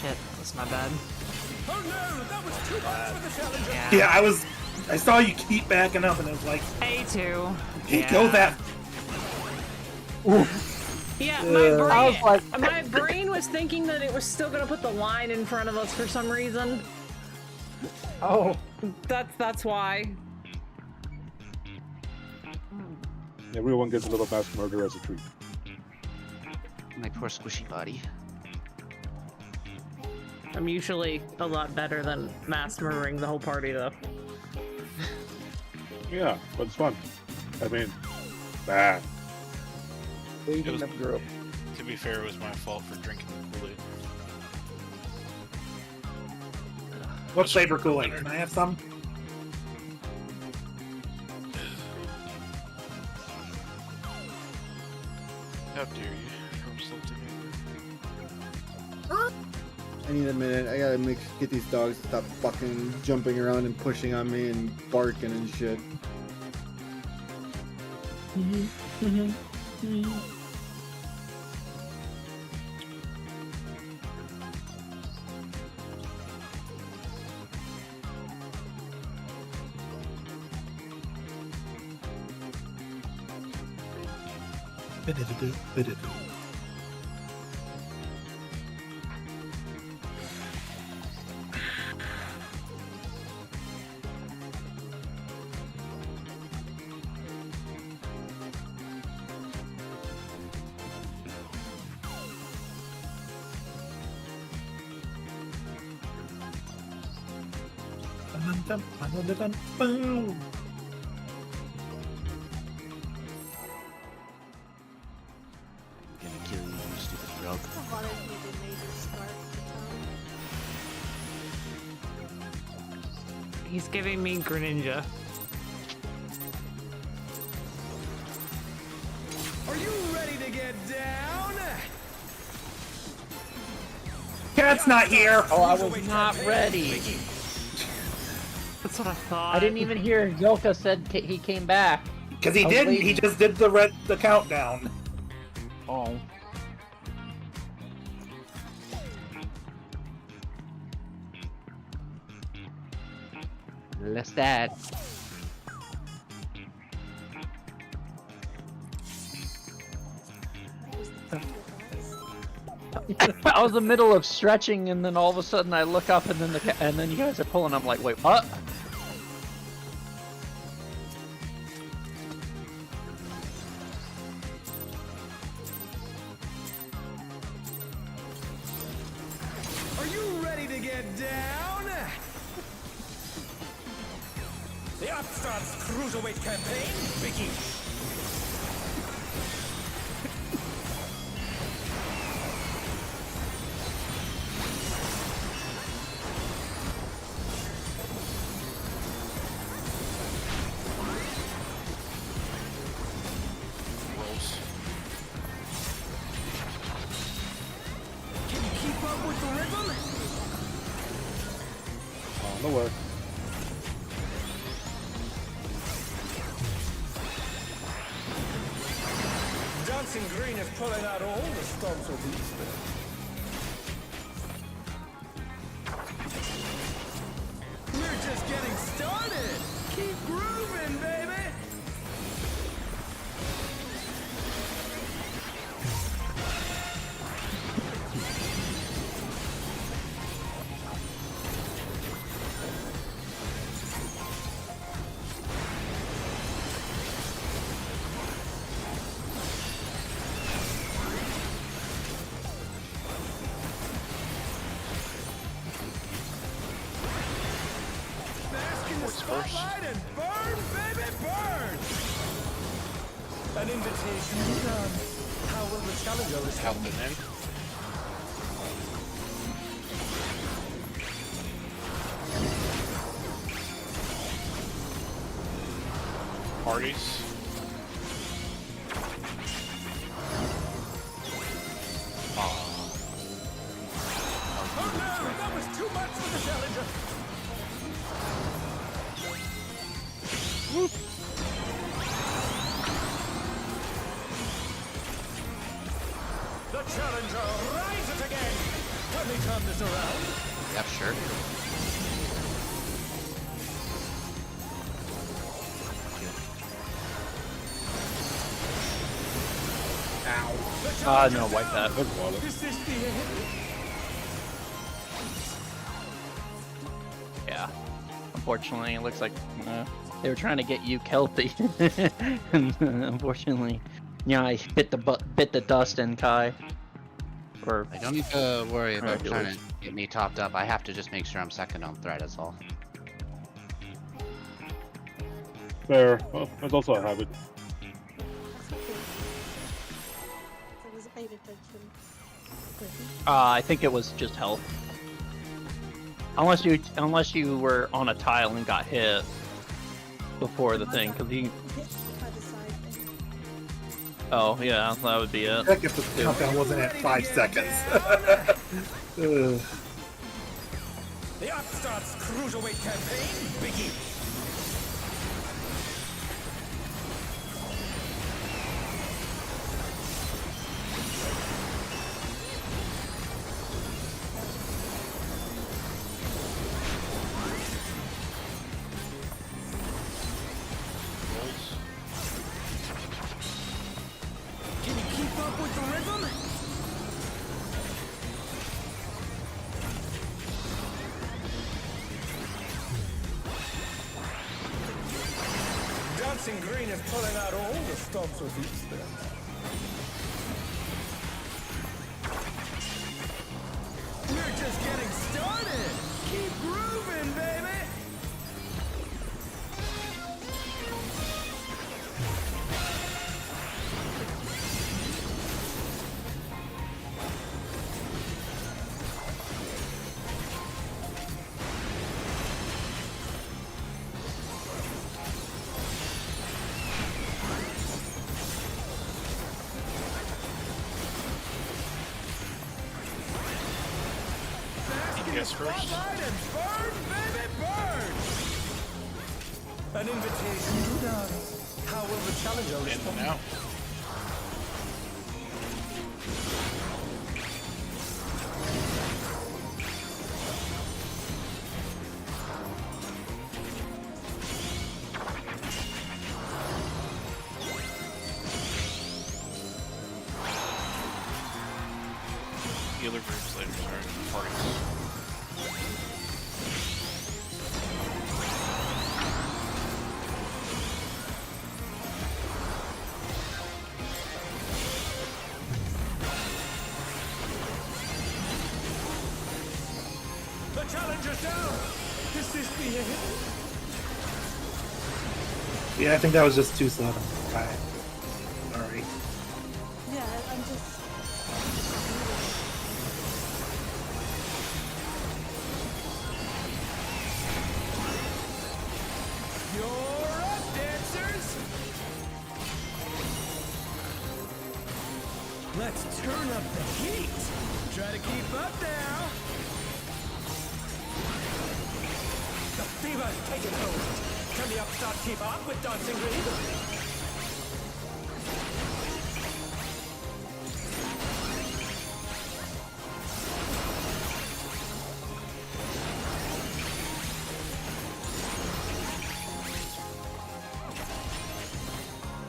Shit, that's my bad. Oh no, that was too much for the challenger. Yeah. I saw you keep backing up, and it was like, A2. hey, go that. Yeah, I was like, my brain was thinking that it was still gonna put the line in front of us for some reason. oh, That's why. Everyone gets a little mass murder as a treat. My poor squishy body. I'm usually a lot better than mass murdering the whole party, though. Yeah, but it's fun. I mean, bad. It was, to be fair, it was my fault for drinking the Kool-Aid. What's flavor Kool-Aid? Can I have some? How dare you? From something. I need a minute. I gotta get these dogs to stop fucking jumping around and pushing on me and barking and shit. I'm gonna kill you, you stupid frog. A lot of people made this start the He's giving me Greninja. Are you ready to get down? Cat's not here. oh, I was not ready. That's what I thought. I didn't even hear Zilka said he came back. Because he I was didn't. waiting. He just did the countdown. Oh. Lestat. I was in the middle of stretching, and then all of a sudden I look up, and then you guys are pulling. I'm like, wait, what? Are you ready to get down? The Upstart's Cruiserweight campaign begins. Gross. Can you keep up with the rhythm? Oh, no way. Dancing Green is pulling out all the stops with these days. We're just getting started. Keep grooving, baby. voice first. Spotlight and burn, baby, burn! An invitation to dance. How will the challenger respond? Helping in. Parties. Oh no, that was too much for the challenger. The challenger rises again. Let me turn this around. Yep, sure. No, wipe that. Is this the end? Yeah. Unfortunately, it looks like they were trying to get you Kelpie. And, unfortunately, I bit the dust in Kai. Or I don't need to worry about trying to get me topped up. I have to just make sure I'm second on threat, that's all. Fair. Well, that's also a habit. I wasn't paying attention. I think it was just health. Unless you were on a tile and got hit before the thing, because he. By the side thing. Oh yeah, that would be it. Heck if the countdown wasn't at 5 seconds. Ugh. The Upstarts Cruiserweight campaign begins. Can you keep up with the rhythm? Dancing Green is pulling out all the stops with each step. We're just getting started. Keep grooving, baby. DPS first. Spotlight and burn, baby, burn! An invitation to dance. How will the challenger In respond? and out. Healer groups later, sorry. Parties. The challenger's down! Is this the end? Yeah, I think that was just too slow. Okay. Sorry. Yeah, I'm just. You're up, dancers! Let's turn up the heat! Try to keep up now! The fever's taking hold! Can the Upstart keep up with Dancing Green?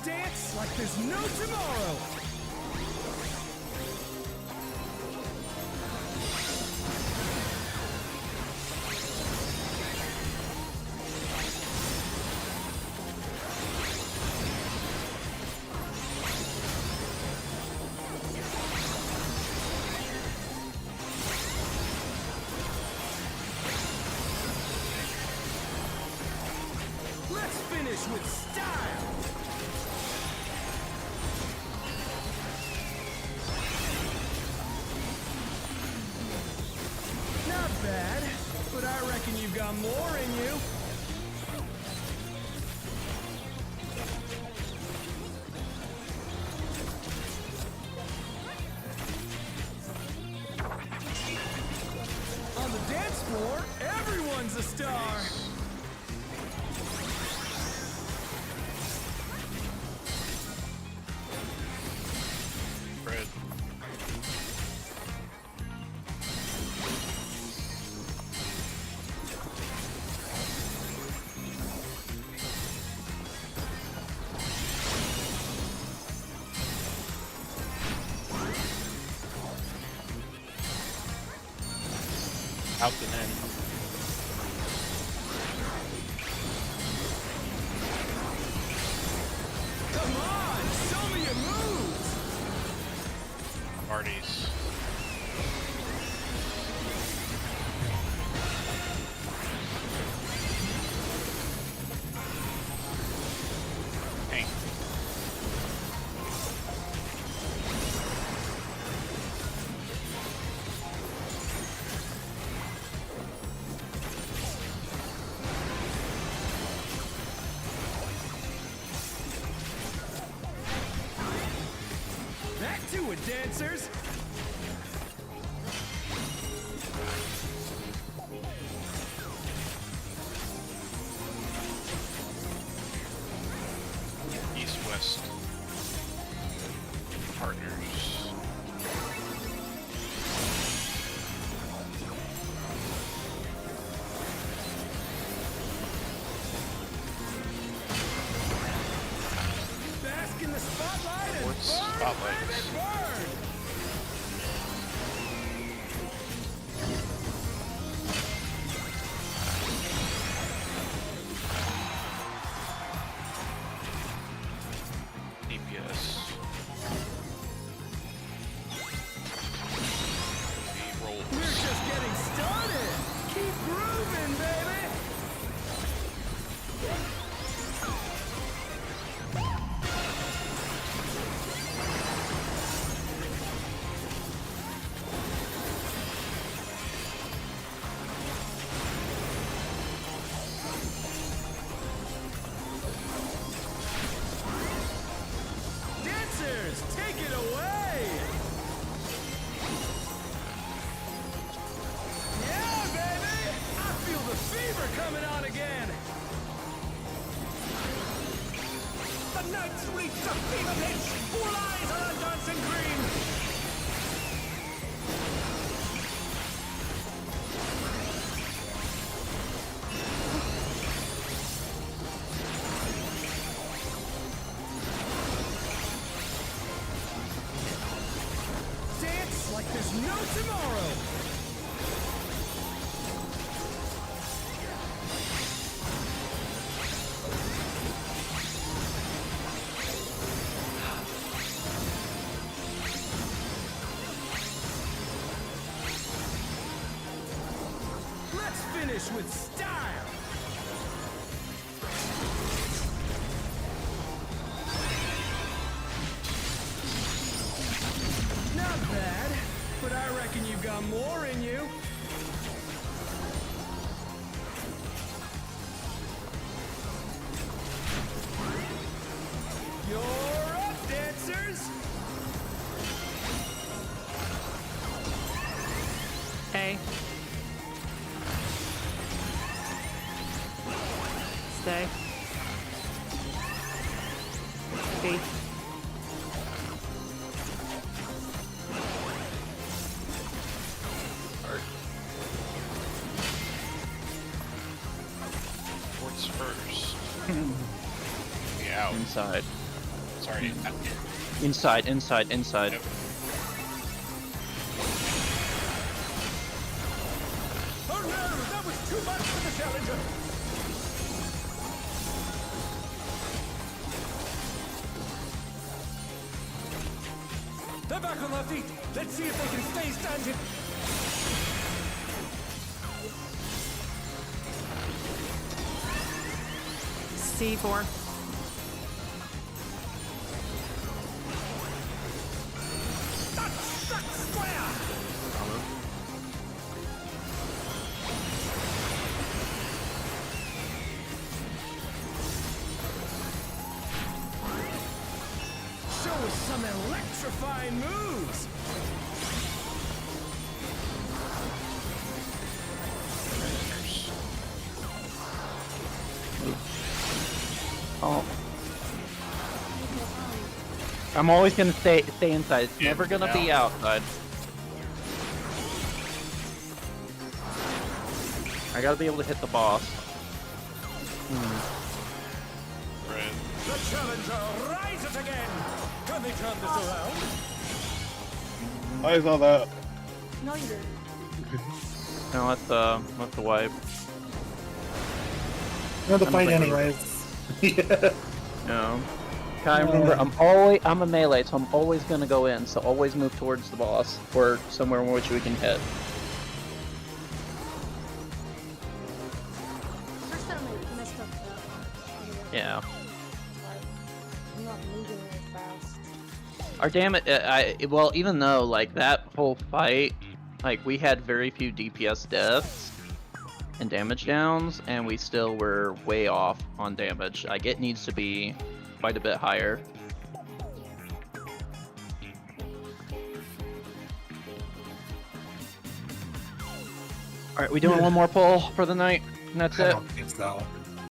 Dance like there's no tomorrow! finish with style. Not bad, but I reckon you've got more in you. On the dance floor, everyone's a star. Fred. Out and in. Come on, show me your moves. Parties. Hank. Back to it, dancers. East-West partners. Bask in the spotlight and What's burn, spotlights? baby, burn. DPS. The rolls. We're just getting started. Keep grooving, baby. Dancers, take it away. Yeah, baby! I feel the fever coming on again! The night's reached a fever pitch! All eyes are on dancing green! Dance like there's no tomorrow! Let's finish with style! Not bad, but I reckon you've got more in you. You're up, dancers! Hey. Stay. Hey. What's first? Yeah. Out. Inside. Sorry. Inside, inside, inside. Yep. Oh no, that was too much for the challenger! They're back on their feet. Let's see if they can stay standing. C4. Show us some electrifying moves. Oh. I'm always gonna stay inside. It's never gonna be outside. I gotta be able to hit the boss. Red. The challenger rises again. Can they turn this around? I saw that. No, you didn't. No, that's the wipe. You're the I'm fight like- anyways. Yeah. No. I remember, I'm a melee, so I'm always gonna go in. So always move towards the boss or somewhere in which we can hit. First time I messed up that part. Yeah. I'm not moving very fast. Our damage, well, even though like that whole fight, like we had very few DPS deaths and damage downs, and we still were way off on damage. Like it needs to be quite a bit higher. All right, we doing one more pull for the night, and that's I it. don't think so.